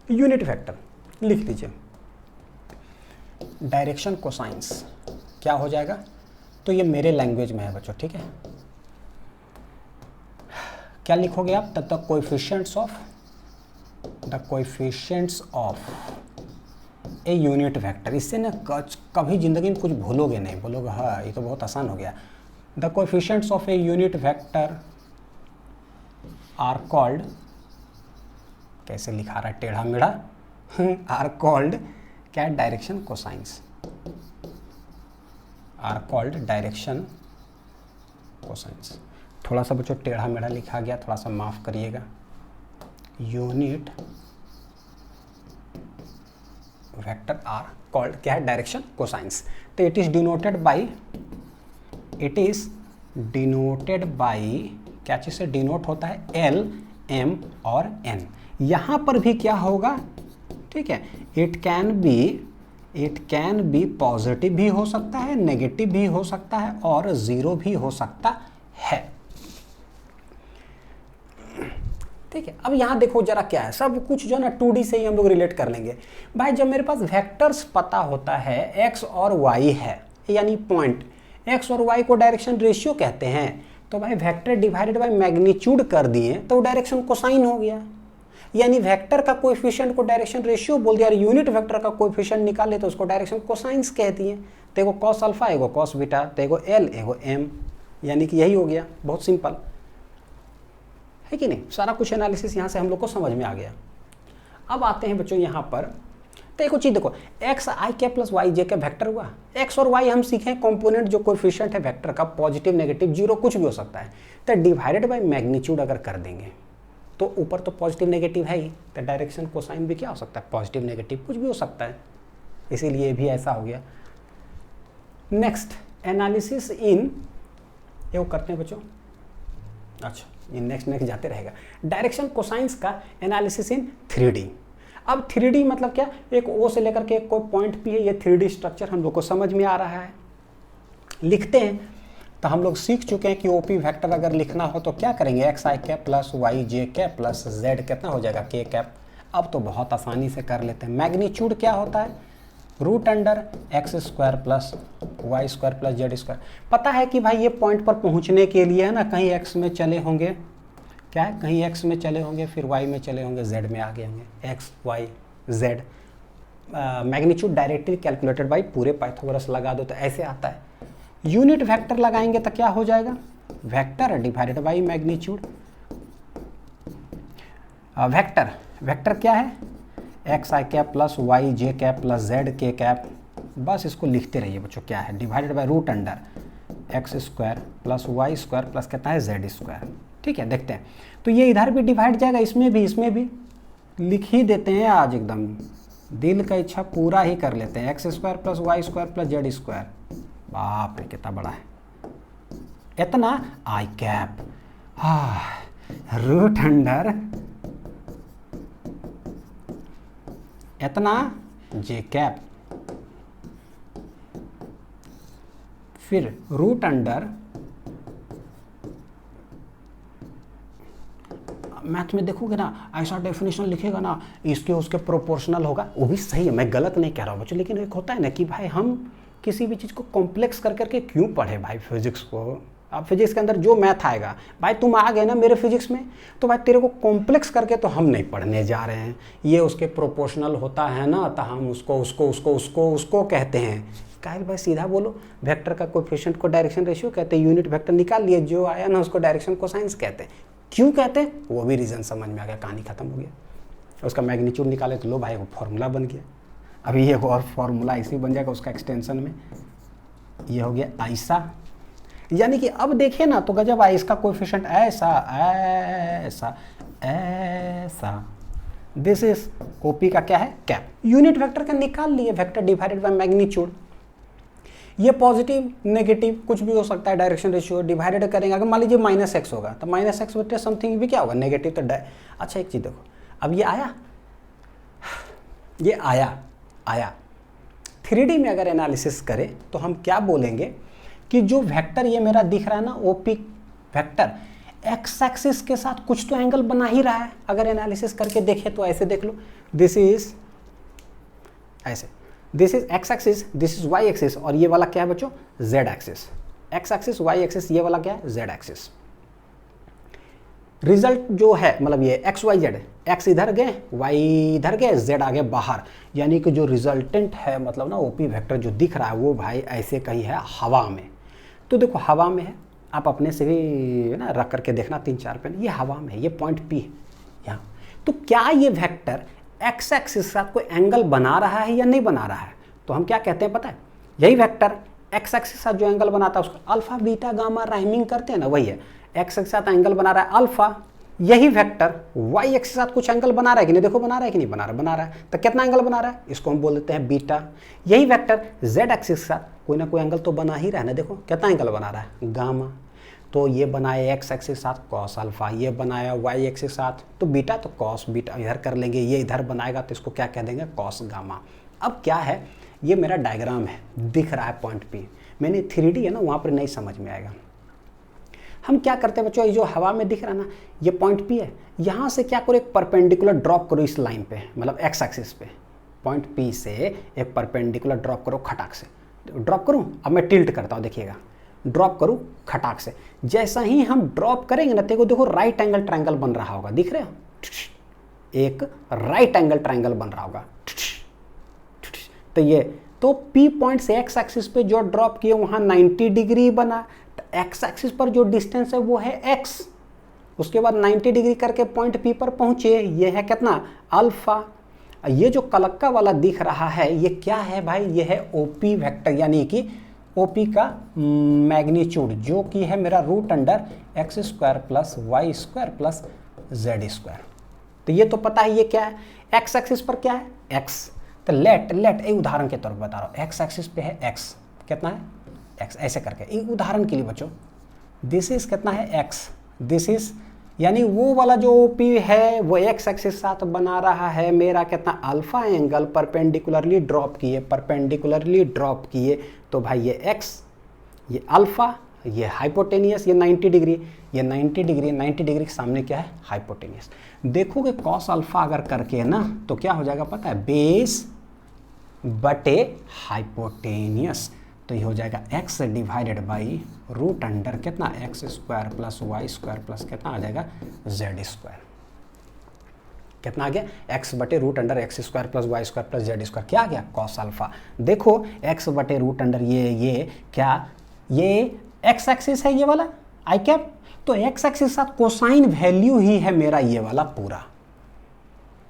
Speaker 1: unit vector लिख लीजिए। डायरेक्शन कोसाइंस क्या हो जाएगा? तो ये मेरे लैंग्वेज में है बच्चों, ठीक है। क्या लिखोगे आप? तब तक coefficients of a unit vector. इससे ना कभी जिंदगी में कुछ भूलोगे नहीं, बोलोगे हाँ ये तो बहुत आसान हो गया। The coefficients of a unit vector are called, कैसे लिखा रहा है टेढ़ा मेढ़ा, आर कॉल्ड क्या? Direction cosines. Are called direction cosines. थोड़ा सा बच्चों टेढ़ा मेढ़ा लिखा गया, थोड़ा सा माफ़ करिएगा। यूनिट वेक्टर आर कॉल्ड क्या है, डायरेक्शन कोसाइंस। तो इट इज डिनोटेड बाई क्या चीज़ से डिनोट होता है, एल, एम और एन। यहाँ पर भी क्या होगा, ठीक है, इट कैन बी पॉजिटिव भी हो सकता है, नेगेटिव भी हो सकता है और ज़ीरो भी हो सकता है। ठीक है, अब यहाँ देखो जरा क्या है, सब कुछ जो ना 2D से ही हम लोग रिलेट कर लेंगे। भाई जब मेरे पास वेक्टर्स पता होता है, x और y है, यानी पॉइंट x और y को डायरेक्शन रेशियो कहते हैं, तो भाई वेक्टर डिवाइडेड बाय मैग्नीट्यूड कर दिए तो डायरेक्शन कोसाइन हो गया। यानी वेक्टर का कोएफिशिएंट को डायरेक्शन रेशियो बोल दिया, यूनिट वेक्टर का कोएफिशिएंट निकाले तो उसको डायरेक्शन कोसाइंस कहती है। तो एगो कॉस अल्फा, एगो कॉस बीटा, तो एगो एल, एगो एम, यानी कि यही हो गया। बहुत सिंपल है कि नहीं, सारा कुछ एनालिसिस यहाँ से हम लोग को समझ में आ गया। अब आते हैं बच्चों यहाँ पर, तो एक चीज़ देखो, एक्स आई के प्लस वाई जे का वेक्टर हुआ। एक्स और वाई हम सीखें कंपोनेंट जो कोएफिशिएंट है वेक्टर का, पॉजिटिव, नेगेटिव, जीरो, कुछ भी हो सकता है। तो डिवाइडेड बाय मैग्नीट्यूड अगर कर देंगे तो ऊपर तो पॉजिटिव नेगेटिव है ही, तो डायरेक्शन कोसाइन भी क्या हो सकता है, पॉजिटिव नेगेटिव कुछ भी हो सकता है, इसीलिए भी ऐसा हो गया। नेक्स्ट एनालिसिस इन, ये वो करते हैं बच्चों, अच्छा ये नेक्स्ट जाते रहेगा। डायरेक्शन कोसाइंस का एनालिसिस इन 3D। अब 3D मतलब क्या, एक O से लेकर के एक कोई पॉइंट P है, ये 3D स्ट्रक्चर हम लोग को समझ में आ रहा है। लिखते हैं तो हम लोग सीख चुके हैं कि OP वेक्टर अगर लिखना हो तो क्या करेंगे, x I cap plus Y J cap plus Z कितना हो जाएगा, के कैप। अब तो बहुत आसानी से कर लेते हैं। मैग्नीट्यूड क्या होता है, root under X square plus Y square plus Z square. पता है कि भाई ये पॉइंट पर पहुंचने के लिए है ना, कहीं एक्स में चले होंगे, क्या है, कहीं एक्स में चले होंगे, फिर वाई में चले होंगे, जेड में आ गए होंगे, X Y Z. Magnitude directly calculated by पूरे पाइथागोरस लगा दो तो ऐसे आता है। यूनिट वेक्टर लगाएंगे तो क्या हो जाएगा, vector divided by magnitude. Vector क्या है, X I cap plus Y J cap plus Z K cap. बस इसको लिखते रहिए बच्चों, क्या है, divided by root under X square plus Y square plus कितना है, जेड स्क्वायर। ठीक है, देखते हैं तो ये इधर भी डिवाइड जाएगा, इसमें भी लिख ही देते हैं आज, एकदम दिल का इच्छा पूरा ही कर लेते हैं। X square plus Y square plus Z square, बाप रे कितना बड़ा है, इतना आई कैप, रूट अंडर इतना जे कैप, फिर रूट अंडर, मैथ में देखोगे ना ऐसा डेफिनेशन लिखेगा ना, इसके उसके प्रोपोर्शनल होगा, वो भी सही है, मैं गलत नहीं कह रहा हूँ बच्चों। लेकिन एक होता है ना कि भाई हम किसी भी चीज़ को कॉम्प्लेक्स कर करके क्यों पढ़े भाई फिजिक्स को। अब फिजिक्स के अंदर जो मैथ आएगा, भाई तुम आ गए ना मेरे फिजिक्स में, तो भाई तेरे को कॉम्प्लेक्स करके तो हम नहीं पढ़ने जा रहे हैं। ये उसके प्रोपोर्शनल होता है ना, तो हम उसको कहते हैं। काहे भाई सीधा बोलो, वेक्टर का कोएफिशिएंट को डायरेक्शन रेशियो कहते हैं, यूनिट वेक्टर निकाल लिए, जो आया ना उसको डायरेक्शन कोसाइंस कहते हैं। क्यों कहते हैं वो भी रीज़न समझ में आ गया, कहानी खत्म हो गया। उसका मैग्नीट्यूड निकाले तो लो भाई वो फॉर्मूला बन गया। अभी ये और फॉर्मूला ऐसे ही बन जाएगा उसका एक्सटेंशन में, ये हो गया ऐसा। यानी कि अब देखिए ना तो गजब आए, इसका कोएफिशिएंट ऐसा ऐसा ऐसा, दिस इज ओपी का क्या है, कैप। यूनिट वेक्टर का निकाल लिए, वेक्टर डिवाइडेड बाय मैग्नीट्यूड। ये पॉजिटिव नेगेटिव कुछ भी हो सकता है, डायरेक्शन रेशियो डिवाइडेड करेंगे। अगर मान लीजिए माइनस एक्स होगा तो माइनस एक्स बटे समथिंग भी क्या होगा, नेगेटिव। तो अच्छा एक चीज़ देखो, अब ये आया 3D में अगर एनालिसिस करें तो हम क्या बोलेंगे कि जो वेक्टर ये मेरा दिख रहा है ना, ओपी वेक्टर एक्स एक्सिस के साथ कुछ तो एंगल बना ही रहा है। अगर एनालिसिस करके देखें तो ऐसे देख लो, दिस इज ऐसे, this is X axis, this is Y axis, और ये वाला क्या है बच्चों, Z axis. X axis Y axis, ये वाला क्या है, जेड एक्सिस। रिजल्ट जो है मतलब ये एक्स वाई जेड, एक्स इधर गए, वाई इधर गए, जेड आगे बाहर, यानी कि जो रिजल्टेंट है मतलब ना ओपी वेक्टर जो दिख रहा है वो भाई ऐसे कहीं है हवा में। तो देखो हवा में है, आप अपने से भी ना रख करके देखना 3-4 पेन, ये हवा में है, ये पॉइंट पी है यहाँ। तो क्या ये वेक्टर एक्स एक्सिस के साथ कोई एंगल बना रहा है या नहीं बना रहा है, तो हम क्या कहते हैं पता है, यही वेक्टर एक्स एक्सिस के साथ जो एंगल बनाता है उसको अल्फा बीटा गामा राइमिंग करते हैं ना, वही है। एक्स के साथ एंगल बना रहा है अल्फा, यही वेक्टर वाई एक्स के साथ कुछ एंगल बना रहा है कि नहीं, देखो बना रहा है कि नहीं बना रहा, बना रहा है। तो कितना एंगल बना रहा है, इसको हम बोल देते हैं बीटा। यही वेक्टर जेड एक्सिस के साथ कोई ना कोई एंगल तो बना ही रहा है ना, देखो कितना एंगल बना रहा है, गामा। तो ये बनाया एक्स एक्सिस के साथ कॉस अल्फा, ये बनाया वाई एक्सिस के साथ तो बीटा, तो कॉस बीटा इधर कर लेंगे, ये इधर बनाएगा तो इसको क्या कह देंगे, कॉस गामा। अब क्या है, ये मेरा डायग्राम है, दिख रहा है पॉइंट पी, मैंने 3D है ना, वहाँ पर नहीं समझ में आएगा। हम क्या करते हैं बच्चों, ये जो हवा में दिख रहा है ना, ये पॉइंट पी है, यहाँ से क्या करो, एक परपेंडिकुलर ड्रॉप करो इस लाइन पे, मतलब एक्स एक्सिस पे। पॉइंट पी से एक परपेंडिकुलर ड्रॉप करो खटाक से। ड्रॉप करूँ, अब मैं टिल्ट करता हूँ, देखिएगा, ड्रॉप करूँ खटाक से। जैसा ही हम ड्रॉप करेंगे ना, देखो राइट एंगल ट्रायंगल बन रहा होगा, दिख रहे हो, एक राइट एंगल ट्रायंगल बन रहा होगा। तो ये तो P पॉइंट से एक्स एक्सिस पे जो ड्रॉप किए वहाँ 90 डिग्री बना, तो एक्स एक्सिस पर जो डिस्टेंस है वो है x, उसके बाद 90 डिग्री करके पॉइंट P पर पहुँचे, ये है कितना, अल्फा। ये जो कलक्का वाला दिख रहा है ये क्या है भाई, ये है OP वेक्टर, यानी कि OP का मैग्नीट्यूड, जो कि है मेरा root under X square plus Y square plus Z square. तो ये तो पता है ये क्या है, एक्स एक्सिस पर क्या है, x। तो लेट एक उदाहरण के तौर पर बता रहा हूँ, एक्स एक्सिस पे है x, कितना है x, ऐसे करके एक उदाहरण के लिए बच्चों, दिस इज कितना है x, दिस इज यानी वो वाला जो OP है वो x एक्सिस साथ बना रहा है मेरा कितना, अल्फा एंगल परपेंडिकुलरली ड्रॉप किए, तो भाई ये x, ये अल्फा, ये हाइपोटेनियस, ये 90 डिग्री, ये 90 डिग्री के सामने क्या है, हाइपोटेनियस। देखोगे कॉस अल्फा अगर करके ना तो क्या हो जाएगा पता है, बेस बटे हाइपोटेनियस, तो ये हो जाएगा x divided by root under कितना, X square plus Y square plus कितना आ जाएगा, जेड स्क्वायर। कितना आ गया, x बटे root under X square plus Y square plus Z square, क्या आ गया, कॉस अल्फा। देखो x बटे रूट अंडर ये क्या, ये x एक्सिस है ये वाला आई कैप, तो x एक्सिस साथ कोसाइन वैल्यू ही है मेरा ये वाला पूरा,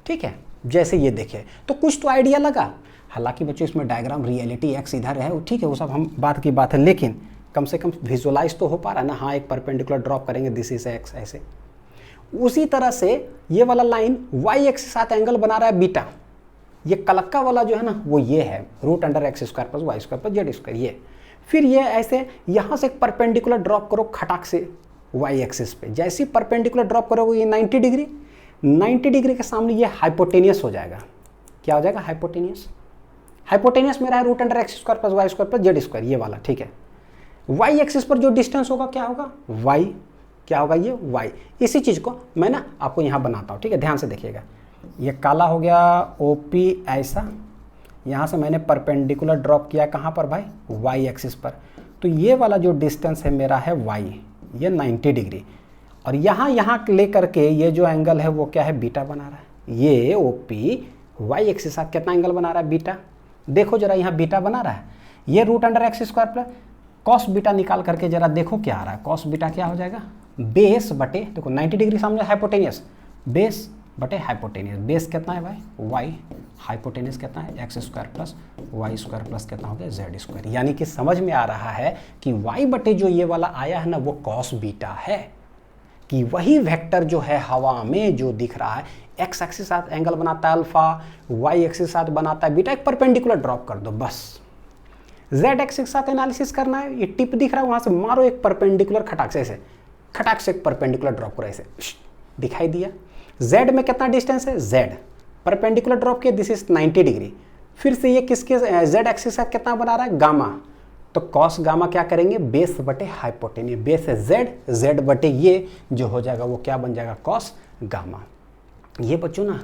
Speaker 1: ठीक है। जैसे ये देखे तो कुछ तो आइडिया लगा, हालांकि बच्चों इसमें डायग्राम रियलिटी x इधर है, ठीक है, वो सब हम बात की बात है, लेकिन कम से कम विजुअलाइज तो हो पा रहा है ना, हाँ एक परपेंडिकुलर ड्रॉप करेंगे, दिस इज x ऐसे। उसी तरह से ये वाला लाइन y एक्सिस के साथ एंगल बना रहा है बीटा, ये कलक्का वाला जो है ना वो ये है root under X square plus Y square plus Z square, ये फिर ये ऐसे यहाँ से एक परपेंडिकुलर ड्रॉप करो खटाक से वाई एक्सिस पे, जैसे ही परपेंडिकुलर ड्रॉप करोगे ये 90 डिग्री के सामने ये हाइपोटेनियस हो जाएगा, क्या हो जाएगा, हाइपोटेनियस मेरा है root under X square plus Y square plus Z square, ये वाला, ठीक है। वाई एक्सिस पर जो डिस्टेंस होगा क्या होगा, वाई, क्या होगा ये वाई। इसी चीज़ को मैं ना आपको यहाँ बनाता हूँ, ठीक है, ध्यान से देखिएगा, ये काला हो गया OP ऐसा, यहाँ से मैंने परपेंडिकुलर ड्रॉप किया कहाँ पर भाई, वाई एक्सिस पर, तो ये वाला जो डिस्टेंस है मेरा है वाई, ये 90 डिग्री, और यहाँ ले करके ये जो एंगल है वो क्या है, बीटा बना रहा है। ये OP वाई एक्सिस साथ कितना एंगल बना रहा है, बीटा। देखो जरा यहाँ बीटा बना रहा है, ये root under X square plus cos beta निकाल करके जरा देखो क्या आ रहा है, कॉस बीटा क्या हो जाएगा, बेस बटे, देखो 90 डिग्री सामने हाइपोटेनियस, बेस बटे हाइपोटेनियस, बेस कितना है भाई वाई, हाइपोटेनियस कितना है X square plus Y square plus कितना हो गया जेड स्क्वायर। यानी कि समझ में आ रहा है कि वाई बटे जो ये वाला आया है ना वो कॉस बीटा है, कि वही वेक्टर जो है हवा में जो दिख रहा है एक्स एक्सिस साथ एंगल बनाता है अल्फा, वाई एक्सिस साथ बनाता है बीटा, एक परपेंडिकुलर ड्रॉप कर दो बस। जेड एक्सिस के साथ एनालिसिस करना है, ये टिप दिख रहा है वहां से मारो एक परपेंडिकुलर खटाक से एक परपेंडिकुलर ड्रॉप करो, ऐसे दिखाई दिया। जेड में कितना डिस्टेंस है, जेड परपेंडिकुलर ड्रॉप किया, दिस इज 90 डिग्री। फिर से ये किसके जेड एक्सिस साथ कितना बना रहा है, गामा, तो कॉस गामा क्या करेंगे, बेस बटे हाइपोटेनियस, बेस है जेड बटे ये जो हो जाएगा वो क्या बन जाएगा, कॉस गामा। ये बच्चों ना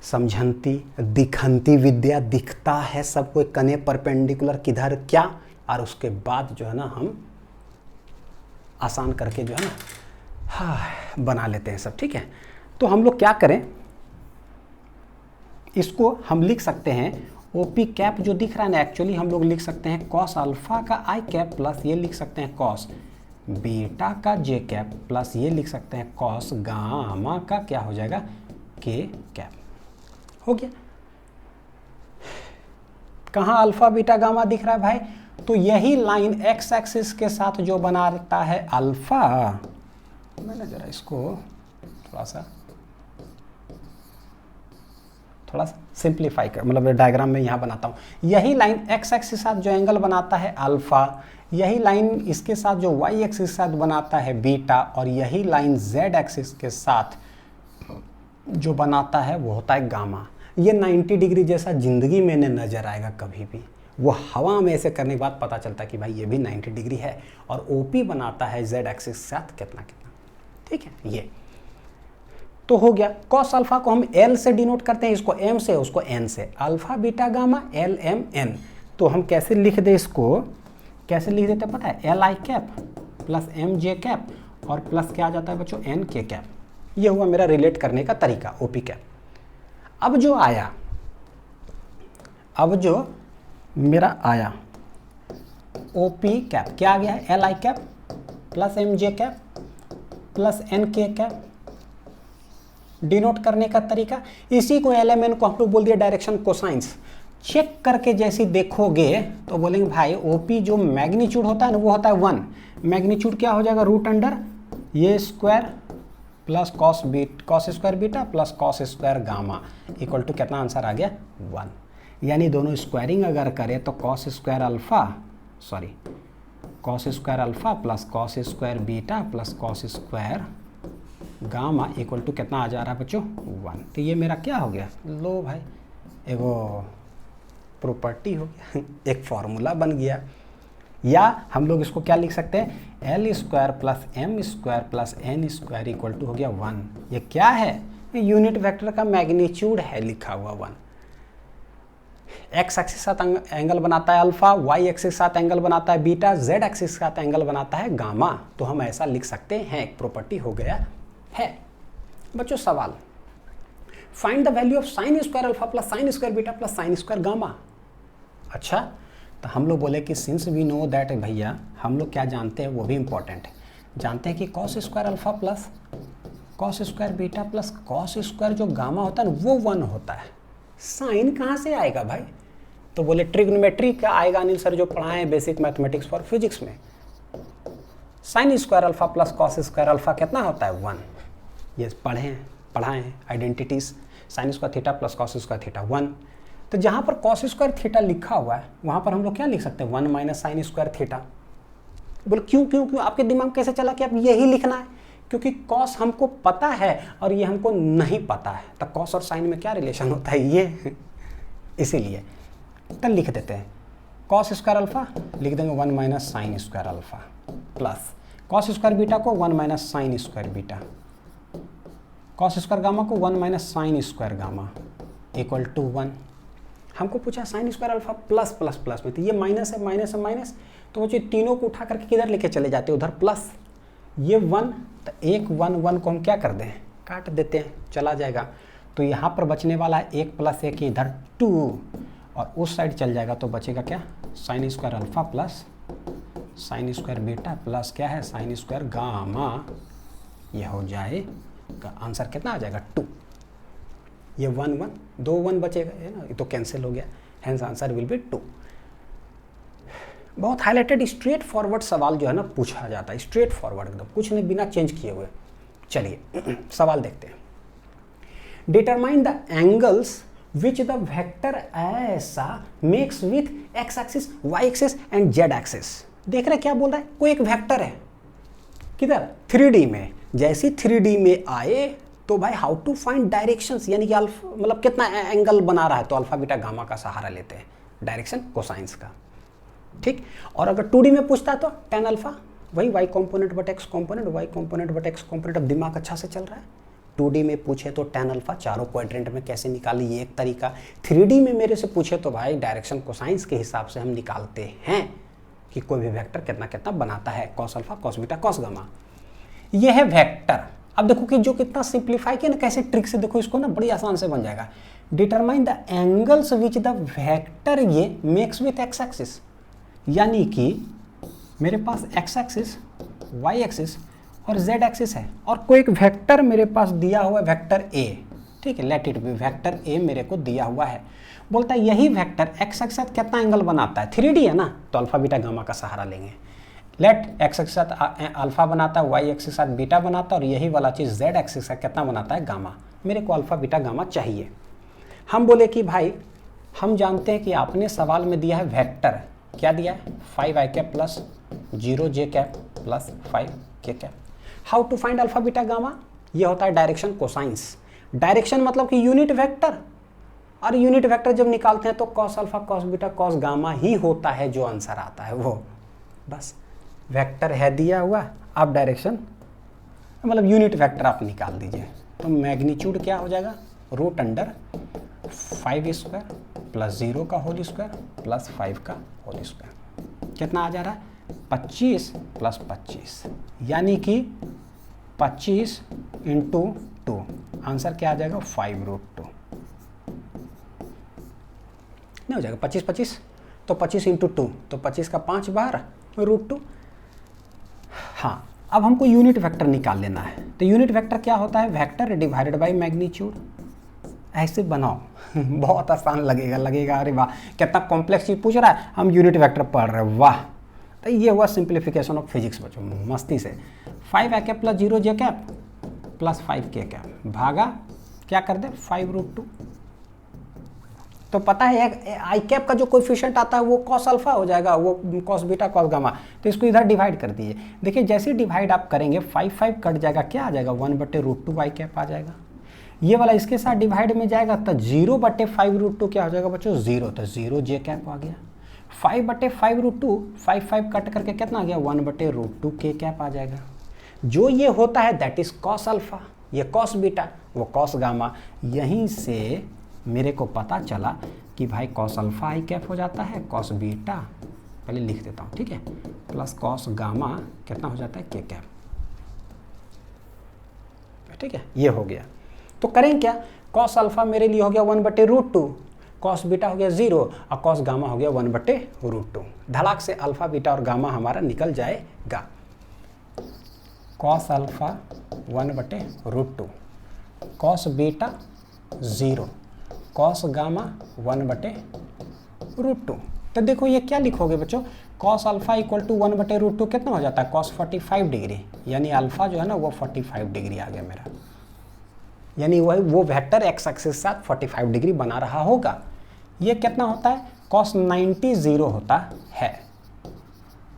Speaker 1: समझंती दिखंती विद्या, दिखता है सबको कने परपेंडिकुलर किधर क्या, और उसके बाद जो है ना हम आसान करके जो है ना हाँ बना लेते हैं सब, ठीक है। तो हम लोग क्या करें, इसको हम लिख सकते हैं OP कैप जो दिख रहा है ना, एक्चुअली हम लोग लिख सकते हैं कॉस अल्फा का आई कैप प्लस ये लिख सकते हैं कॉस बीटा का जे कैप प्लस ये लिख सकते हैं कॉस गामा का क्या हो जाएगा, के कैप। हो गया, कहाँ अल्फा बीटा गामा दिख रहा है भाई, तो यही लाइन एक्स एक्सिस के साथ जो बनाता है अल्फा, मैंने जरा इसको थोड़ा सा सिंप्लीफाई कर, मतलब डायग्राम में यहाँ बनाता हूँ। यही लाइन एक्स एक्सिस के साथ जो एंगल बनाता है अल्फा, यही लाइन इसके साथ जो वाई एक्सिस के साथ बनाता है बीटा, और यही लाइन जेड एक्सिस के साथ जो बनाता है वो होता है गामा। ये 90 डिग्री जैसा जिंदगी में नहीं नजर आएगा कभी भी, वो हवा में ऐसे करने के बाद पता चलता है कि भाई ये भी 90 डिग्री है, और ओपी बनाता है जेड एक्सिस के साथ कितना कितना। ठीक है, ये तो हो गया। कॉस अल्फा को हम एल से डिनोट करते हैं, इसको एम से, उसको एन से, alpha beta gamma L M N. तो हम कैसे लिख दे इसको, कैसे लिख देते पता है, L I cap plus M J cap और प्लस क्या आ जाता है बच्चों, एन के कैप। ये हुआ मेरा रिलेट करने का तरीका, ओपी कैप। अब जो आया, अब जो मेरा आया ओपी कैप, क्या आ गया है, L I cap plus M J cap plus N K cap. Denote करने का तरीका, इसी को एल एम एन को हम लोग बोल दिया डायरेक्शन कोसाइंस। चेक करके जैसे देखोगे तो बोलेंगे भाई ओपी जो मैग्नीट्यूड होता है ना वो होता है 1। मैग्नीट्यूड क्या हो जाएगा, रूट अंडर ये square plus cos square beta plus cos square gamma equal to कितना, आंसर आ गया 1। यानी दोनों स्क्वायरिंग अगर करें तो cos square alpha plus cos square beta plus cos square gamma equal to कितना आ जा रहा है बच्चों, 1। तो ये मेरा क्या हो गया, लो भाई एगो प्रॉपर्टी हो गया, एक फॉर्मूला बन गया। या हम लोग इसको क्या लिख सकते हैं, L square plus M square plus N square equal to हो गया 1। ये क्या है, ये यूनिट वेक्टर का मैग्नीट्यूड है लिखा हुआ 1। एक्स एक्सिस के साथ एंगल बनाता है अल्फा, वाई एक्सिस के साथ एंगल बनाता है बीटा, जेड एक्सिस के साथ एंगल बनाता है गामा। तो हम ऐसा लिख सकते हैं, एक प्रॉपर्टी हो गया है। बच्चों सवाल, find the value of sine square alpha plus sign square beta plus sign square gamma. अच्छा, तो हम लोग बोले कि सिंस वी नो दैट, भैया हम लोग क्या जानते हैं वो भी इंपॉर्टेंट है, जानते हैं कि cos square alpha plus cos square beta plus cos square जो गामा होता है ना वो 1 होता है। साइन कहाँ से आएगा भाई, तो बोले ट्रिग्नोमेट्री का आएगा अनिल सर जो पढ़ाए हैं बेसिक मैथमेटिक्स फॉर फिजिक्स में। Sign square alpha plus cos square alpha कितना होता है, 1। ये पढ़ाए हैं identities, sine square theta plus cos square theta 1। तो जहाँ पर कॉस स्क्वायर थीटा लिखा हुआ है वहाँ पर हम लोग क्या लिख सकते हैं, 1 माइनस साइन स्क्वायर थीटा। बोले क्यों क्यों क्यों, आपके दिमाग कैसे चला कि अब यही लिखना है, क्योंकि कॉस हमको पता है और ये हमको नहीं पता है। तो कॉस और साइन में क्या रिलेशन होता है ये, इसीलिए तो लिख देते हैं कॉस स्क्वायर अल्फा लिख देंगे 1 minus sine square alpha plus cos square beta को 1 minus sine square beta, cos square gamma को 1 minus sine square gamma equal to 1। हमको पूछा sine square alpha plus plus plus में, तो ये माइनस है माइनस है माइनस, तो वो जो तीनों को उठा करके किधर लेके चले जाते हैं, उधर प्लस। ये 1, तो एक 1 1 को हम क्या कर दें, काट देते हैं, चला जाएगा। तो यहाँ पर बचने वाला है 1 प्लस 1 इधर 2, और उस साइड चल जाएगा तो बचेगा क्या, sign square alpha plus sign square beta plus क्या है, साइन स्क्वायर गामा। ये हो जाएगा आंसर कितना आ जाएगा 2। ये 1 1 2 1 बचेगा है ना, ये तो कैंसिल हो गया, हेंस आंसर विल बी 2। बहुत हाईलाइटेड स्ट्रेट फॉरवर्ड सवाल जो है ना पूछा जाता है, स्ट्रेट फॉरवर्ड एकदम, कुछ नहीं बिना चेंज किए हुए। चलिए सवाल देखते हैं। Determine the angles which the vector ऐसा makes with X axis Y axis and Z axis. देख रहे क्या बोल रहा है, कोई एक वेक्टर है किधर 3D में, जैसी 3D में आए तो भाई हाउ टू फाइंड डायरेक्शंस, यानी कि अल्फा मतलब कितना एंगल बना रहा है, तो अल्फा बीटा गामा का सहारा लेते हैं, डायरेक्शन कोसाइंस का, ठीक। और अगर 2D में पूछता है तो tan अल्फा, वही y component but x component, y component but x component. अब दिमाग अच्छा से चल रहा है, 2D में पूछे तो tan अल्फा चारों क्वाड्रेंट में कैसे निकाली, ये एक तरीका। 3D में मेरे से पूछे तो भाई डायरेक्शन कोसाइंस के हिसाब से हम निकालते हैं कि कोई भी वेक्टर कितना कितना बनाता है, cos alpha cos beta cos gamma. ये है वेक्टर। अब देखो कि जो कितना सिंप्लीफाई किया ना, कैसे ट्रिक से देखो इसको ना, बड़ी आसान से बन जाएगा। Determine the angles which the vector ये मेक्स विथ एक्स एक्सिस, यानी कि मेरे पास एक्स एक्सिस वाई एक्सिस और जेड एक्सिस है, और कोई एक वेक्टर मेरे पास दिया हुआ है वेक्टर ए, ठीक है, let it be vector A मेरे को दिया हुआ है। बोलता है यही वेक्टर एक्स एक्स साथ कितना एंगल बनाता है, 3D है ना, तो अल्फा बीटा गामा का सहारा लेंगे। लेट एक्स एक्स साथ अल्फा बनाता है, वाई एक्स के साथ बीटा बनाता है, और यही वाला चीज़ जेड एक्स के साथ कितना बनाता है, गामा। मेरे को अल्फा बीटा गामा चाहिए। हम बोले कि भाई हम जानते हैं कि आपने सवाल में दिया है वेक्टर, क्या दिया है, 5i cap plus 0j cap plus 5k cap. How to find alpha beta gamma, ये होता है डायरेक्शन कोसाइंस। डायरेक्शन मतलब कि यूनिट वेक्टर, और यूनिट वेक्टर जब निकालते हैं तो cos alpha cos beta cos gamma ही होता है जो आंसर आता है वो। बस वेक्टर है दिया हुआ, आप डायरेक्शन मतलब यूनिट वेक्टर आप निकाल दीजिए। तो मैग्नीट्यूड क्या हो जाएगा, रूट अंडर 5 स्क्वायर प्लस 0 का होल स्क्वायर प्लस 5 का होल स्क्वायर। कितना आ जा रहा है, 25 प्लस 25, यानी कि 25 इंटू 2, आंसर क्या आ जाएगा, 5√2 नहीं हो जाएगा, 25 25 तो 25 इंटू 2, तो 25 का 5 बार √2। हाँ, अब हमको यूनिट वेक्टर निकाल लेना है। तो यूनिट वेक्टर क्या होता है, वेक्टर डिवाइडेड बाय मैग्नीट्यूड। ऐसे बनाओ बहुत आसान लगेगा अरे वाह कितना कॉम्प्लेक्स चीज पूछ रहा है, हम यूनिट वेक्टर पढ़ रहे हैं, वाह। तो ये हुआ सिंप्लीफिकेशन ऑफ फिजिक्स बच्चों, मस्ती से। 5i cap plus 0j cap plus 5k cap भागा क्या कर दे, 5√2। तो पता है आई कैप का जो कोएफिशिएंट आता है वो कॉस अल्फा हो जाएगा, वो कॉस बीटा कॉस गामा। तो इसको इधर डिवाइड कर दीजिए। देखिए जैसे डिवाइड आप करेंगे 5 कट जाएगा, क्या आ जाएगा, 1/√2 आई कैप आ जाएगा। ये वाला इसके साथ डिवाइड में जाएगा तो 0/5√2 क्या हो जाएगा बच्चों, 0, तो 0j कैप आ गया। 5/5√2 5 कट करके कितना आ गया, 1/√2 k कैप आ जाएगा। जो ये होता है दैट इज कॉस अल्फा, ये कॉस बीटा, वो कॉस गामा। यहीं से मेरे को पता चला कि भाई कॉस अल्फा आई कैप हो जाता है, कॉस बीटा पहले लिख देता हूँ, ठीक है, प्लस कॉस गामा कितना हो जाता है, के कैप। ठीक है, ये हो गया। तो करें क्या, कॉस अल्फा मेरे लिए हो गया 1/√2, कॉस बीटा हो गया 0 और कॉस गामा हो गया 1/√2। धड़ाक से अल्फा बीटा और गामा हमारा निकल जाएगा। Cos alpha 1/√2, cos beta 0, cos gamma 1/√2। तो देखो ये क्या लिखोगे बच्चों, कॉस अल्फा इक्वल टू 1/√2 कितना हो जाता है, कॉस 45 डिग्री, यानी अल्फा जो है ना वो 45 डिग्री आ गया मेरा, यानी वो वेक्टर एक्स एक्सिस के साथ 45 डिग्री बना रहा होगा। ये कितना होता है, कॉस 90 0 होता है,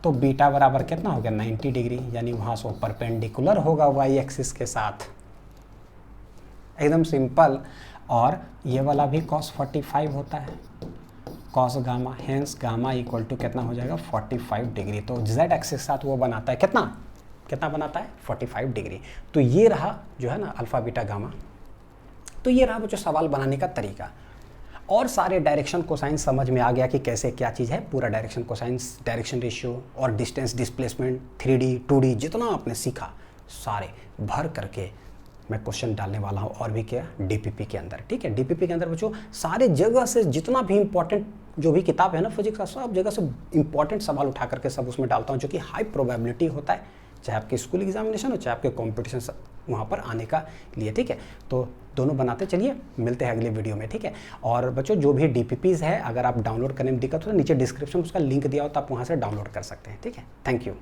Speaker 1: तो बीटा बराबर कितना हो गया, 90 डिग्री, यानी वहाँ से परपेंडिकुलर होगा वाई एक्सिस के साथ, एकदम सिंपल। और ये वाला भी कॉस 45 होता है, cos gamma, hence gamma equal to कितना हो जाएगा, 45 डिग्री। तो जेड एक्सिस के साथ वो बनाता है कितना बनाता है, 45 डिग्री। तो ये रहा जो है ना अल्फा बीटा गामा। तो ये रहा बच्चों सवाल बनाने का तरीका। और सारे डायरेक्शन कोसाइंस समझ में आ गया कि कैसे क्या चीज़ है, पूरा डायरेक्शन कोसाइंस, डायरेक्शन रेशियो और डिस्टेंस डिस्प्लेसमेंट, 3D 2D जितना आपने सीखा सारे भर करके मैं क्वेश्चन डालने वाला हूँ। और भी क्या, डीपीपी के अंदर, ठीक है। डीपीपी के अंदर बच्चों सारे जगह से जितना भी इंपॉर्टेंट जो भी किताब है ना फिजिक्स का, सब जगह से इंपॉर्टेंट सवाल उठा करके सब उसमें डालता हूँ, जो कि हाई प्रोबेबिलिटी होता है, चाहे आपके स्कूल एग्जामिनेशन हो चाहे आपके कॉम्पिटिशन वहाँ पर आने का लिए, ठीक है। तो दोनों बनाते चलिए, मिलते हैं अगले वीडियो में, ठीक है। और बच्चों जो भी डीपीपीज है अगर आप डाउनलोड करने में दिक्कत हो तो नीचे डिस्क्रिप्शन में उसका लिंक दिया हो तो आप वहाँ से डाउनलोड कर सकते हैं, ठीक है। Thank you.